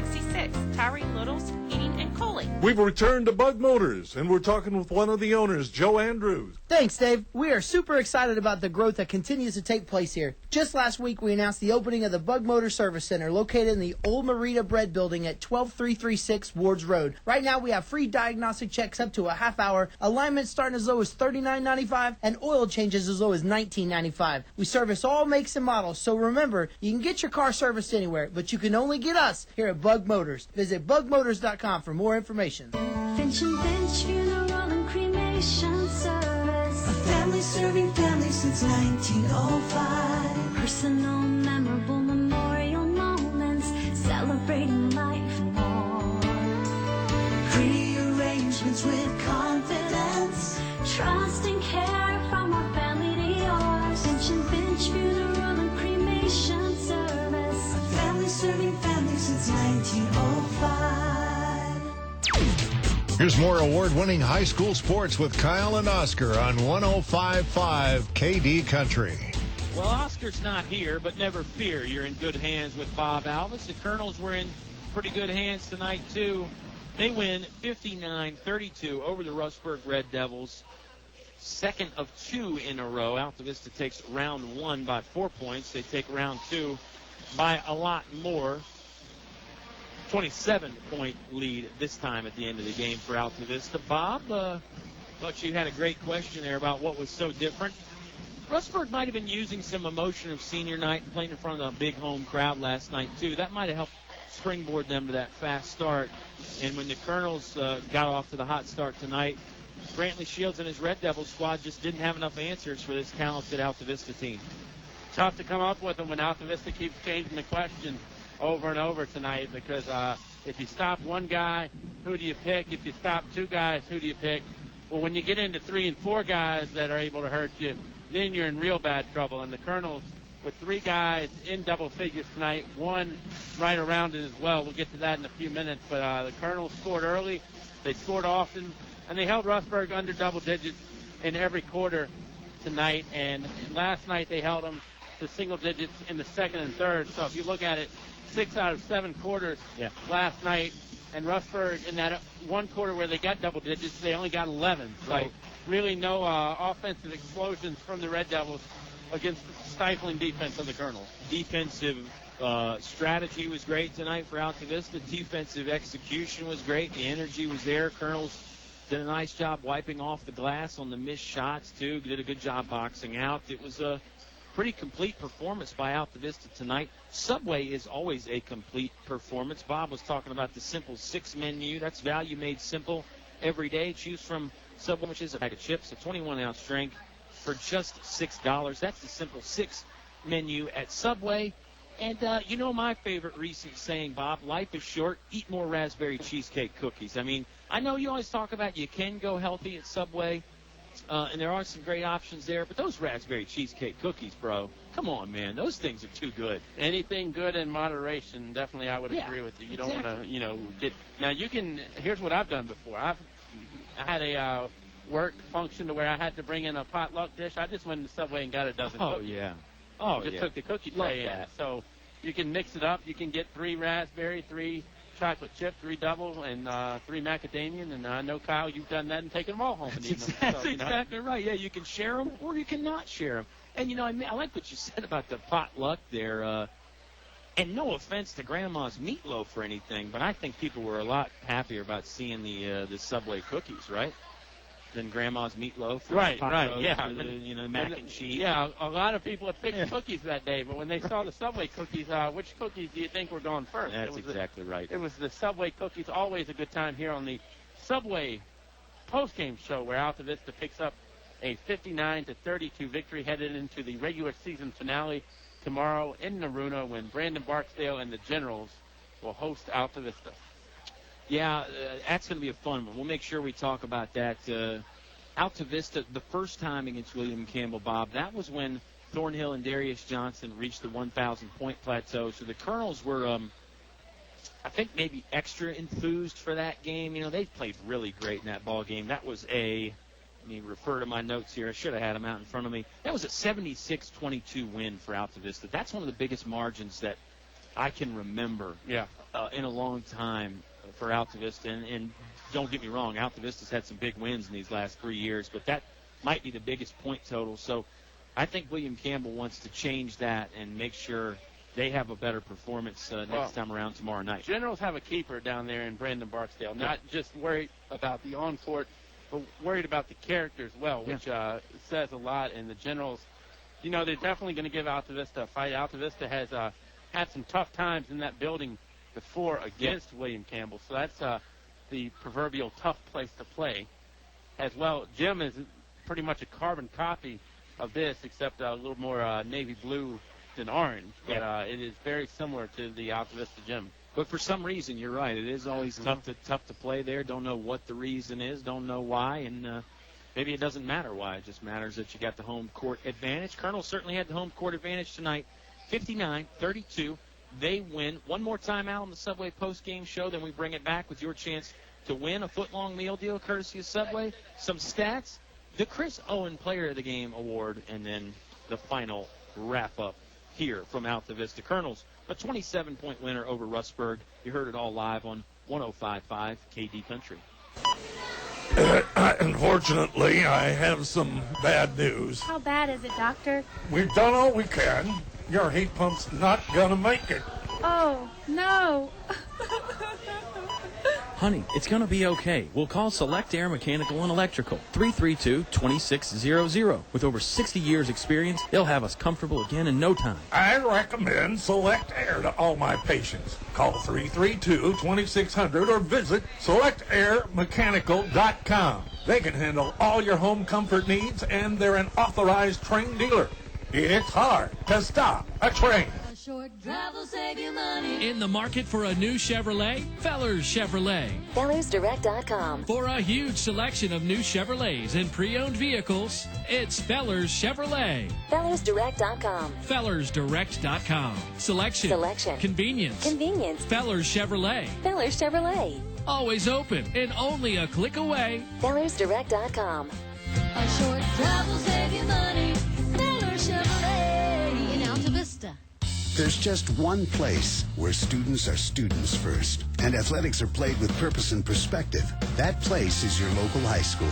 Tyree Littles Heating and Cooling. We've returned to Bug Motors, and we're talking with one of the owners, Joe Andrews. Thanks, Dave. We are super excited about the growth that continues to take place here. Just last week, we announced the opening of the Bug Motor Service Center located in the old Merida Bread Building at 12336 Wards Road. Right now, we have free diagnostic checks up to a half hour, alignment starting as low as $39.95, and oil changes as low as $19.95. We service all makes and models, so remember, you can get your car serviced anywhere, but you can only get us here at Bug Motors. Visit bugmotors.com for more information. Finch and Finch Funeral and Cremation Service. A family serving family since 1905. Personal, memorable memorial moments, celebrating life and more. Pre-arrangements with confidence, trust and care from our family to yours. Finch and Finch Funeral and Cremation Service. A family serving family since 1905. Here's more award-winning high school sports with Kyle and Oscar on 105.5 KD Country. Well, Oscar's not here, but never fear. You're in good hands with Bob Alvis. The Colonels were in pretty good hands tonight, too. They win 59-32 over the Rustburg Red Devils. Second of 2 in a row. Altavista takes round 1 by 4 points. They take round 2 by a lot more. 27-point lead this time at the end of the game for Altavista. Bob, thought you had a great question there about what was so different. Rustburg might have been using some emotion of senior night and playing in front of a big home crowd last night, too. That might have helped springboard them to that fast start. And when the Colonels got off to the hot start tonight, Brantley Shields and his Red Devils squad just didn't have enough answers for this talented Altavista team. Tough to come up with them when Altavista keeps changing the question over and over tonight, because if you stop one guy, who do you pick? If you stop 2 guys, who do you pick? Well, when you get into 3 and 4 guys that are able to hurt you, then you're in real bad trouble. And the Colonels, with 3 guys in double figures tonight, 1 right around it as well. We'll get to that in a few minutes. But the Colonels scored early. They scored often. And they held Rustburg under double digits in every quarter tonight. And last night they held them to single digits in the second and third. So if you look at it, 6 out of 7 quarters last night. And Rustburg, in that one quarter where they got double digits, they only got 11. So really no offensive explosions from the Red Devils against the stifling defense of the Colonels. Defensive strategy was great tonight for Altavista. Defensive execution was great. The energy was there. Colonels did a nice job wiping off the glass on the missed shots, too. Did a good job boxing out. It was a pretty complete performance by Altavista tonight. Subway is always a complete performance. Bob was talking about the Simple 6 menu. That's value made simple every day. Choose from Subway, which is a bag of chips, a 21-ounce drink for just $6. That's the Simple 6 menu at Subway. And you know my favorite recent saying, Bob, life is short, eat more raspberry cheesecake cookies. I mean, I know you always talk about you can go healthy at Subway, and there are some great options there, but those raspberry cheesecake cookies, bro, come on, man, those things are too good. Anything good in moderation, definitely I would agree with you. You don't want to, get... Now, you can... Here's what I've done before. I had a work function to where I had to bring in a potluck dish. I just went to Subway and got a dozen cookies. Just took the cookie tray in. So you can mix it up. You can get 3 raspberry, 3 chocolate chip, 3 double, and 3 macadamia. And I know, Kyle, you've done that and taken them all home and eaten them. That's exactly right. Yeah, you can share them or you can not share them. And, I like what you said about the potluck there. And no offense to Grandma's meatloaf or anything, but I think people were a lot happier about seeing the Subway cookies, right? Than Grandma's meatloaf. Right, roast, yeah. Mac and cheese. Yeah, a lot of people had picked cookies that day, but when they saw the Subway cookies, which cookies do you think were going first? That's exactly right. It was the Subway cookies. Always a good time here on the Subway postgame show, where Altavista picks up a 59-32 victory headed into the regular season finale tomorrow in Naruno, when Brandon Barksdale and the Generals will host Altavista. Yeah, that's going to be a fun one. We'll make sure we talk about that. Altavista, the first time against William Campbell, Bob, that was when Thornhill and Darius Johnson reached the 1,000-point plateau. So the Colonels were, I think, maybe extra enthused for that game. They played really great in that ball game. That was let me refer to my notes here. I should have had them out in front of me. That was a 76-22 win for Altavista. That's one of the biggest margins that I can remember in a long time for Altavista. And don't get me wrong, Altavista's had some big wins in these last 3 years, but that might be the biggest point total. So I think William Campbell wants to change that and make sure they have a better performance next time around tomorrow night. Generals have a keeper down there in Brandon Barksdale, not just worried about the on-court, but worried about the character as well, which says a lot. And the Generals, they're definitely going to give Altavista a fight. Altavista has had some tough times in that building before against William Campbell, so that's the proverbial tough place to play. As well, Jim is pretty much a carbon copy of this, except a little more navy blue than orange, but it is very similar to the Altavista gym. But for some reason, you're right. It is always tough to play there. Don't know what the reason is. Don't know why. And maybe it doesn't matter why. It just matters that you got the home court advantage. Colonel certainly had the home court advantage tonight. 59-32. They win. One more time out on the Subway post-game show. Then we bring it back with your chance to win a foot-long meal deal courtesy of Subway. Some stats. The Chris Owen Player of the Game Award. And then the final wrap-up here from Altavista. Colonels, a 27-point winner over Rustburg. You heard it all live on 105.5 KD Country. Unfortunately, I have some bad news. How bad is it, Doctor? We've done all we can. Your heat pump's not gonna make it. Oh, no. Honey, it's going to be okay. We'll call Select Air Mechanical and Electrical, 332-2600. With over 60 years experience, they'll have us comfortable again in no time. I recommend Select Air to all my patients. Call 332-2600 or visit selectairmechanical.com. They can handle all your home comfort needs, and they're an authorized trained dealer. It's hard to stop a train. Short drive will save you money. In the market for a new Chevrolet? Fellers Chevrolet. FellersDirect.com. For a huge selection of new Chevrolets and pre-owned vehicles, it's Fellers Chevrolet. FellersDirect.com. FellersDirect.com. Selection. Convenience. Fellers Chevrolet. Fellers Chevrolet. Always open and only a click away. FellersDirect.com. A short drive will save you money. Fellers Chevrolet in Altavista. There's just one place where students are students first, and athletics are played with purpose and perspective. That place is your local high school.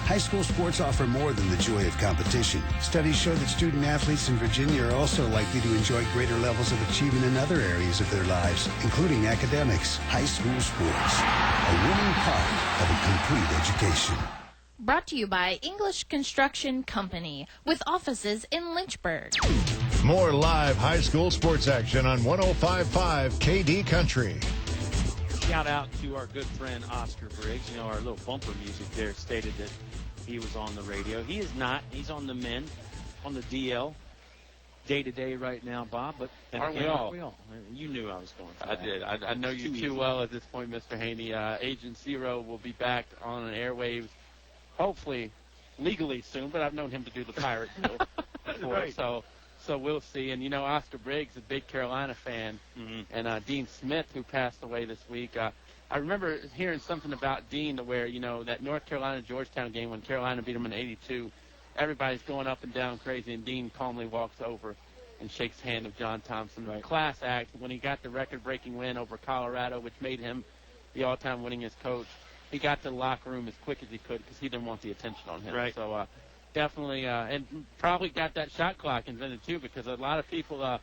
High school sports offer more than the joy of competition. Studies show that student athletes in Virginia are also likely to enjoy greater levels of achievement in other areas of their lives, including academics. High school sports, a winning part of a complete education. Brought to you by English Construction Company, with offices in Lynchburg. More live high school sports action on 105.5 KD Country. Shout out to our good friend Oscar Briggs. You know, our little bumper music there stated that he was on the radio. He is not. He's on the men, on the DL, day-to-day right now, Bob. But Aren't we all? You knew I was going for I that. did. I know you too well at this point, Mr. Hoehne. Agent Zero will be back on airwaves, hopefully legally soon, but I've known him to do the Pirate deal before, Right. so we'll see. And, you know, Oscar Briggs, a big Carolina fan, and Dean Smith, who passed away this week. I remember hearing something about Dean to where, you know, that North Carolina-Georgetown game when Carolina beat them in 82, everybody's going up and down crazy, and Dean calmly walks over and shakes the hand of John Thompson. Right. Class act. When he got the record-breaking win over Colorado, which made him the all-time winningest coach, he got to the locker room as quick as he could because he didn't want the attention on him. Right. So definitely, and probably got that shot clock invented too, because a lot of people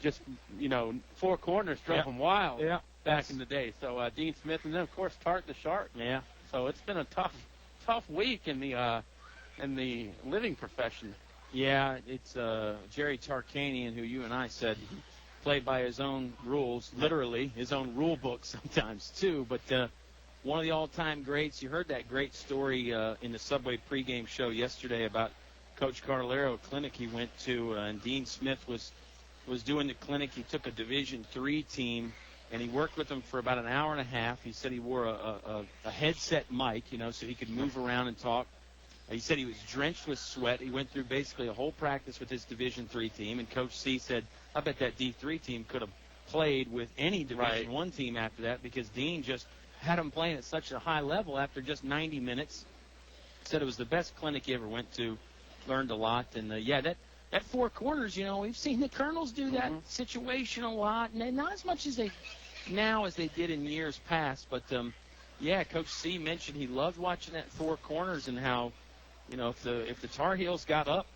just, you know, four corners drove them wild back in the day. So Dean Smith, and then of course Tart the Shark. Yeah. So it's been a tough week in the living profession. Yeah, it's Jerry Tarkanian, who you and I said played by his own rules, literally, his own rule book sometimes too. But one of the all-time greats. You heard that great story in the Subway pregame show yesterday about Coach Carlero clinic he went to, and Dean Smith was doing the clinic. He took a Division III team, and he worked with them for about an hour and a half. He said he wore a headset mic, you know, so he could move around and talk. He said he was drenched with sweat. He went through basically a whole practice with his Division III team, and Coach C said, I bet that D3 team could have played with any Division I team after that, because Dean just had him playing at such a high level after just 90 minutes. Said it was the best clinic he ever went to. Learned a lot. And, that four corners, you know, we've seen the Colonels do that situation a lot. And not as much as they did in years past. But, Coach C mentioned he loved watching that four corners and how, you know, if the Tar Heels got up,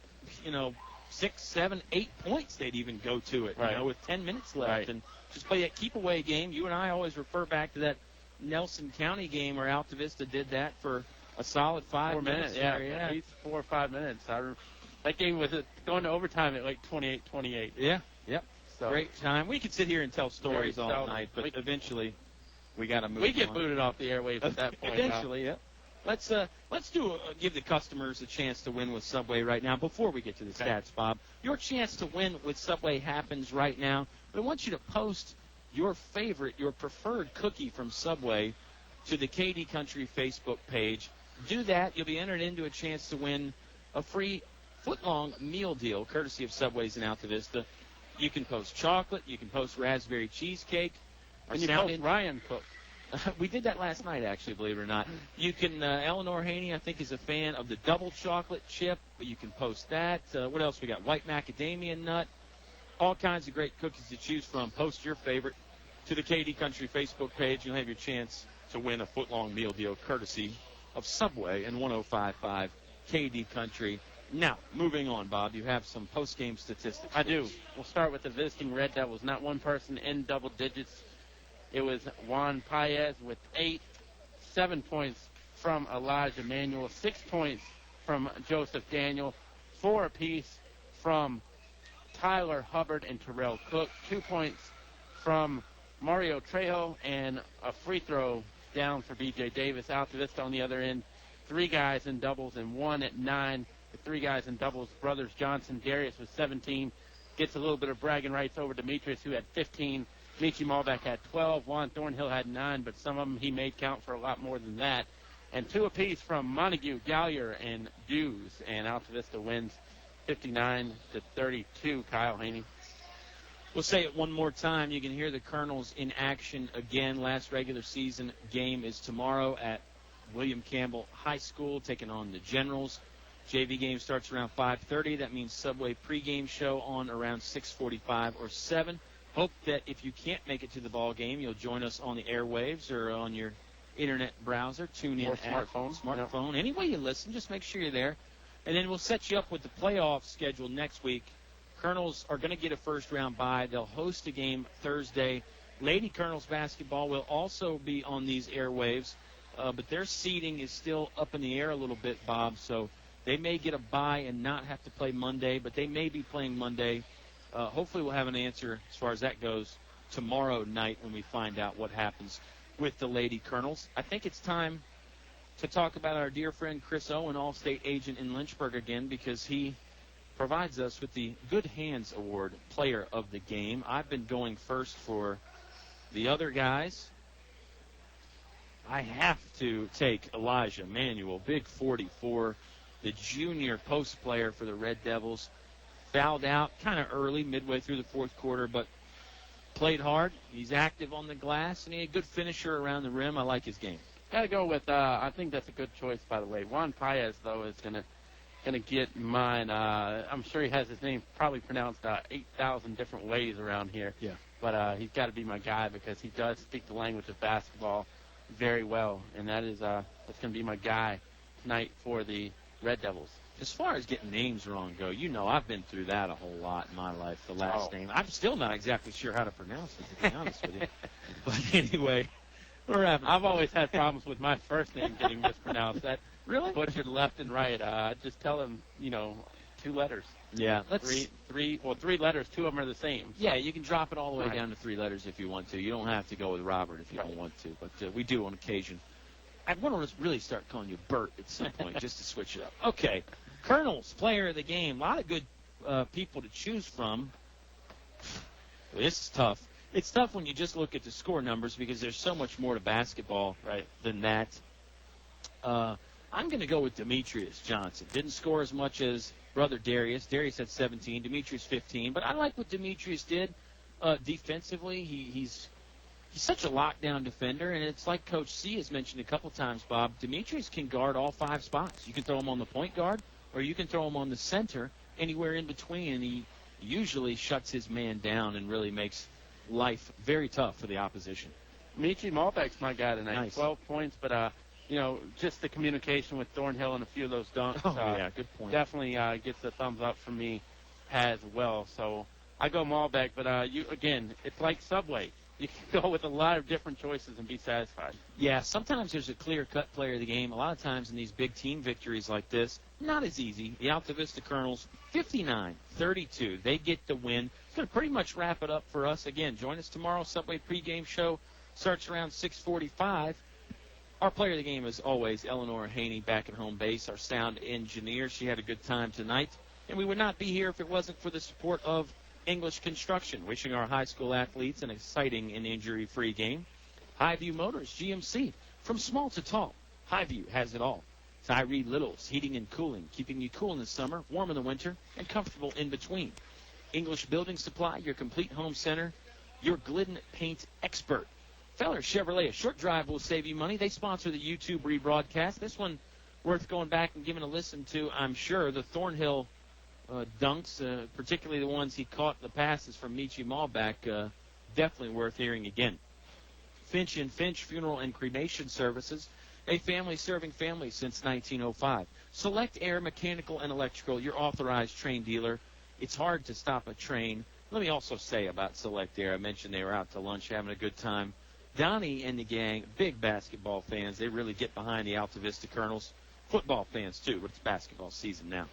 you know, 6, 7, 8 points, they'd even go to it, you know, with 10 minutes left. And just play that keep-away game. You and I always refer back to that Nelson County game where Altavista did that for a solid 5 minutes. At least 4 or 5 minutes. That game was going to overtime at like 28-28. Yeah, yep. So, great time. We could sit here and tell stories all night, but eventually we got to move on. We get booted off the airwaves at that point. Eventually, yeah. Let's give the customers a chance to win with Subway right now. Before we get to the stats, Bob, your chance to win with Subway happens right now. But I want you to post your preferred cookie from Subway to the KD Country Facebook page. Do that. You'll be entered into a chance to win a free foot-long meal deal, courtesy of Subways in Altavista. You can post chocolate. You can post raspberry cheesecake. And you post Ryan Cook. We did that last night, actually, believe it or not. You can, Eleanor Hoehne, I think, is a fan of the double chocolate chip. But you can post that. What else we got? White macadamia nut. All kinds of great cookies to choose from. Post your favorite to the KD Country Facebook page. You'll have your chance to win a foot-long meal deal, courtesy of Subway and 105.5 KD Country. Now, moving on, Bob, you have some post-game statistics. I do. We'll start with the visiting Red Devils. Not one person in double digits. It was Juan Paez with 8, 7 points from Elijah Manuel, 6 points from Joseph Daniel, 4 apiece from Tyler Hubbard and Terrell Cook, 2 points from Mario Trejo, and a free throw down for B.J. Davis. Altavista on the other end, 3 guys in doubles and 1 at 9. The 3 guys in doubles, brothers Johnson. Darius with 17. Gets a little bit of bragging rights over Demetrius, who had 15. Michi Malbeck had 12. Juan Thornhill had 9, but some of them he made count for a lot more than that. And 2 apiece from Montague, Gallier, and Dews. And Altavista wins 59-32, Kyle Hoehne. We'll say it one more time. You can hear the Colonels in action again. Last regular season game is tomorrow at William Campbell High School, taking on the Generals. JV game starts around 5:30. That means Subway pregame show on around 6:45 or 7. Hope that if you can't make it to the ball game, you'll join us on the airwaves or on your internet browser. Tune in or smartphone. Any way you listen, just make sure you're there. And then we'll set you up with the playoff schedule next week. Colonels are going to get a first-round bye. They'll host a game Thursday. Lady Colonels basketball will also be on these airwaves but their seeding is still up in the air a little bit, Bob. So they may get a bye and not have to play Monday, but they may be playing Monday. Hopefully we'll have an answer as far as that goes tomorrow night when we find out what happens with the Lady Colonels. I think it's time to talk about our dear friend Chris Owen, All-State agent in Lynchburg again, because he provides us with the Good Hands Award Player of the Game. I've been going first for the other guys. I have to take Elijah Manuel, big 44, the junior post player for the Red Devils. Fouled out kind of early, midway through the fourth quarter, but played hard. He's active on the glass, and he's a good finisher around the rim. I like his game. Got to go with, I think that's a good choice, by the way. Juan Paez, though, is going to get mine. I'm sure he has his name probably pronounced 8,000 different ways around here. Yeah. But he's got to be my guy because he does speak the language of basketball very well, and that's going to be my guy tonight for the Red Devils. As far as getting names wrong go, I've been through that a whole lot in my life, the last name. I'm still not exactly sure how to pronounce it, to be honest with you. But anyway, I've always had problems with my first name getting mispronounced. That really butchered left and right. Just tell them, 2 letters. Yeah. Three letters. 2 of them are the same. So. Yeah, you can drop it all the way down to 3 letters if you want to. You don't have to go with Robert if you don't want to, but we do on occasion. I want to really start calling you Bert at some point just to switch it up. Okay. Colonels, player of the game. A lot of good people to choose from. This is tough. It's tough when you just look at the score numbers because there's so much more to basketball than that. I'm going to go with Demetrius Johnson. Didn't score as much as brother Darius. Darius had 17, Demetrius 15. But I like what Demetrius did defensively. He's such a lockdown defender, and it's like Coach C has mentioned a couple times, Bob. Demetrius can guard all 5 spots. You can throw him on the point guard, or you can throw him on the center, anywhere in between, and he usually shuts his man down and really makes life very tough for the opposition. Michi Malbeck's my guy tonight. Nice. 12 points, but just the communication with Thornhill and a few of those dunks. Yeah, good point. Definitely gets a thumbs up from me as well. So I go Malbeck, but it's like Subway. You can go with a lot of different choices and be satisfied. Yeah, sometimes there's a clear-cut player of the game. A lot of times in these big team victories like this, not as easy. The Altavista Colonels, 59-32. They get the win. It's going to pretty much wrap it up for us. Again, join us tomorrow. Subway pregame show starts around 6:45. Our player of the game, as always, Eleanor Hoehne back at home base, our sound engineer. She had a good time tonight. And we would not be here if it wasn't for the support of English Construction, wishing our high school athletes an exciting and injury-free game. Highview Motors, GMC, from small to tall, Highview has it all. Tyree Littles, heating and cooling, keeping you cool in the summer, warm in the winter, and comfortable in between. English Building Supply, your complete home center, your Glidden paint expert. Feller Chevrolet, a short drive will save you money. They sponsor the YouTube rebroadcast. This one worth going back and giving a listen to, I'm sure. The Thornhill dunks, particularly the ones he caught the passes from Michi Malbeck, definitely worth hearing again. Finch & Finch Funeral and Cremation Services, a family serving families since 1905. Select Air Mechanical and Electrical, your authorized train dealer. It's hard to stop a train. Let me also say about Select Air, I mentioned they were out to lunch having a good time. Donnie and the gang, big basketball fans. They really get behind the Altavista Colonels. Football fans, too, but it's basketball season now.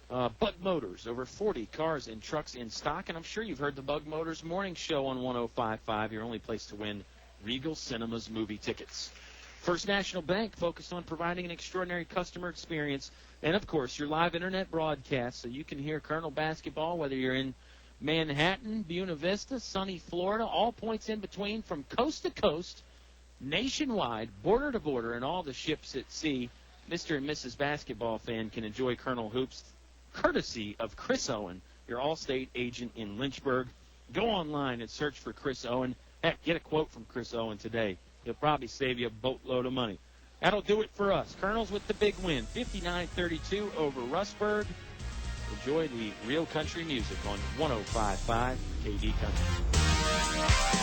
Bug Motors, over 40 cars and trucks in stock, and I'm sure you've heard the Bug Motors morning show on 105.5, your only place to win Regal Cinemas movie tickets. First National Bank, focused on providing an extraordinary customer experience, and, of course, your live internet broadcast, so you can hear Colonel basketball, whether you're in Manhattan, Buena Vista, sunny Florida, all points in between, from coast to coast, nationwide, border to border, and all the ships at sea. Mr. and Mrs. Basketball fan can enjoy Colonel Hoops courtesy of Chris Owen, your All-State agent in Lynchburg. Go online and search for Chris Owen. Heck, get a quote from Chris Owen today. He'll probably save you a boatload of money. That'll do it for us. Colonels with the big win, 59-32 over Rustburg. Enjoy the real country music on 105.5 KD Country.